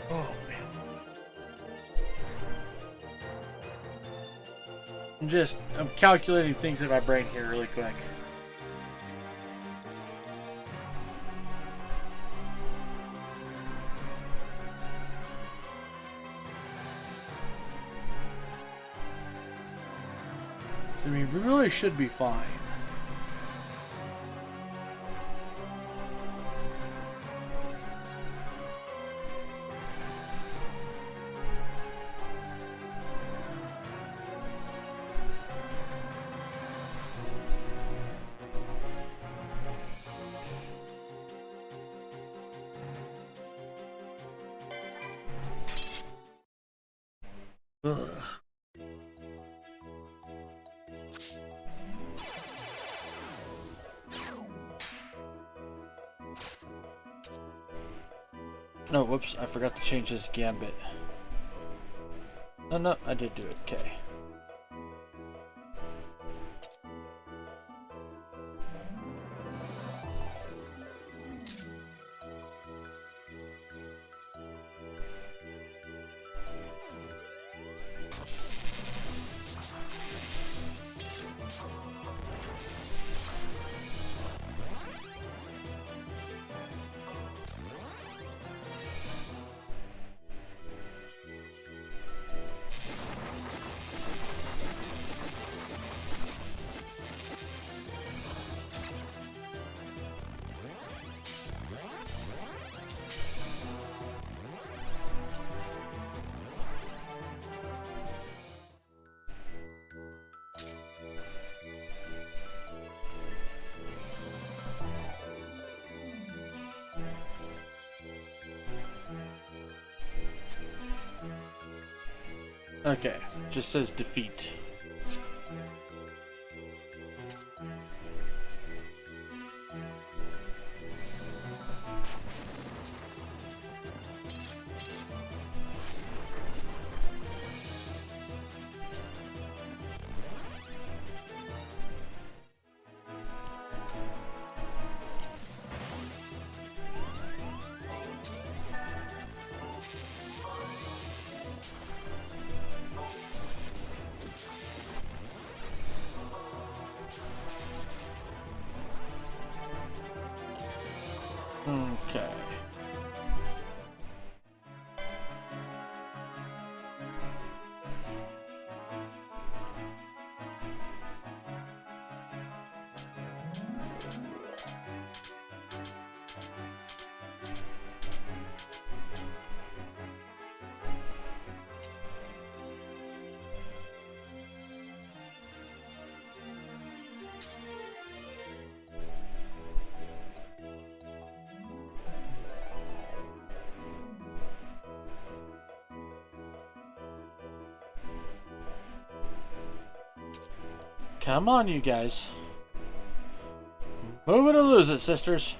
Oh man. I'm calculating things in my brain here really quick. I mean, we really should be fine. Ugh. No, whoops, I forgot to change this gambit. Oh, no, I did do it. Okay. Okay, just says defeat. Okay. Come on, you guys. Move it or lose it, sisters.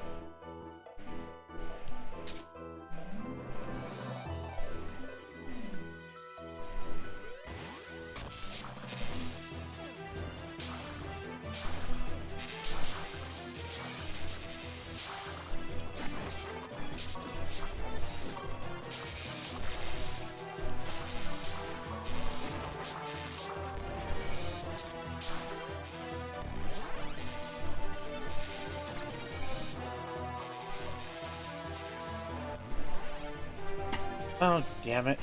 Oh, damn it.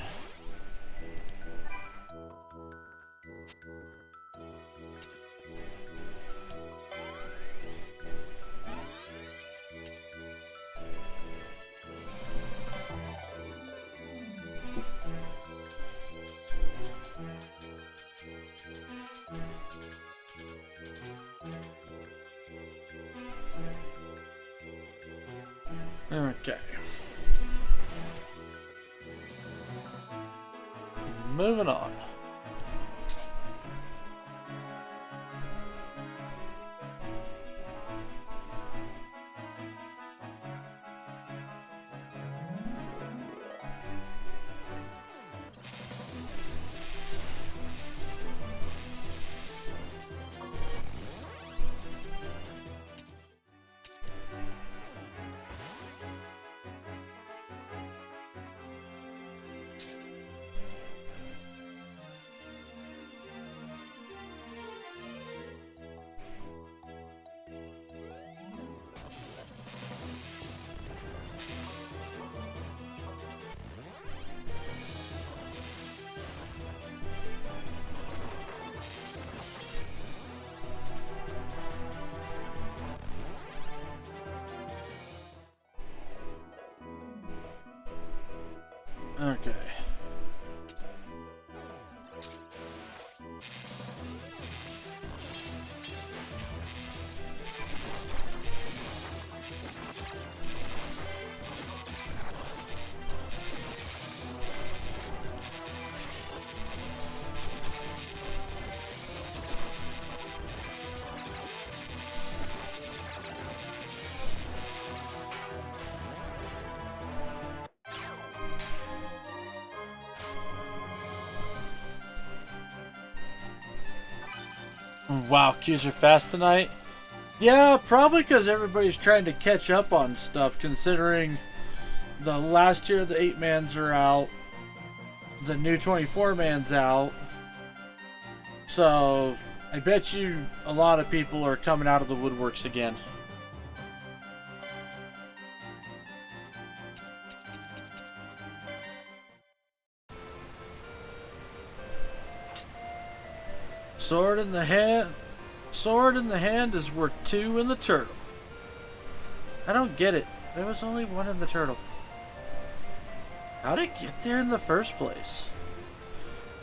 Okay. Moving on. Okay. Wow, queues are fast tonight. Yeah, probably because everybody's trying to catch up on stuff, considering the last year the 8-mans are out, the new 24-man's out. So, I bet you a lot of people are coming out of the woodworks again. Sword in the hand. Sword in the hand is worth 2 in the turtle. I don't get it. There was only 1 in the turtle. How'd it get there in the first place?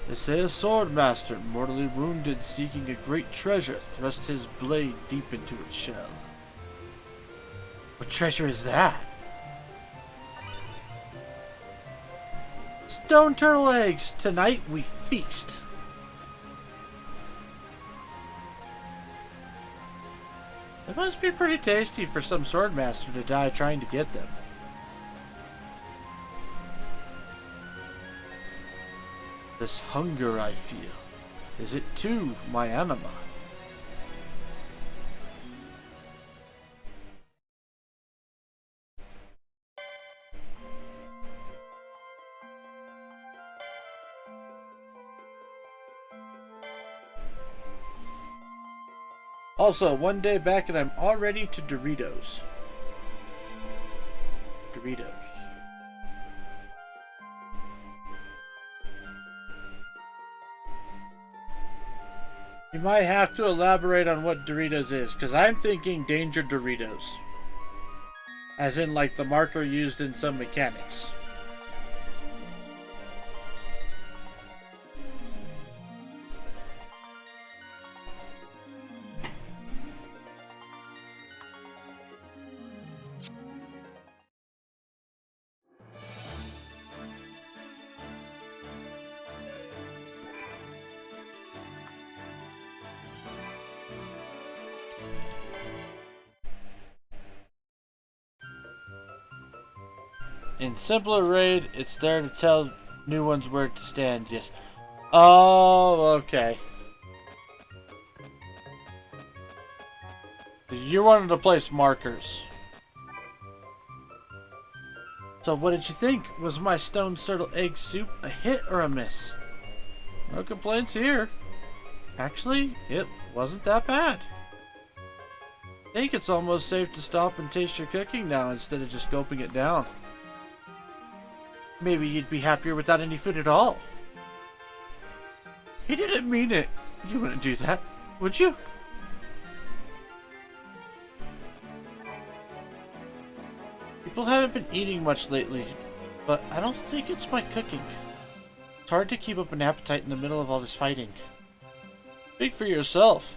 They say a sword master, mortally wounded, seeking a great treasure, thrust his blade deep into its shell. What treasure is that? Stone turtle eggs! Tonight we feast! It must be pretty tasty for some swordmaster to die trying to get them. This hunger I feel, is it too my anima? Also, one day back and I'm already to Doritos. Doritos. You might have to elaborate on what Doritos is, because I'm thinking Danger Doritos. As in, like, the marker used in some mechanics. In simpler raid, it's there to tell new ones where to stand. Yes. Oh, okay. You wanted to place markers. So what did you think? Was my stone turtle egg soup a hit or a miss? No complaints here. Actually, it wasn't that bad. I think it's almost safe to stop and taste your cooking now instead of just gulping it down. Maybe you'd be happier without any food at all. He didn't mean it. You wouldn't do that, would you? People haven't been eating much lately, but I don't think it's my cooking. It's hard to keep up an appetite in the middle of all this fighting. Speak for yourself.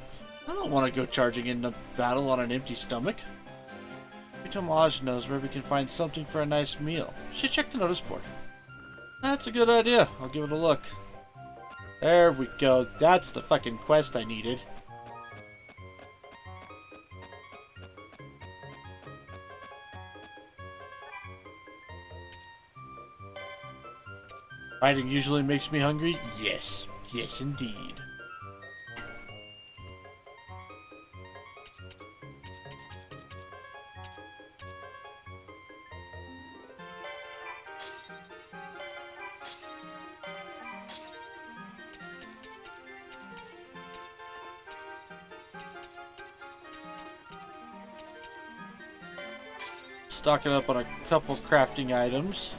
I don't want to go charging into battle on an empty stomach. Tomaj knows where we can find something for a nice meal. Should check the notice board. That's a good idea. I'll give it a look. There we go. That's the fucking quest I needed. Fighting usually makes me hungry? Yes. Yes, indeed. Stocking up on a couple crafting items.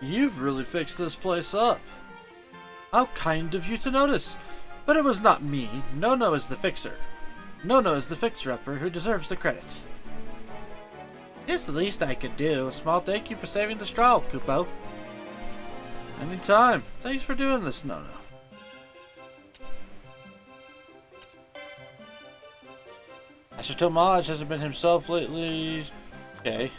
You've really fixed this place up. How kind of you to notice. But it was not me. Nono is the fixer. Nono is the fixer-upper who deserves the credit. It's the least I could do. A small thank you for saving the straw, Kupo. Anytime. Thanks for doing this, Nono. Master Tomage hasn't been himself lately. Okay.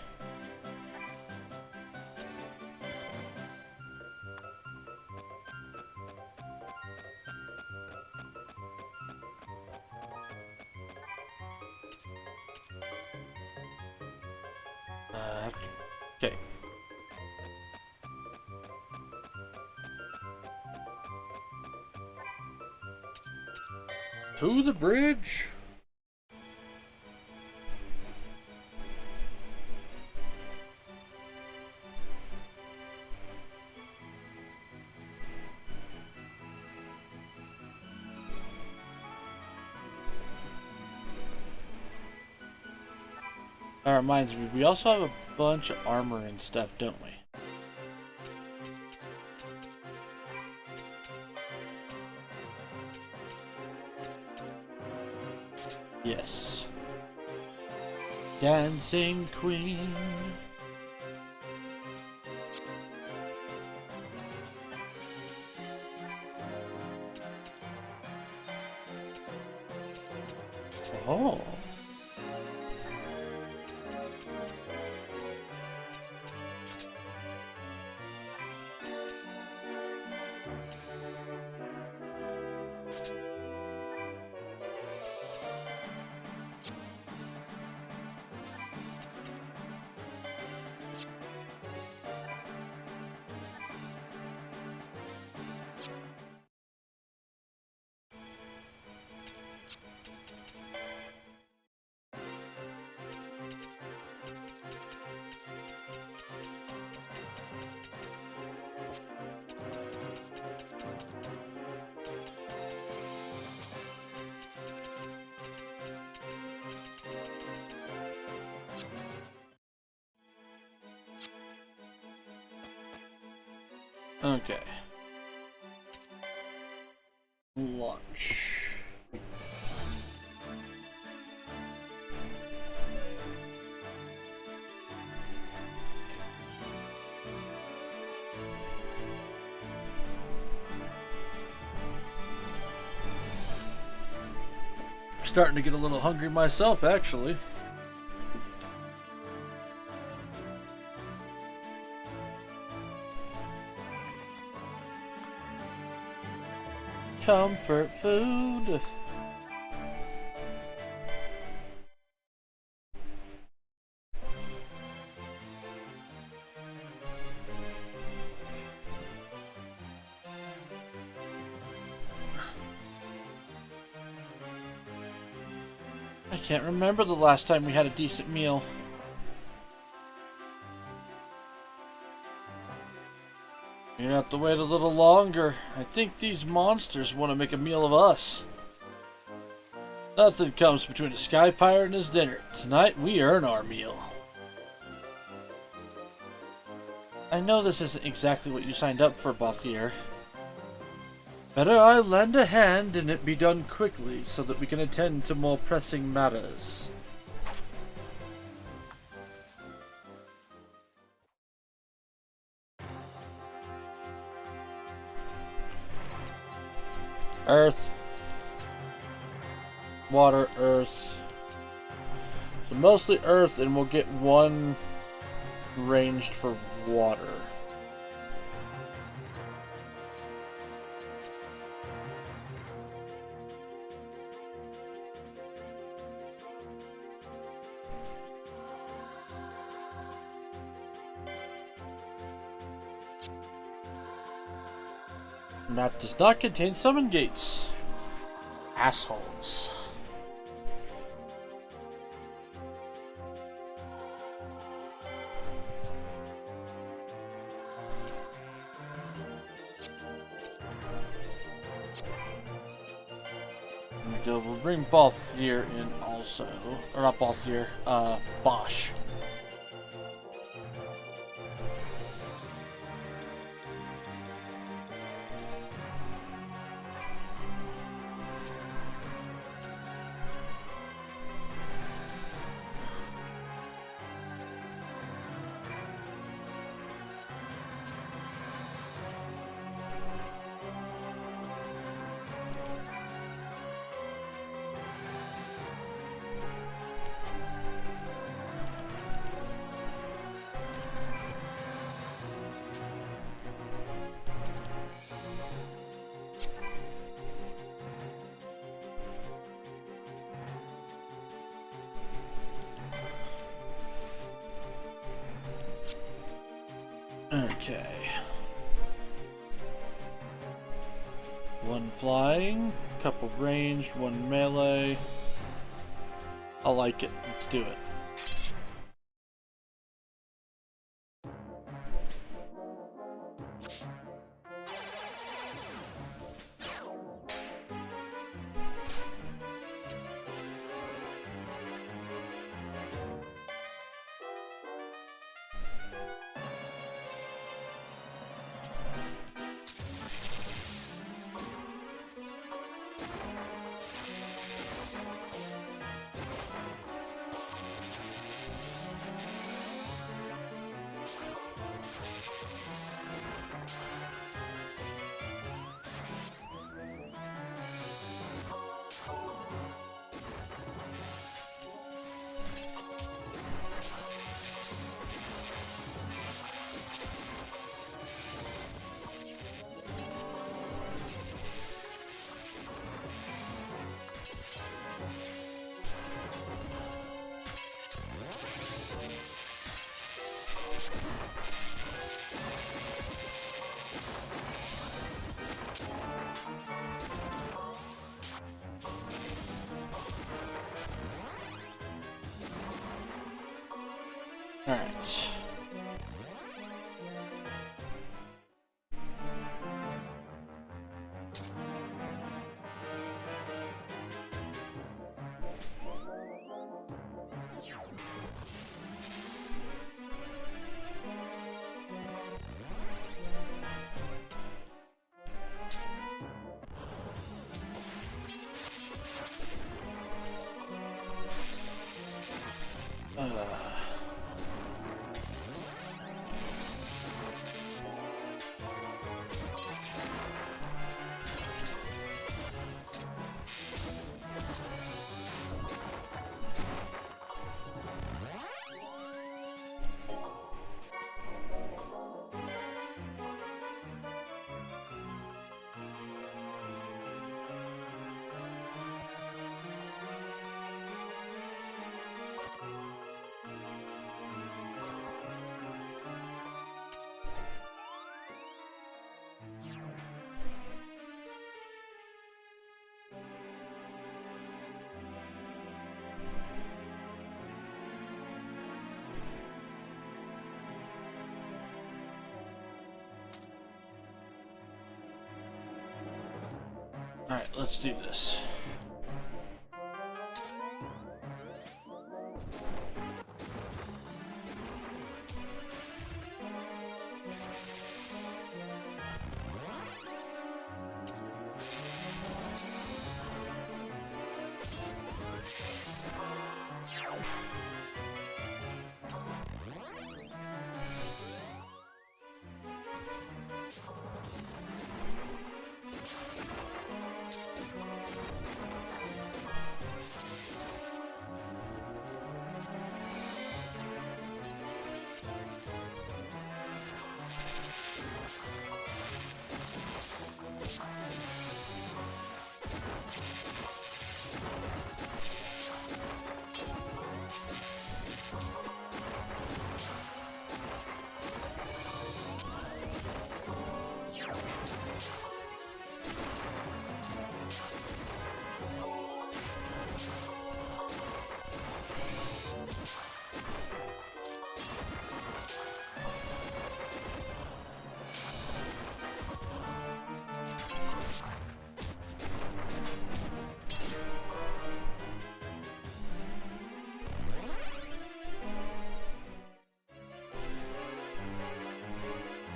Okay. To the bridge. That reminds me, we also have a bunch of armor and stuff, don't we? Yes. Dancing Queen. Oh. Okay. Launch. I'm starting to get a little hungry myself, actually. Comfort food. I can't remember the last time we had a decent meal. You're gonna have to wait a little longer. I think these monsters want to make a meal of us. Nothing comes between a sky pirate and his dinner. Tonight we earn our meal. I know this isn't exactly what you signed up for, Balthier. Better I lend a hand and it be done quickly so that we can attend to more pressing matters. Earth. Water, earth. So mostly earth, and we'll get one ranged for water. Map does not contain summon gates. Assholes. We'll bring Balthier in also. Or not Balthier, Bosch. Okay. One flying, couple ranged, one melee. I like it. Let's do it. Alright. Alright, let's do this.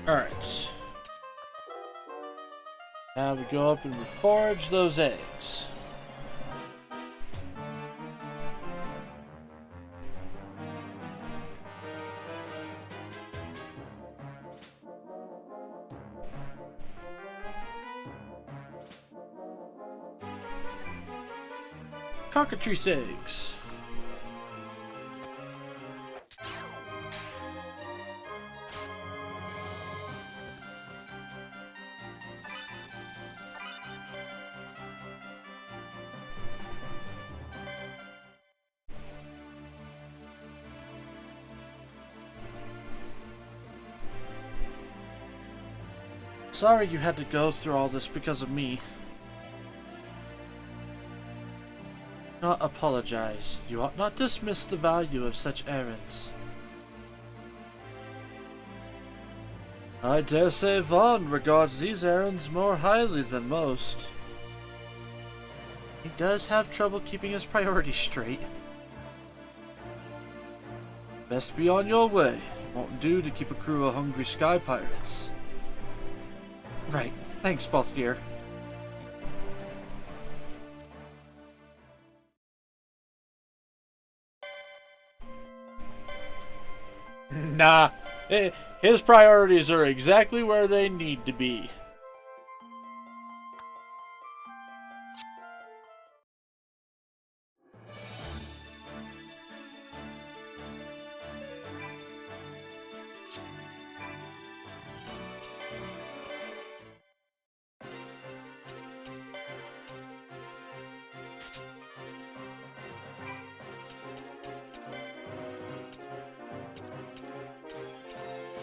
Alright. Now we go up and we forage those eggs. Cockatrice eggs. Sorry you had to go through all this because of me. Not apologize. You ought not dismiss the value of such errands. I dare say Vaughn regards these errands more highly than most. He does have trouble keeping his priorities straight. Best be on your way. It won't do to keep a crew of hungry sky pirates. Right, thanks, Balthier. Nah, his priorities are exactly where they need to be.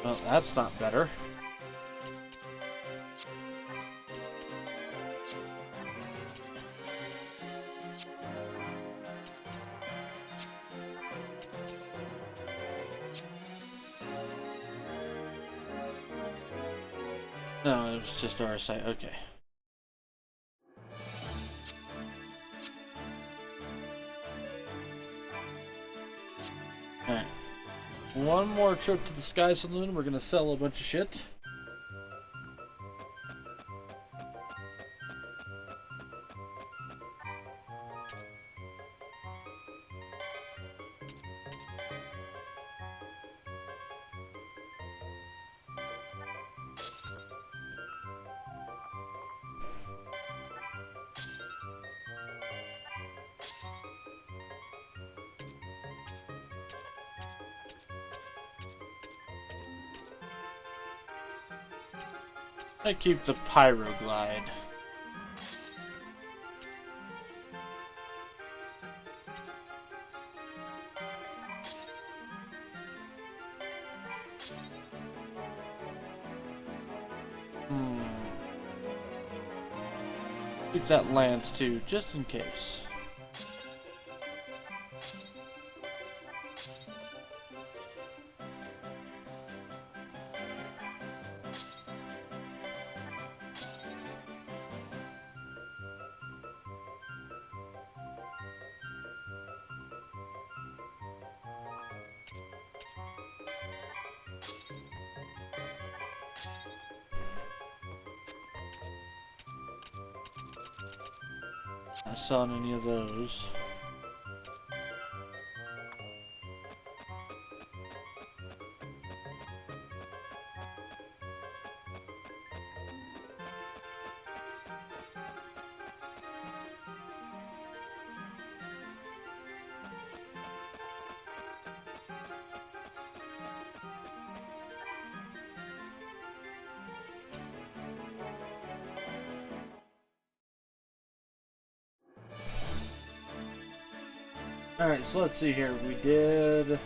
Well, that's not better. No, it was just our site. Okay. Alright. One more trip to the Sky Saloon. We're gonna sell a bunch of shit. I keep the Pyroglide. Keep that Lance too, just in case. Not selling any of those. Alright, so let's see here. We did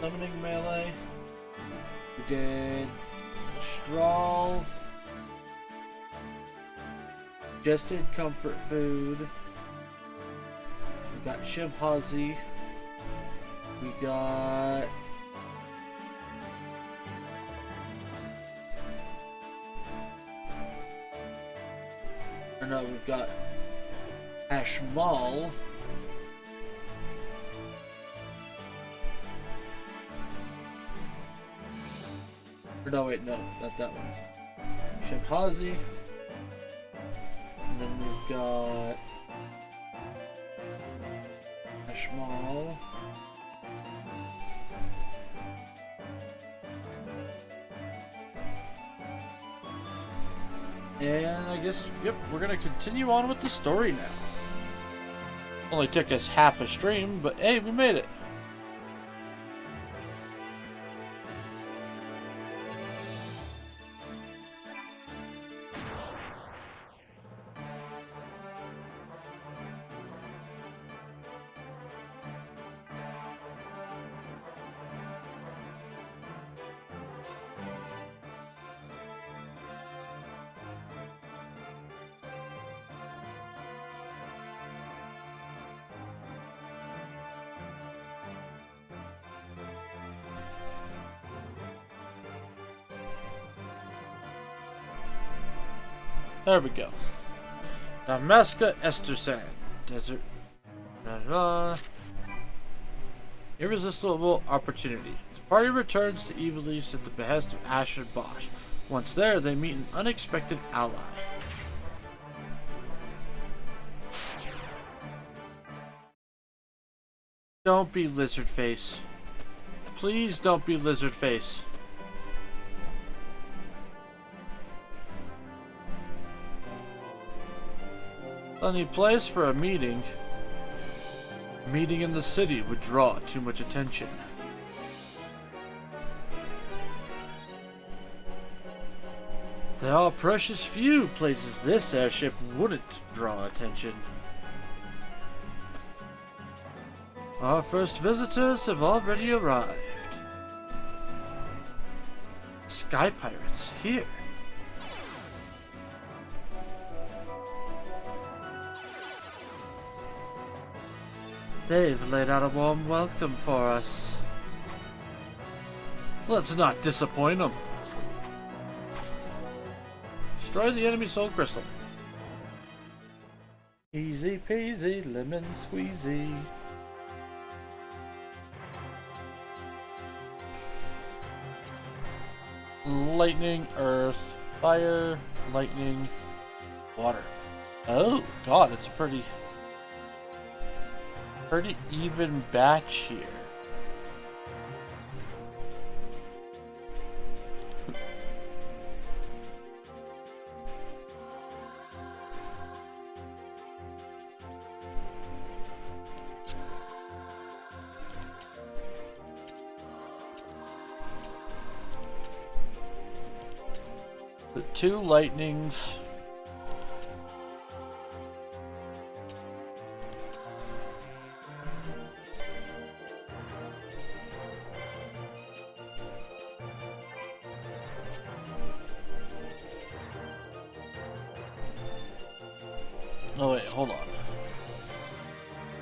summoning melee. We did Strawl. Just did comfort food. We got Shibhazi. We got no, we've got Ashmal. Or no, wait, no, not that one. Shibhazi. And then we've got Ashmal. And I guess, yep, we're gonna continue on with the story now. Only took us half a stream, but hey, we made it. There we go. Namaska Estersan. Desert. Irresistible opportunity. The party returns to Evil East at the behest of Asher Bosch. Once there, they meet an unexpected ally. Don't be Lizardface. Please don't be Lizardface. Plenty place for a meeting. A meeting in the city would draw too much attention. There are precious few places this airship wouldn't draw attention. Our first visitors have already arrived. Sky pirates here. They've laid out a warm welcome for us. Let's not disappoint them. Destroy the enemy soul crystal. Easy peasy, lemon squeezy. Lightning, earth, fire, lightning, water. Oh god, it's a pretty even batch here. The 2 lightnings. Oh wait, hold on.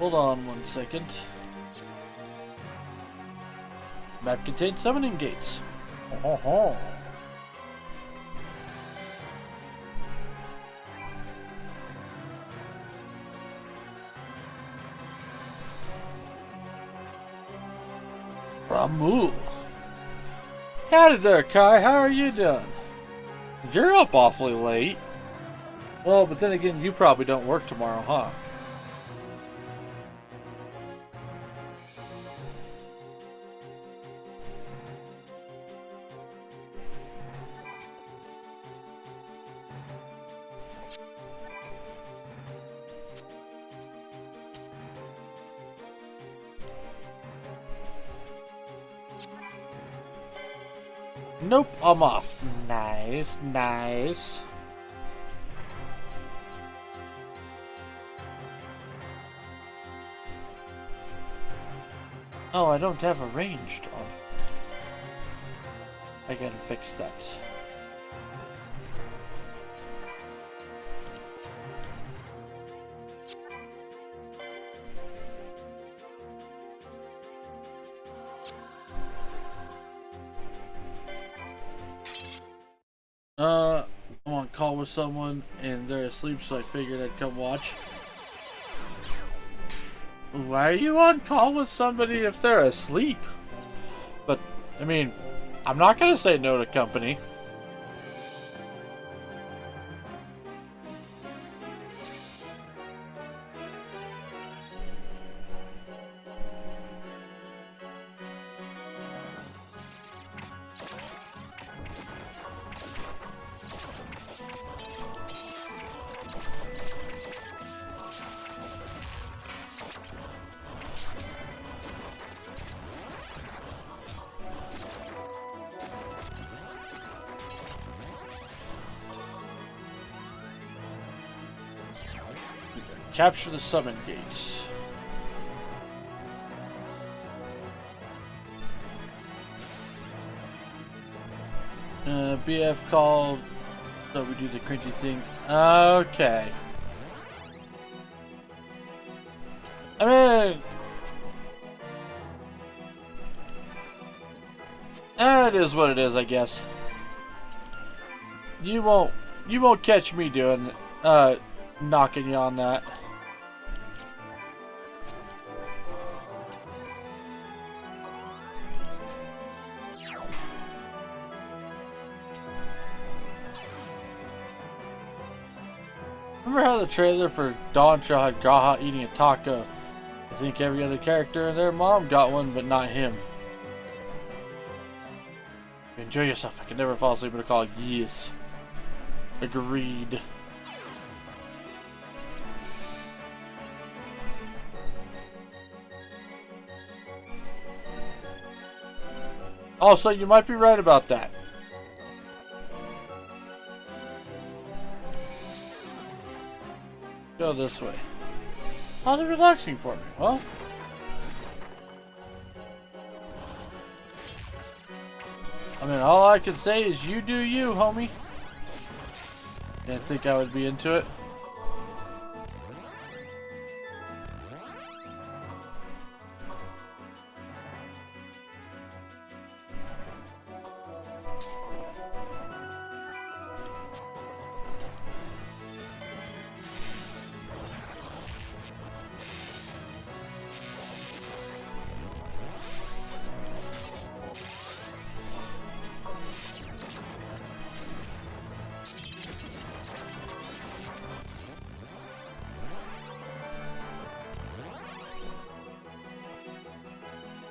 Hold on 1 second. Map contains summoning gates. Ho ho ho. Ramu. Howdy there, Kai. How are you doing? You're up awfully late. Well, but then again, you probably don't work tomorrow, huh? Nope, I'm off. Nice, nice. Oh, I don't have a ranged on. I gotta fix that. I'm on call with someone and they're asleep, so I figured I'd come watch. Why are you on call with somebody if they're asleep? But, I mean, I'm not gonna say no to company. Capture the summon gates. BF called, so we do the cringy thing. Okay. I mean, it is what it is, I guess. You won't You won't catch me doing, knocking you on that. Remember how the trailer for Dawn Show had Gaha eating a taco? I think every other character and their mom got one, but not him. Enjoy yourself. I can never fall asleep with a call. Yes. Agreed. Also, you might be right about that. Go this way. How's it relaxing for me? Well, I mean, all I can say is you do you, homie. Didn't think I would be into it.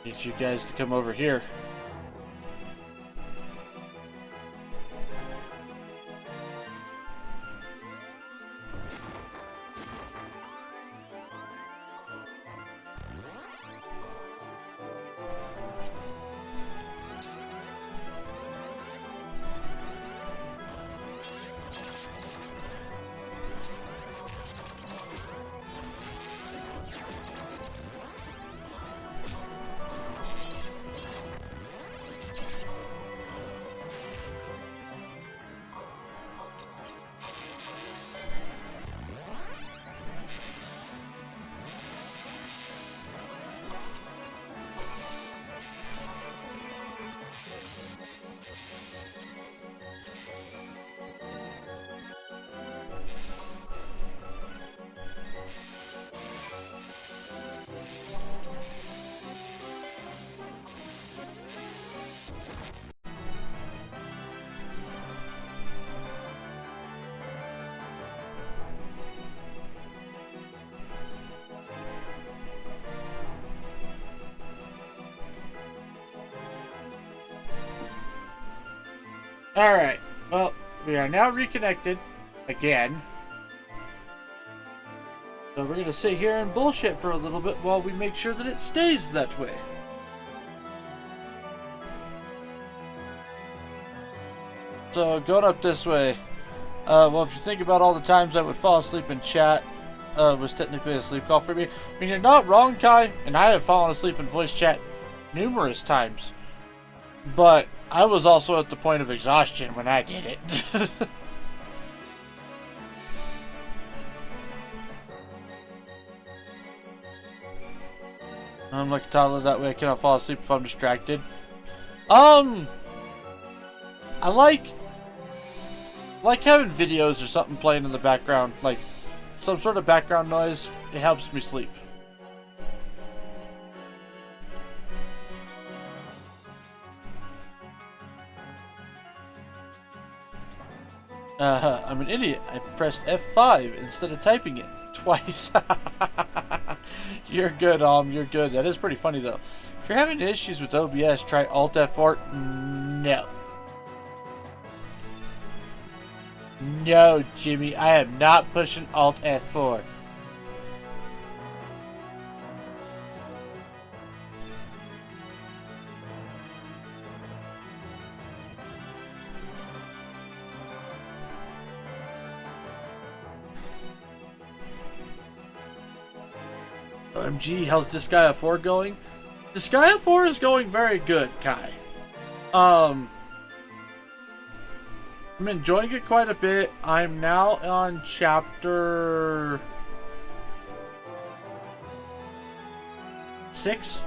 Need you guys to come over here. Alright, well, we are now reconnected again. So we're going to sit here and bullshit for a little bit while we make sure that it stays that way. So going up this way, well, if you think about all the times I would fall asleep in chat, was technically a sleep call for me. I mean, you're not wrong, Kai, and I have fallen asleep in voice chat numerous times. But I was also at the point of exhaustion when I did it. I'm like a toddler that way. I cannot fall asleep if I'm distracted. I like having videos or something playing in the background, like some sort of background noise. It helps me sleep. I'm an idiot. I pressed F5 instead of typing it twice. You're good, you're good. That is pretty funny, though. If you're having issues with OBS, try Alt F4. No. No, Jimmy. I am not pushing Alt F4. OMG, how's Disgaea 4 going? Disgaea 4 is going very good, Kai. I'm enjoying it quite a bit. I'm now on chapter 6.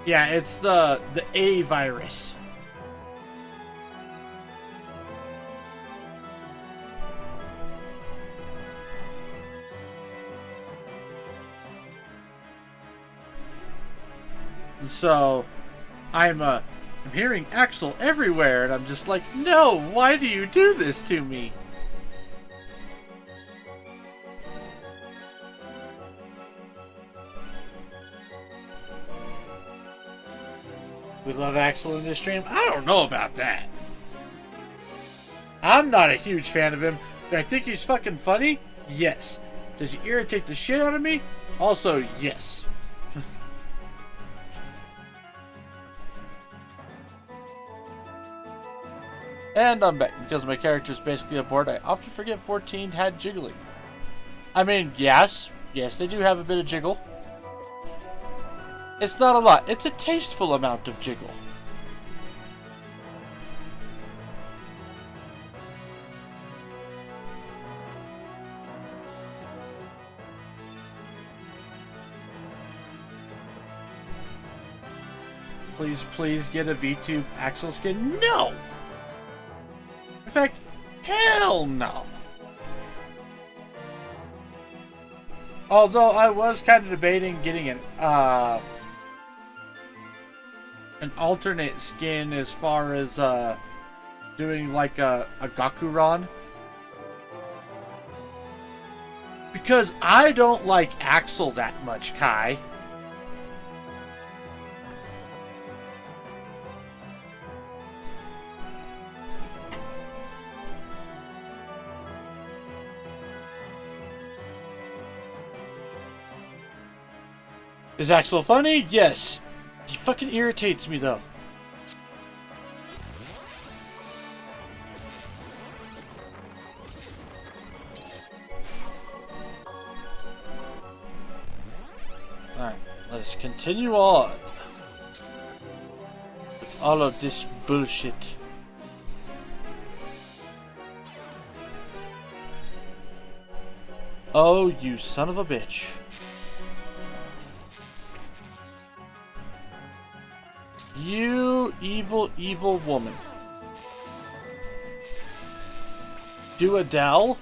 Yeah, it's the A virus. And so I'm hearing Axel everywhere, and I'm just like, no, why do you do this to me? We love Axel in this stream? I don't know about that. I'm not a huge fan of him. Do I think he's fucking funny? Yes. Does he irritate the shit out of me? Also, yes. And I'm back. Because my character is basically a board, I often forget 14 had jiggling. I mean, yes. Yes, they do have a bit of jiggle. It's not a lot. It's a tasteful amount of jiggle. Please, please get a VTube Axel skin. No! In fact, hell no! Although I was kind of debating getting an alternate skin as far as doing like a Gakuran. Because I don't like Axel that much, Kai. Is Axel funny? Yes. He fucking irritates me though. Alright, let's continue on with all of this bullshit. Oh, you son of a bitch. You evil, evil woman. Do Adele?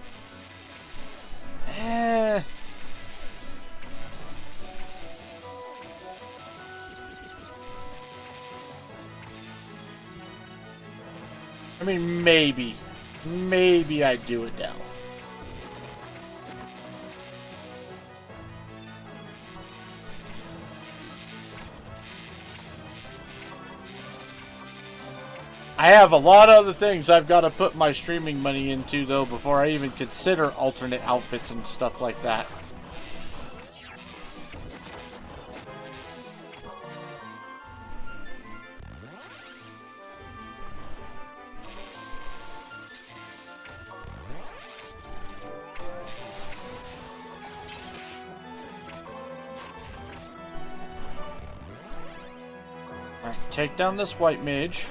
I mean, maybe. Maybe I'd do Adele. I have a lot of other things I've got to put my streaming money into, though, before I even consider alternate outfits and stuff like that. Alright, take down this white mage.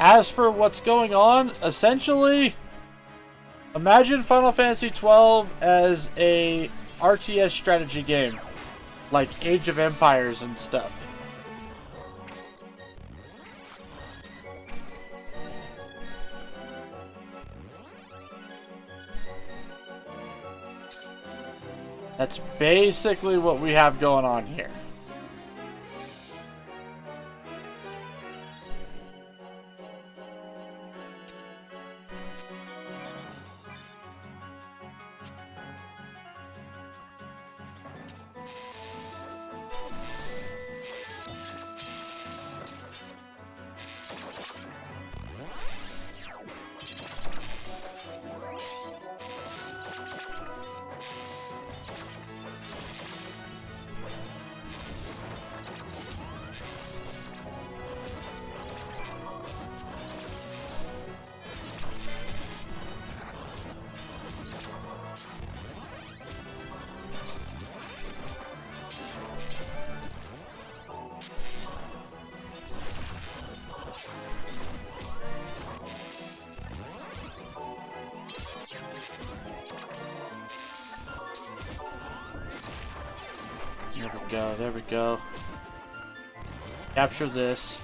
As for what's going on, essentially, imagine Final Fantasy XII as a RTS strategy game, like Age of Empires and stuff. That's basically what we have going on here. There we go, there we go. Capture this.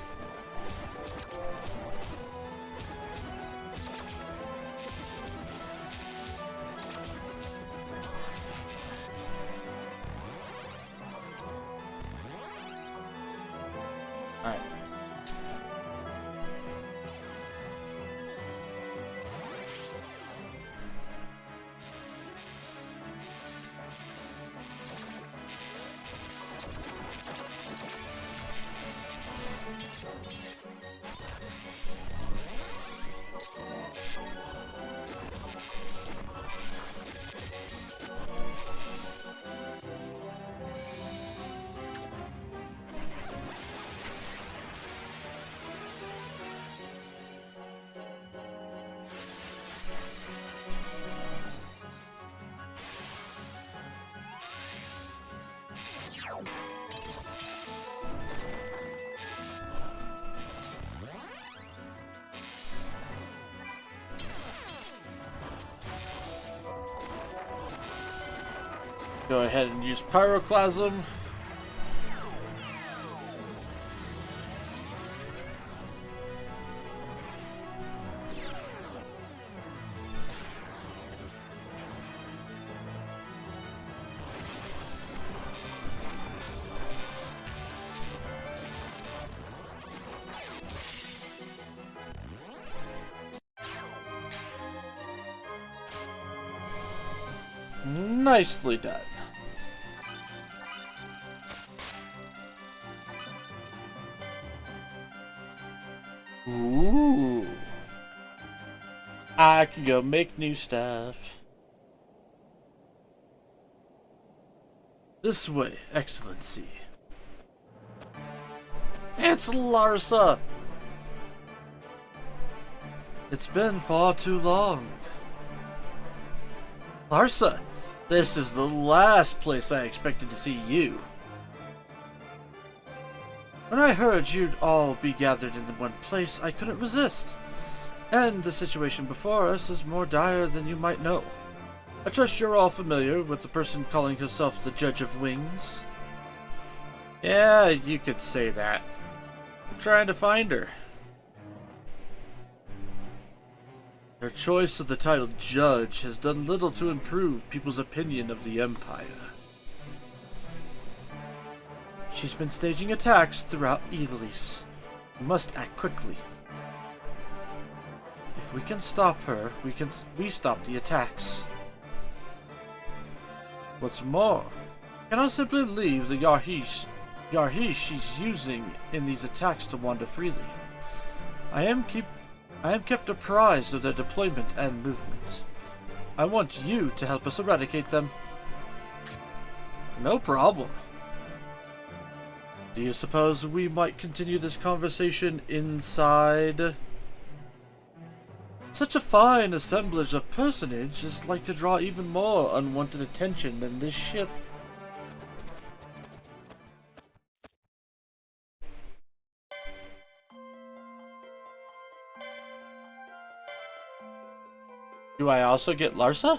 Alright. Go ahead and use Pyroclasm. Nicely done. Ooh. I can go make new stuff. This way, Excellency. It's Larsa! It's been far too long. Larsa, this is the last place I expected to see you. When I heard you'd all be gathered in one place, I couldn't resist. And the situation before us is more dire than you might know. I trust you're all familiar with the person calling herself the Judge of Wings. Yeah, you could say that. I'm trying to find her. Her choice of the title Judge has done little to improve people's opinion of the Empire. She's been staging attacks throughout Evilise. We must act quickly. If we can stop her, we stop the attacks. What's more, we cannot simply leave the Yarhish she's using in these attacks to wander freely. I am kept apprised of their deployment and movement. I want you to help us eradicate them. No problem. Do you suppose we might continue this conversation inside? Such a fine assemblage of personages is like to draw even more unwanted attention than this ship. Do I also get Larsa?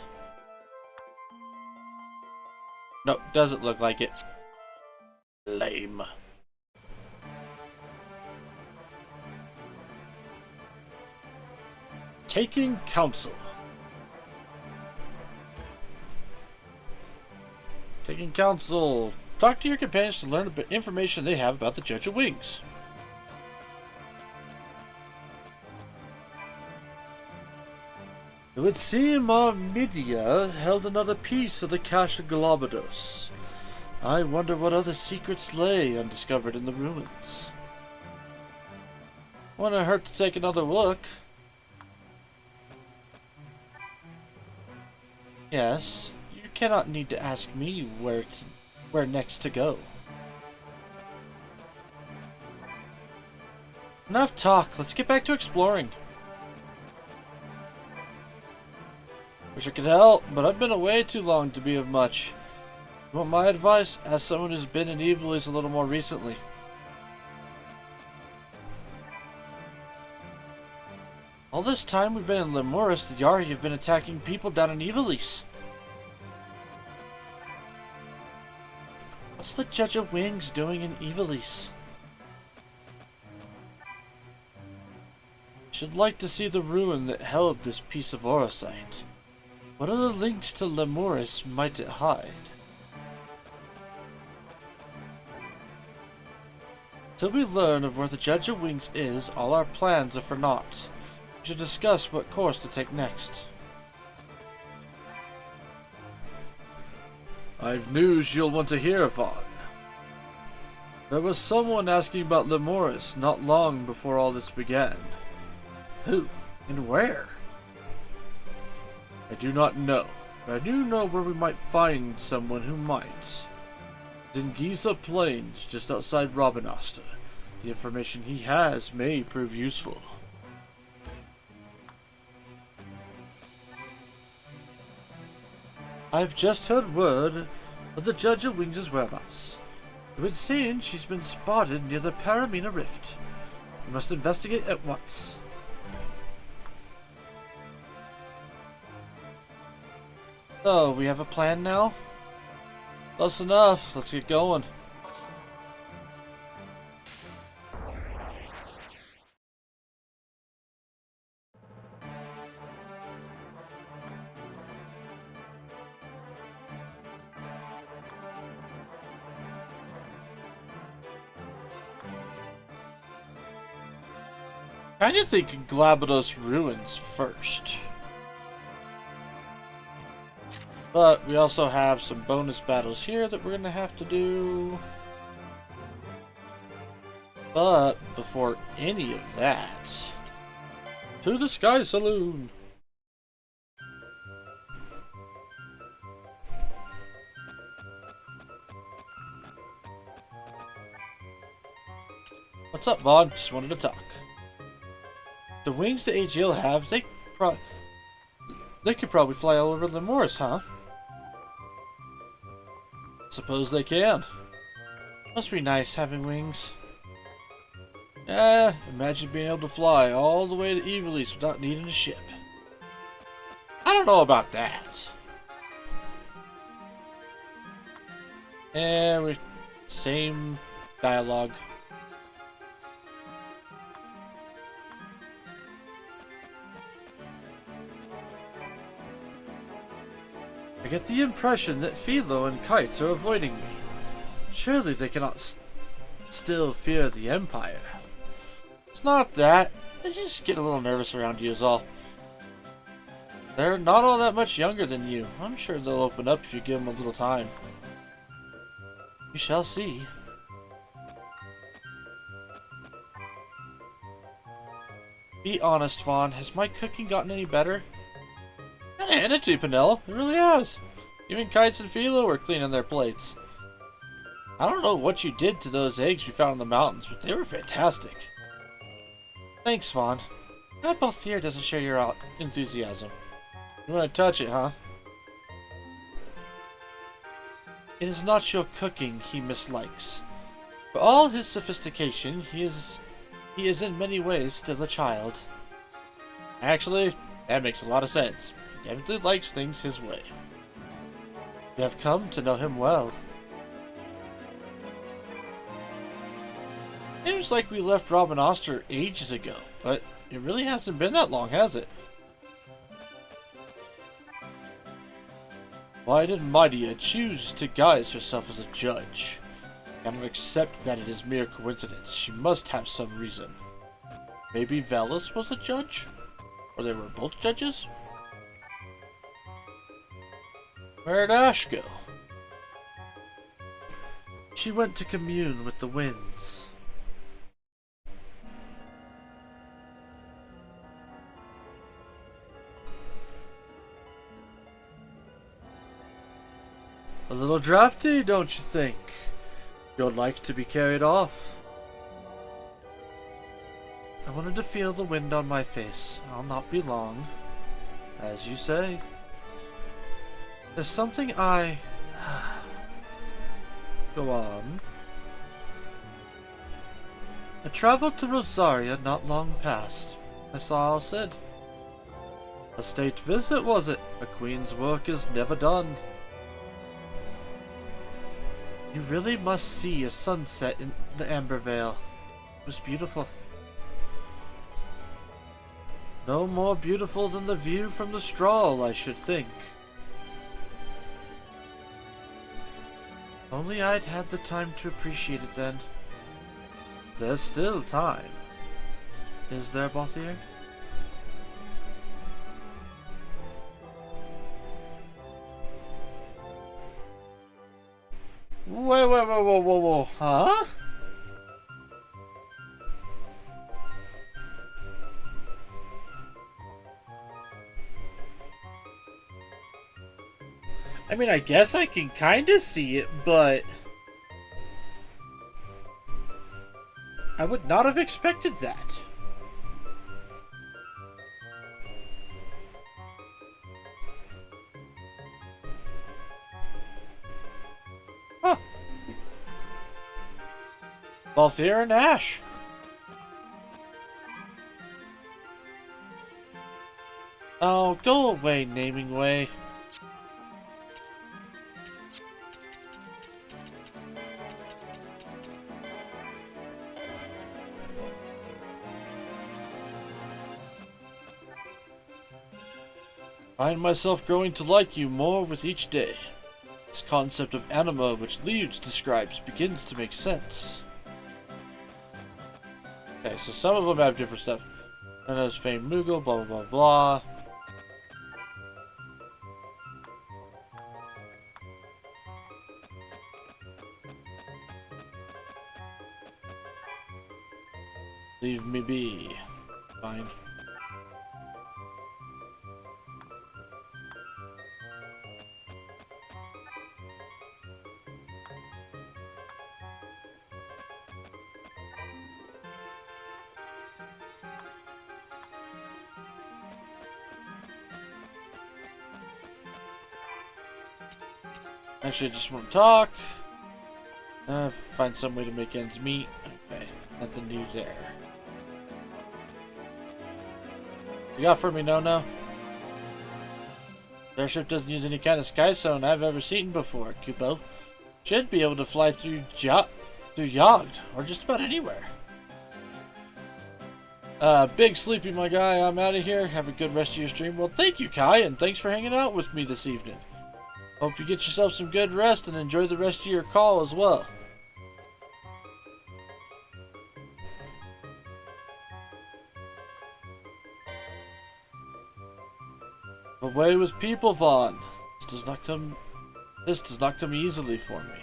No, doesn't look like it. Lame. Taking counsel. Taking counsel. Talk to your companions to learn the information they have about the Judge of Wings. It would seem our media held another piece of the cache of Galapagos. I wonder what other secrets lay undiscovered in the ruins. Wouldn't hurt to take another look. Yes, you cannot need to ask me where next to go. Enough talk, let's get back to exploring. Wish I could help, but I've been away too long to be of much. You want my advice? Ask someone who's been in Evilise a little more recently. All this time we've been in Lemuris, the Yari have been attacking people down in Evilise. What's the Judge of Wings doing in Evilise? Should like to see the ruin that held this piece of Orosite. What other links to Lemuris might it hide? Till we learn of where the Judge of Wings is, all our plans are for naught. We should discuss what course to take next. I've news you'll want to hear, Vaughn. There was someone asking about Lemoris not long before all this began. Who? And where? I do not know, but I do know where we might find someone who might. It's in Giza Plains, just outside Robinaster. The information he has may prove useful. I've just heard word of the Judge of Wings' whereabouts. It would seem she's been spotted near the Paramina Rift. We must investigate at once. So, we have a plan now? Close enough. Let's get going. Kinda think Glabados Ruins first. But we also have some bonus battles here that we're gonna have to do. But before any of that, to the Sky Saloon. What's up, Vaughn? Just wanted to talk. The wings that AGL have, they could probably fly all over Lemoris, huh? Suppose they can. Must be nice having wings. Imagine being able to fly all the way to Evilise without needing a ship. I don't know about that. Same dialogue. I get the impression that Philo and Kites are avoiding me. Surely they cannot still fear the Empire. It's not that. They just get a little nervous around you is all. They're not all that much younger than you. I'm sure they'll open up if you give them a little time. We shall see. Be honest, Vaughn. Has my cooking gotten any better? Gotta hand it to you, Penel. It really has. Even Kites and Philo are cleaning their plates. I don't know what you did to those eggs we found in the mountains, but they were fantastic. Thanks, Vaughn. God Balthier doesn't share your enthusiasm. You want to touch it, huh? It is not your cooking he mislikes. For all his sophistication, he is in many ways still a child. Actually, that makes a lot of sense. He definitely likes things his way. You have come to know him well. Seems like we left Robin Oster ages ago, but it really hasn't been that long, has it? Why did Mightia choose to guise herself as a judge? I cannot accept that it is mere coincidence. She must have some reason. Maybe Velis was a judge? Or they were both judges? Where'd Ash go? She went to commune with the winds. A little drafty, don't you think? You'd like to be carried off. I wanted to feel the wind on my face. I'll not be long. As you say. There's something I... Go on. I traveled to Rosaria not long past. I saw Alcid. A state visit, was it? A queen's work is never done. You really must see a sunset in the Amber Vale. It was beautiful. No more beautiful than the view from the Strahl, I should think. Only I'd had the time to appreciate it then. There's still time. Is there, Balthier? Whoa, huh? I mean, I guess I can kind of see it, but I would not have expected that. Huh. Balthier and Ash. Oh, go away, Naming Way. I find myself growing to like you more with each day. This concept of anima which Liuge describes begins to make sense. Okay, so some of them have different stuff. And there's famed Moogle, blah blah blah blah. Leave me be. Fine. Actually, I just want to talk. Find some way to make ends meet. Okay, nothing new there. You got for me, no? Their ship doesn't use any kind of sky zone I've ever seen before, Kubo. Should be able to fly through Yogd, or just about anywhere. Big Sleepy, my guy, I'm out of here. Have a good rest of your stream. Well, thank you, Kai, and thanks for hanging out with me this evening. Hope you get yourself some good rest and enjoy the rest of your call as well. Away with people, Vaughn. This does not come easily for me.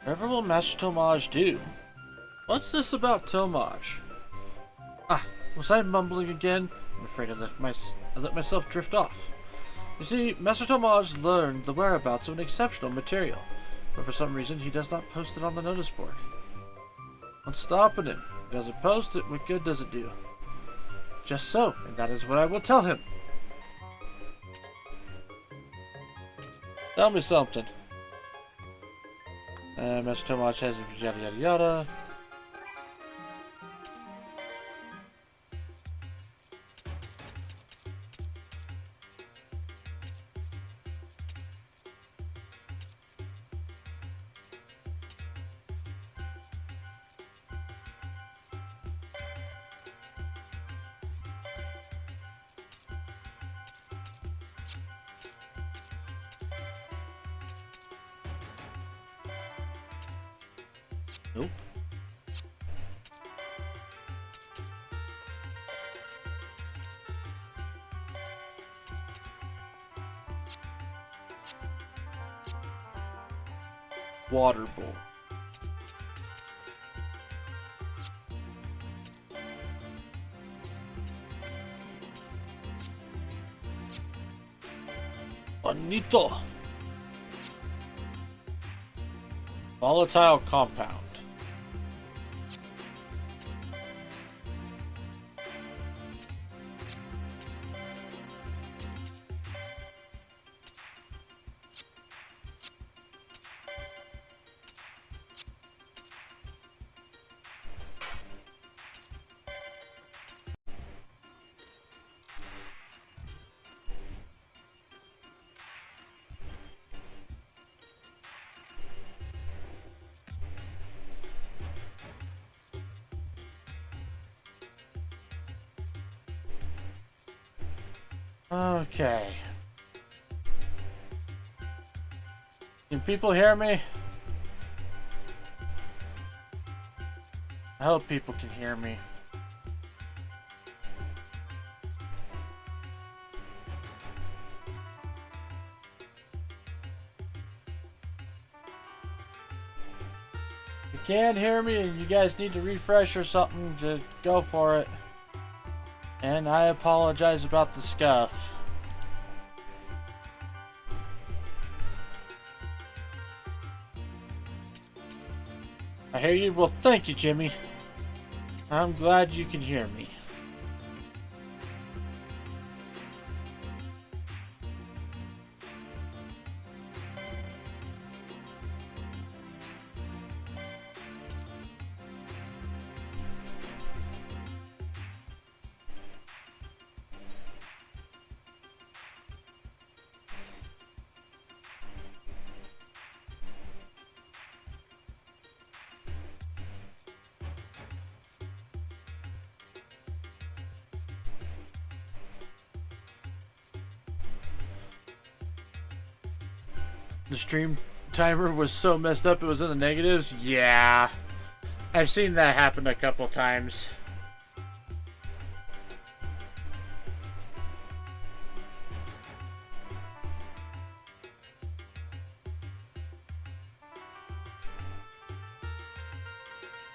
Whatever will Master Tomage do? What's this about Tomage? Ah, was I mumbling again? I'm afraid I let myself drift off. You see, Master Tomage learned the whereabouts of an exceptional material, but for some reason he does not post it on the notice board. What's stopping him? If he doesn't post it, what good does it do? Just so, and that is what I will tell him. Tell me something. Master Tomage has yada yada yada. Nope. Water bowl. Bonito. Volatile compound. Okay. Can people hear me? I hope people can hear me. If you can't hear me and you guys need to refresh or something, just go for it. And I apologize about the scuff. I hear you? Well, thank you, Jimmy. I'm glad you can hear me. The stream timer was so messed up it was in the negatives? Yeah. I've seen that happen a couple times.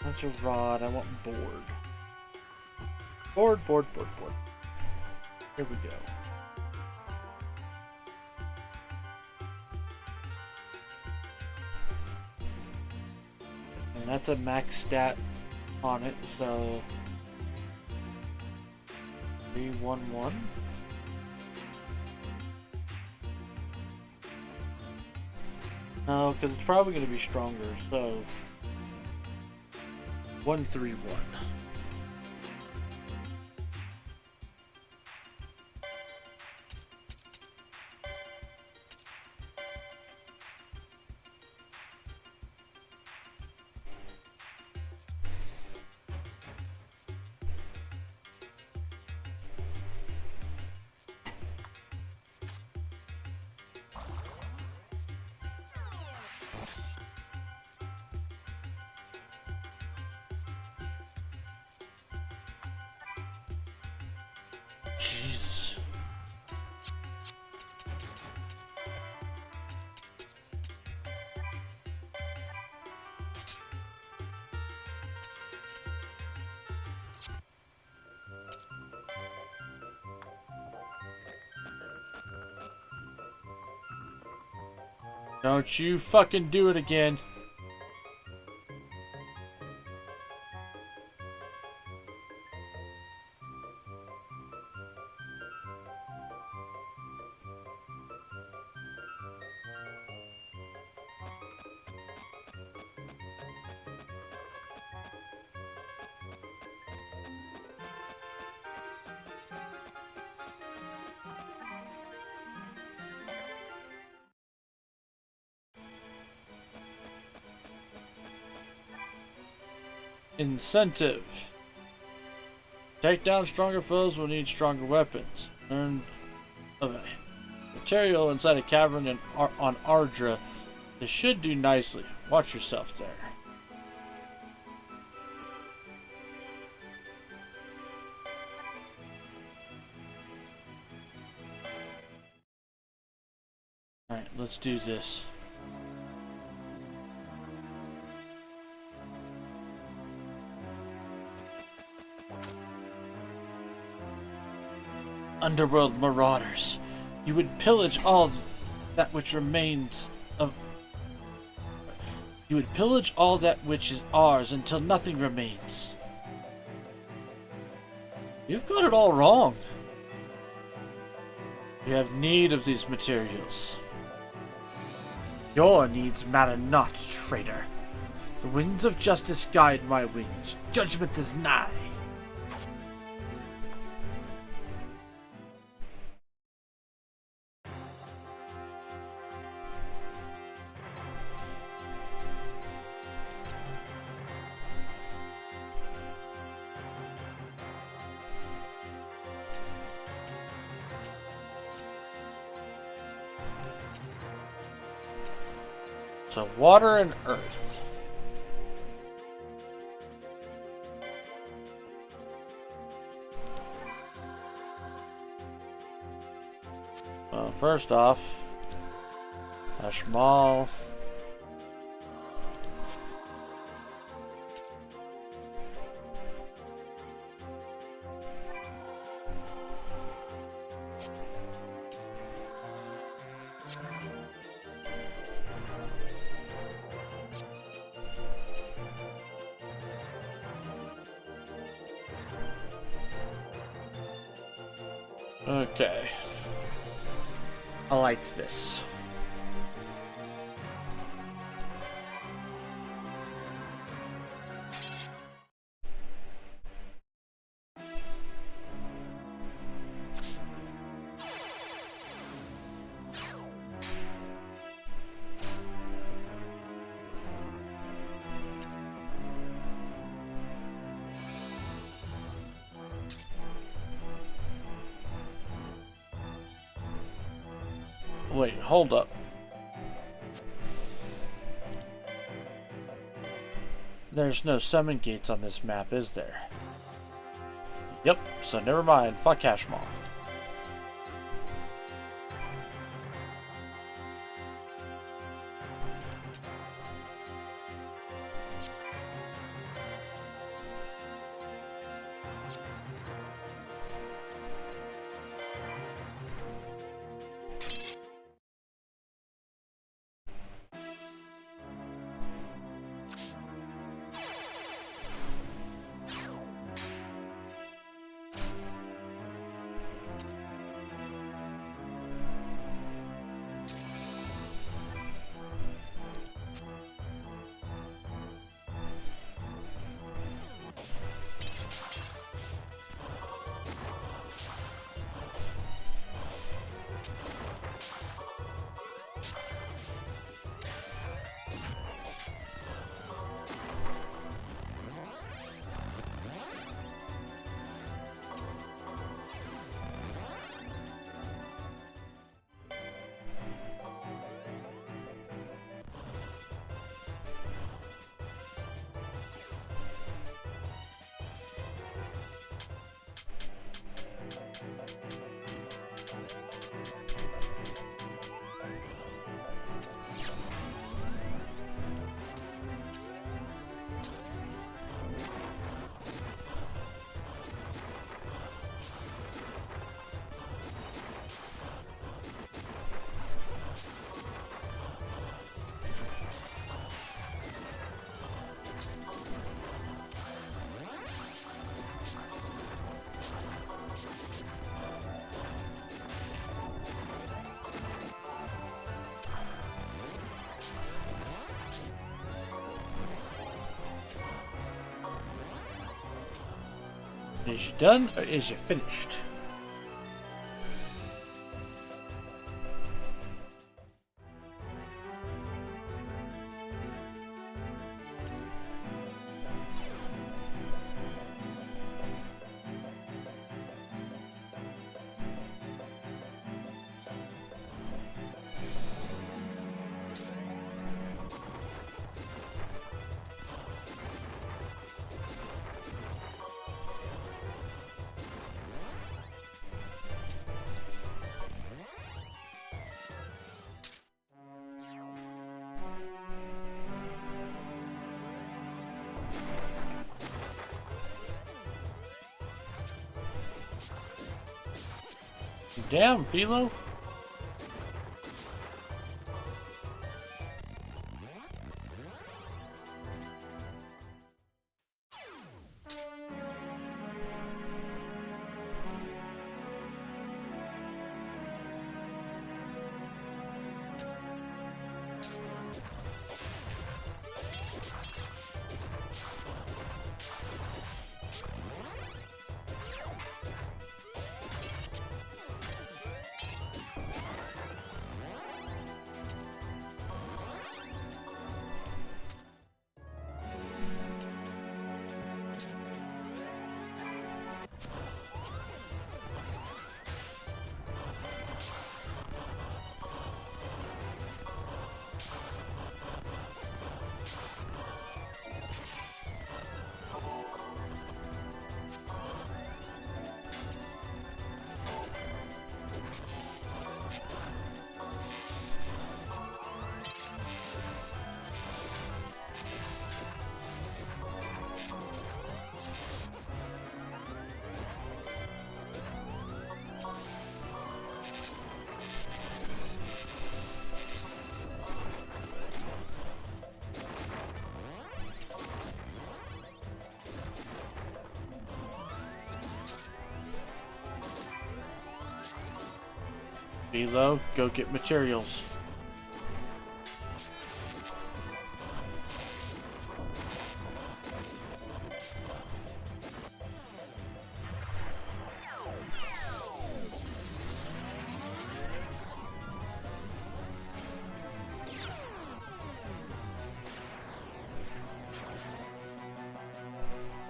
That's a rod. I want board. Board, board, board, board. Here we go. And that's a max stat on it, so 311. No, because it's probably going to be stronger, so 131. Jesus. Don't you fucking do it again. Incentive. Take down stronger foes will need stronger weapons. Earn material inside a cavern on Ardra. This should do nicely. Watch yourself there. Alright, let's do this. Underworld marauders. You would pillage all that which remains of... You would pillage all that which is ours until nothing remains. You've got it all wrong. We have need of these materials. Your needs matter not, traitor. The winds of justice guide my wings. Judgment is nigh. So water and earth. First off, a small. Okay. I like this. Wait, hold up. There's no summon gates on this map, is there? Yep, so never mind. Fuck Cashmall. Is you done or is you finished? Damn, Philo. Philo, go get materials.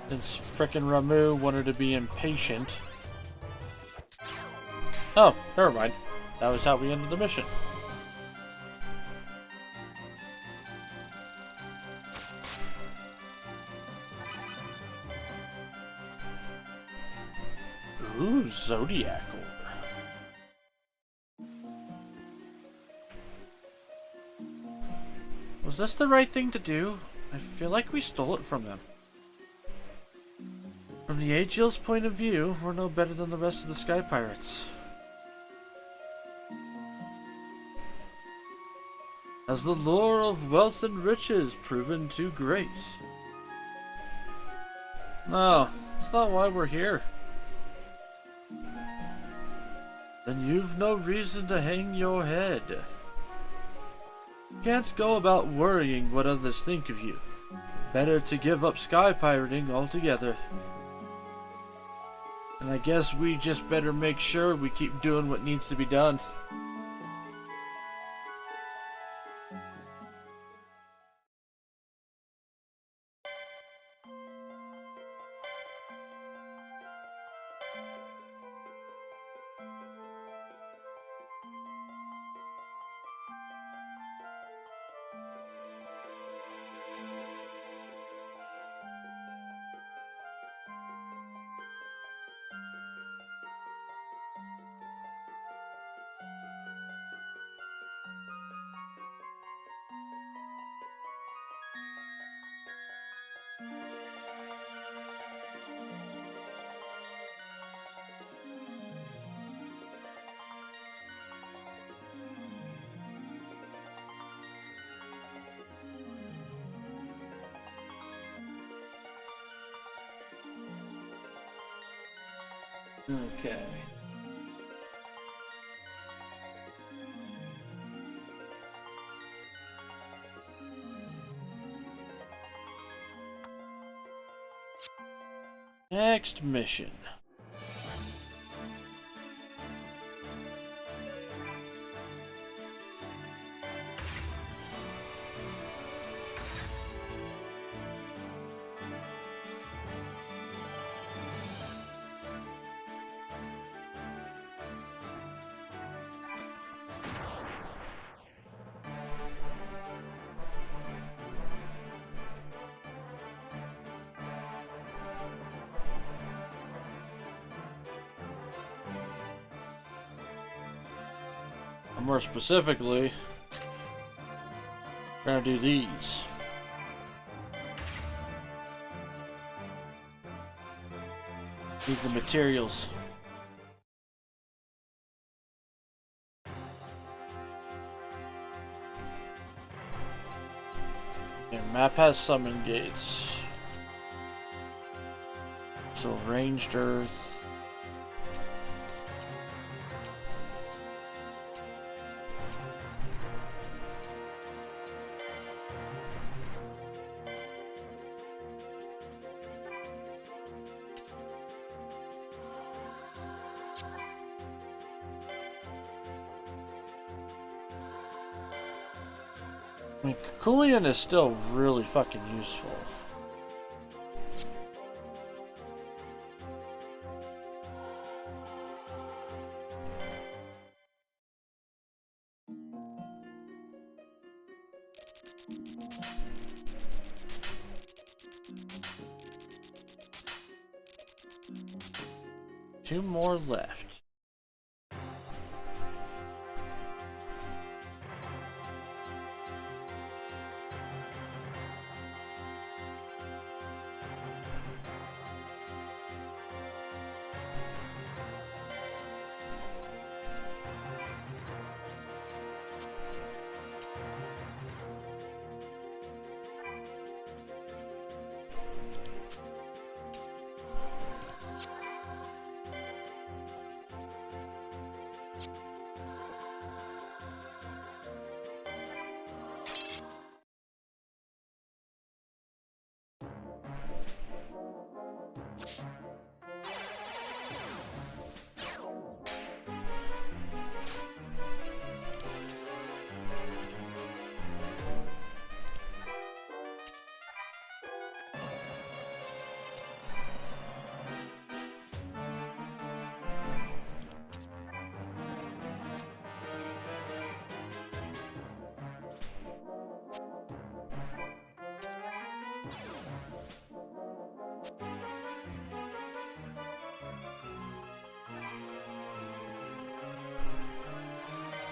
Since frickin' Ramu wanted to be impatient. Oh, never mind. That was how we ended the mission. Ooh, Zodiac ore. Was this the right thing to do? I feel like we stole it from them. From the AGL's point of view, we're no better than the rest of the Sky Pirates. Has the lure of wealth and riches proven too great? No, that's not why we're here. Then you've no reason to hang your head. You can't go about worrying what others think of you. Better to give up sky pirating altogether. And I guess we just better make sure we keep doing what needs to be done. Okay. Next mission. More specifically, we're gonna do these. Need the materials. Okay, map has summon gates. So ranged earth. I mean, Kukulian is still really fucking useful. Two more left.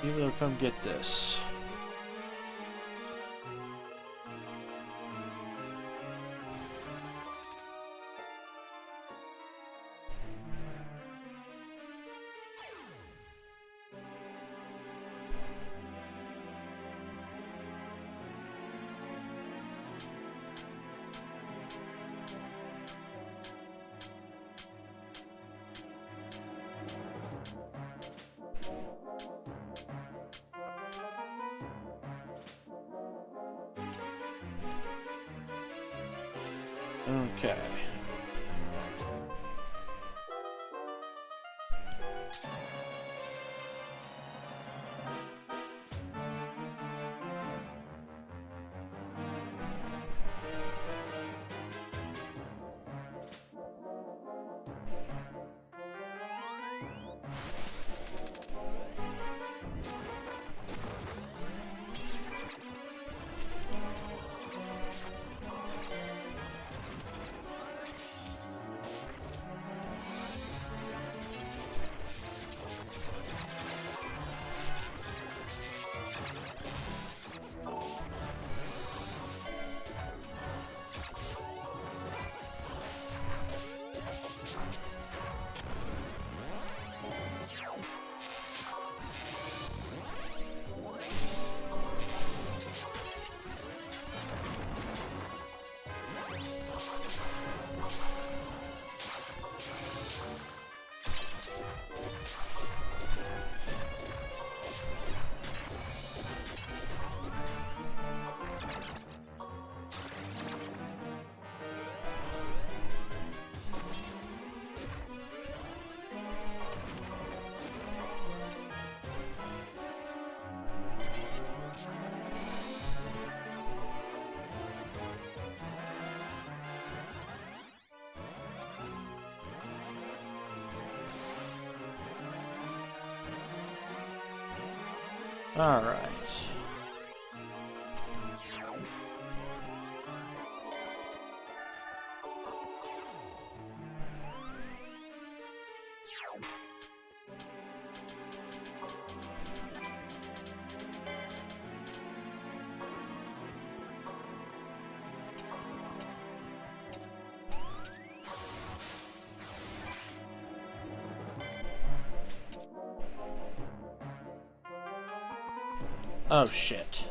Maybe they'll come get this. Okay. All right. Oh shit.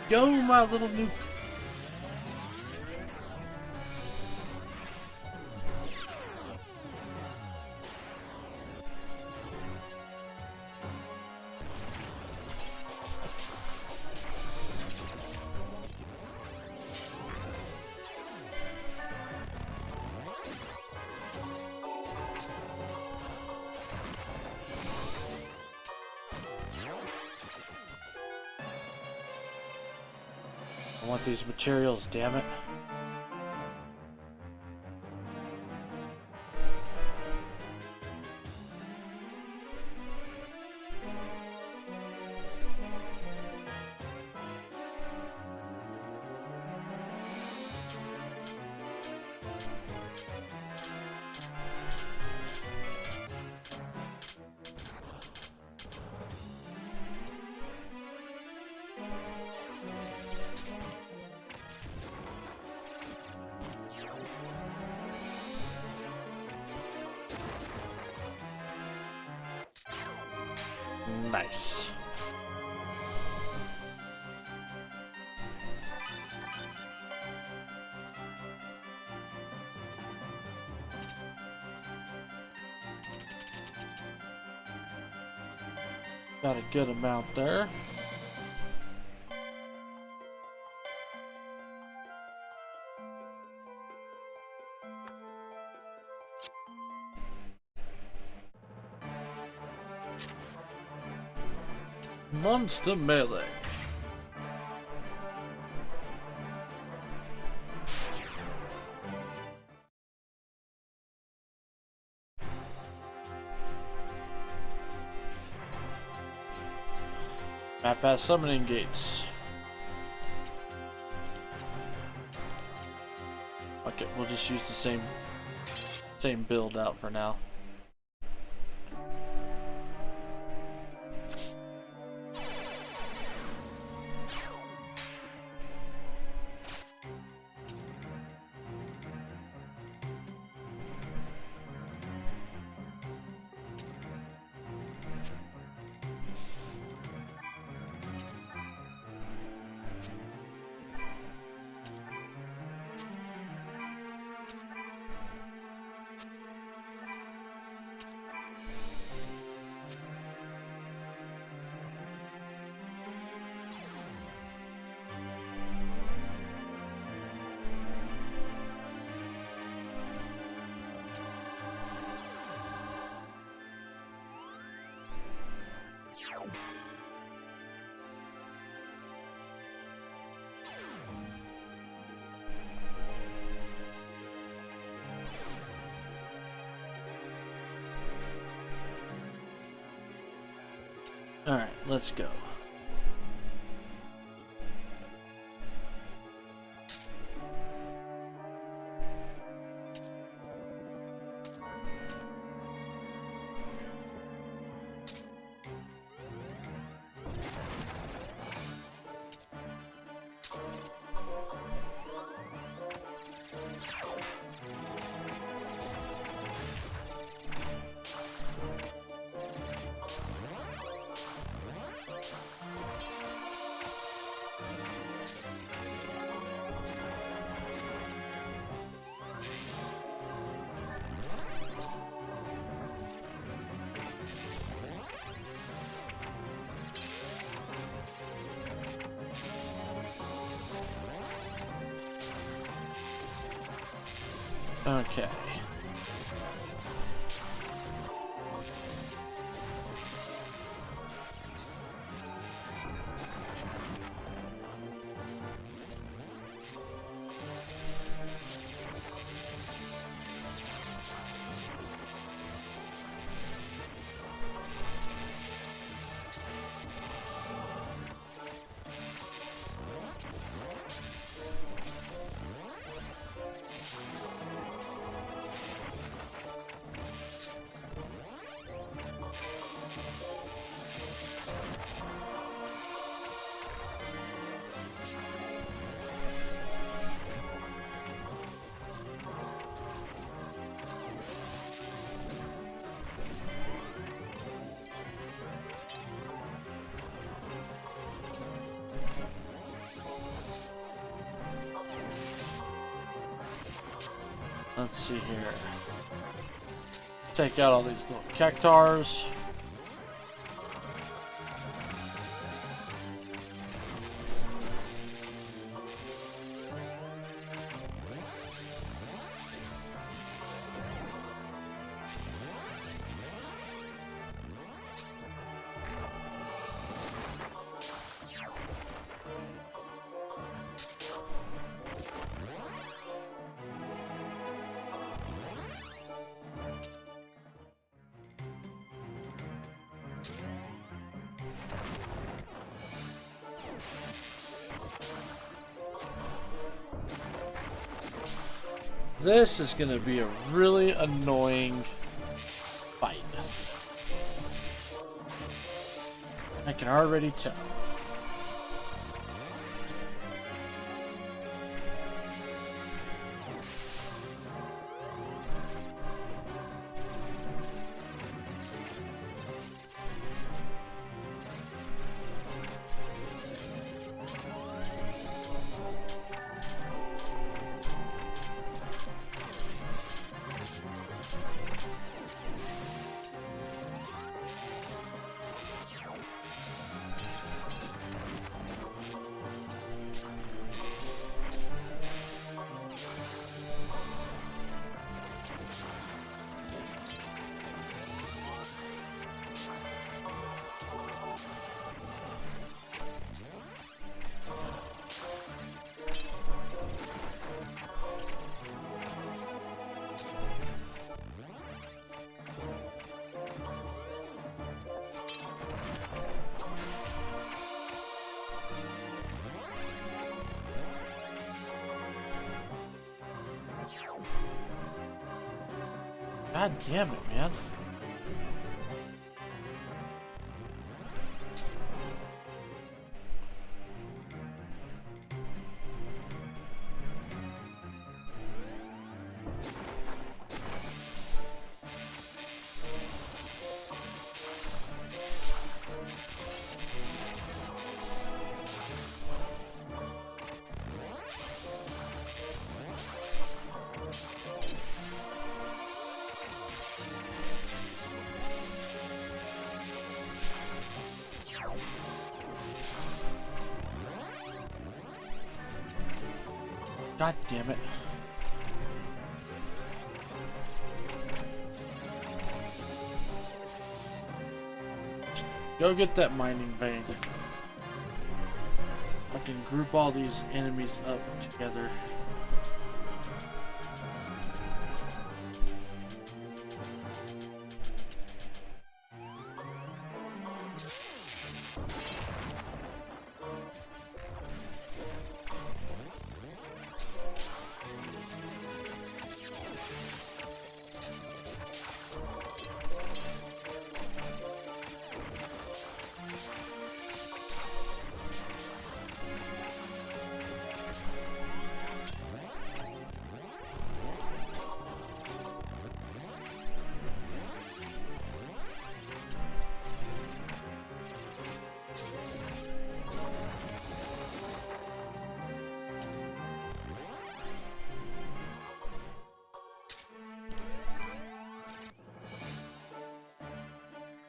Go, my little nuke. I want these materials, damn it. Nice. Got a good amount there. Monster melee. Map has summoning gates. Okay, we'll just use the same build out for now. Alright, let's go. Okay. Let's see here. Take out all these little cactars. This is going to be a really annoying fight. I can already tell. God damn it, man. God damn it. Go get that mining vein. I can group all these enemies up together.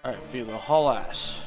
Alright, Philo, haul ass.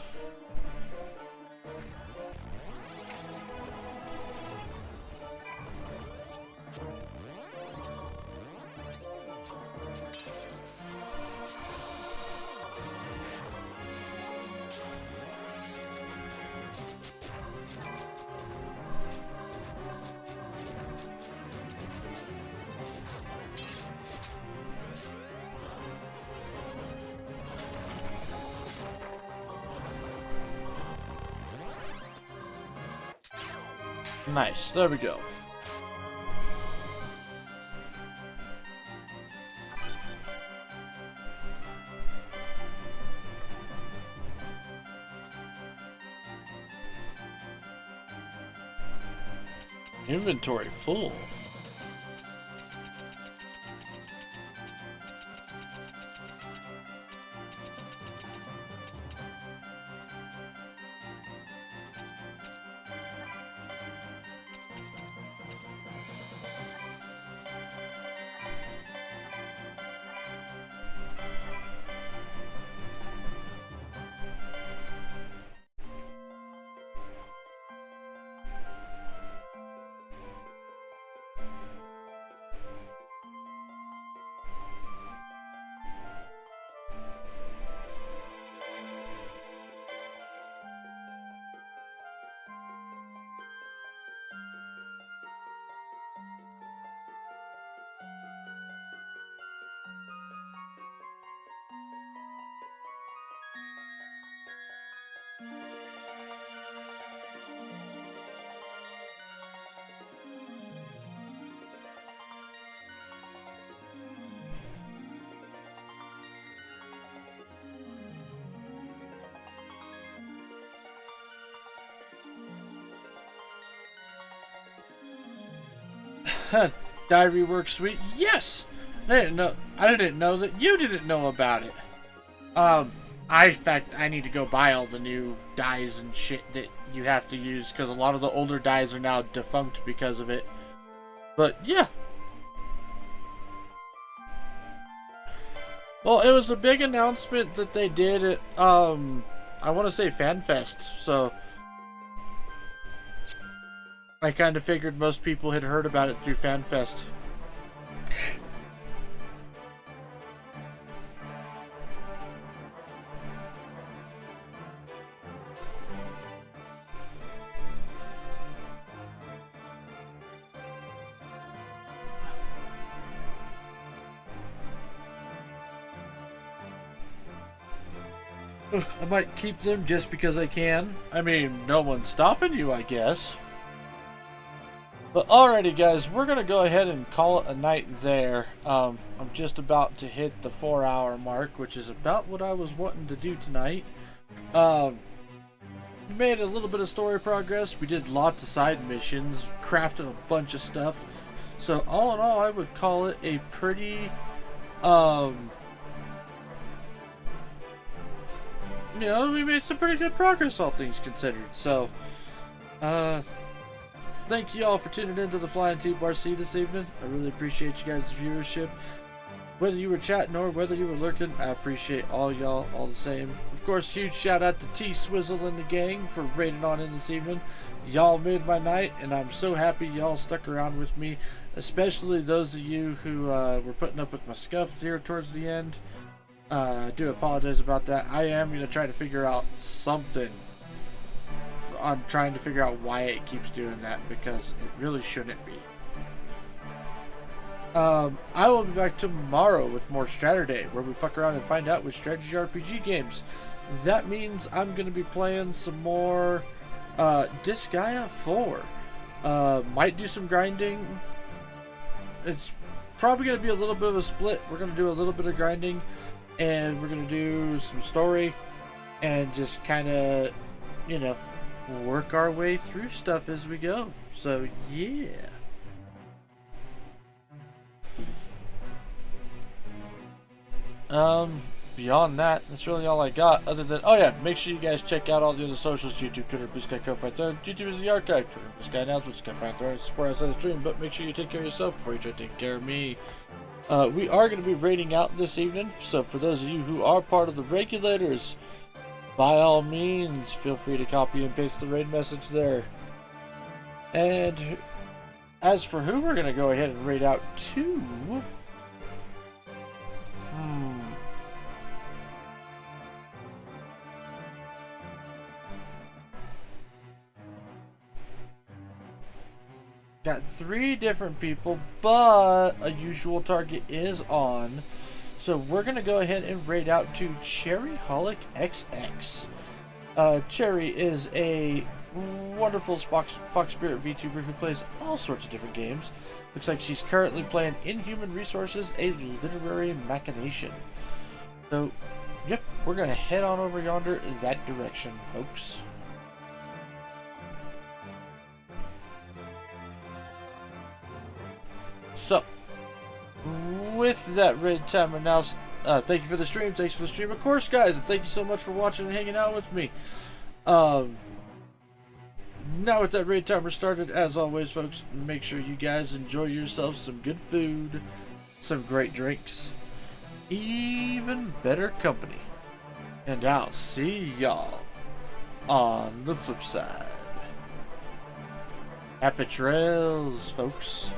Nice, there we go. Inventory full. Diary works sweet. Yes, I didn't know. I didn't know that you didn't know about it. In fact, I need to go buy all the new dyes and shit that you have to use because a lot of the older dyes are now defunct because of it. But yeah. Well, it was a big announcement that they did at, I want to say FanFest, so I kind of figured most people had heard about it through FanFest. I might keep them just because I can. I mean, no one's stopping you, I guess. But alrighty, guys, we're gonna go ahead and call it a night there. I'm just about to hit the 4-hour mark, which is about what I was wanting to do tonight. We made a little bit of story progress. We did lots of side missions, crafted a bunch of stuff. So all in all, I would call it a pretty, we made some pretty good progress, all things considered. So, thank you all for tuning into the Flying T-Bar-C this evening. I really appreciate you guys' viewership. Whether you were chatting or whether you were lurking, I appreciate all y'all all the same. Of course, huge shout out to T-Swizzle and the gang for raiding on in this evening. Y'all made my night, and I'm so happy y'all stuck around with me, especially those of you who were putting up with my scuffs here towards the end. I do apologize about that. I am going to try to figure out something. I'm trying to figure out why it keeps doing that, because it really shouldn't be. I will be back tomorrow with more Strategy, where we fuck around and find out which strategy RPG games. That means I'm going to be playing some more Disgaea 4. Might do some grinding. It's probably going to be a little bit of a split. We're going to do a little bit of grinding, and we're going to do some story, and just kind of, work our way through stuff as we go. So, yeah. Beyond that, that's really all I got. Other than, make sure you guys check out all the other socials: YouTube, Twitter, Blue Sky, Ko-Fi, Thread. YouTube is the archive. Twitter, Blue Sky announcements, Ko-Fi, Thread, support outside the stream. But make sure you take care of yourself before you try to take care of me. We are going to be raiding out this evening, so for those of you who are part of the regulators, by all means, feel free to copy and paste the raid message there. And as for who we're going to go ahead and raid out to, got 3 different people, but a usual target is on. So we're going to go ahead and raid out to Cherryholic XX. Cherry is a wonderful Fox Spirit VTuber who plays all sorts of different games. Looks like she's currently playing Inhuman Resources, a literary machination. So, yep, we're going to head on over yonder in that direction, folks. So, with that raid time announced, thank you for the stream. Thanks for the stream, of course, guys, and thank you so much for watching and hanging out with me. Now with that raid timer started, as always, folks, make sure you guys enjoy yourselves some good food, some great drinks, even better company, and I'll see y'all on the flip side. Happy trails, folks.